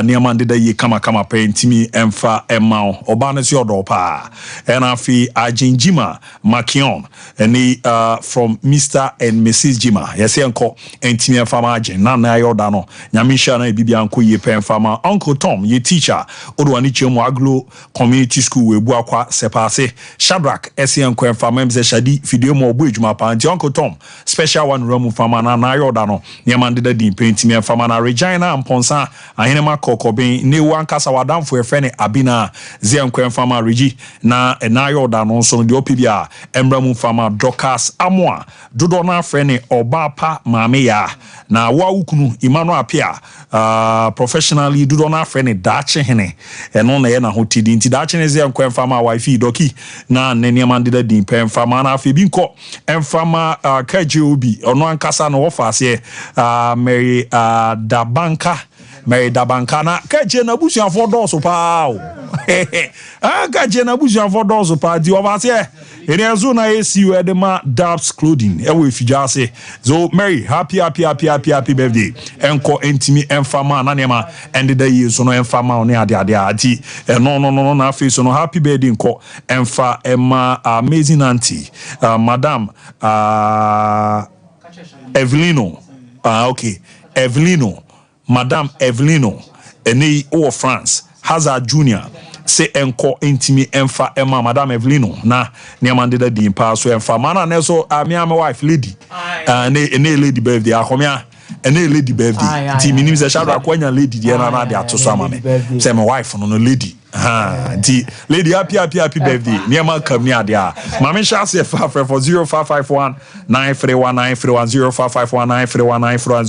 niam ndeda yi kama pentimi emfa emma oba no si odo pa enafi aginjima makion any from Mr and Mrs Jima yesi enko entimi emfa agin na yoda no nyamisha na bibia nko yi pen fama Uncle Tom ye teacher odo ani chemu aglo community school we bu akwa sepase Shadrack SN Kwen Farmer mze shadi video mo bu ejuma pa anti Uncle Tom special one room farmer na yoda no nyamande da din paint me farmer na Regina Amponsa ahenema kokobin ne wankasa wadamfo e frene Abina Zen Kwen Farmer Regi na yoda no so de opibia embramu farmer Dokas Amoa dodo na frene Obapa Mame ya na wa ukunu Emmanuel Apia professionally dodo na frene Dache hene eno na ye na hotidi nti Dache ne Zen Kwen Farmer wifi doki na neniamande da din pen farmer na afi binko emfama KJOB ono ankasa no ofase Mary Dabanka na KJ na busuafo doso pa o KJ na busuafo doso pa di ofase ene azu na ACU edema Dabs clothing e we fijase so Mary happy birthday enko entimi emfama na nema ende da yeso no emfama oni ade ati no na face no happy birthday enko emfa emma amazing auntie madam Evelino okay Evelino madam Evelino ene o France Hazard Junior say enko intimi emfa emma madam Evelino na niamande da din pa so emfa mana ne so me wife lady ne lady birthday akomia and a lady birthday. Team means a shadow when lady Diana de to summon. Say my wife on a lady. Lady happy birthday. Near Malcolm near there. Mammy shall say for 0551 931 931 0551 931 931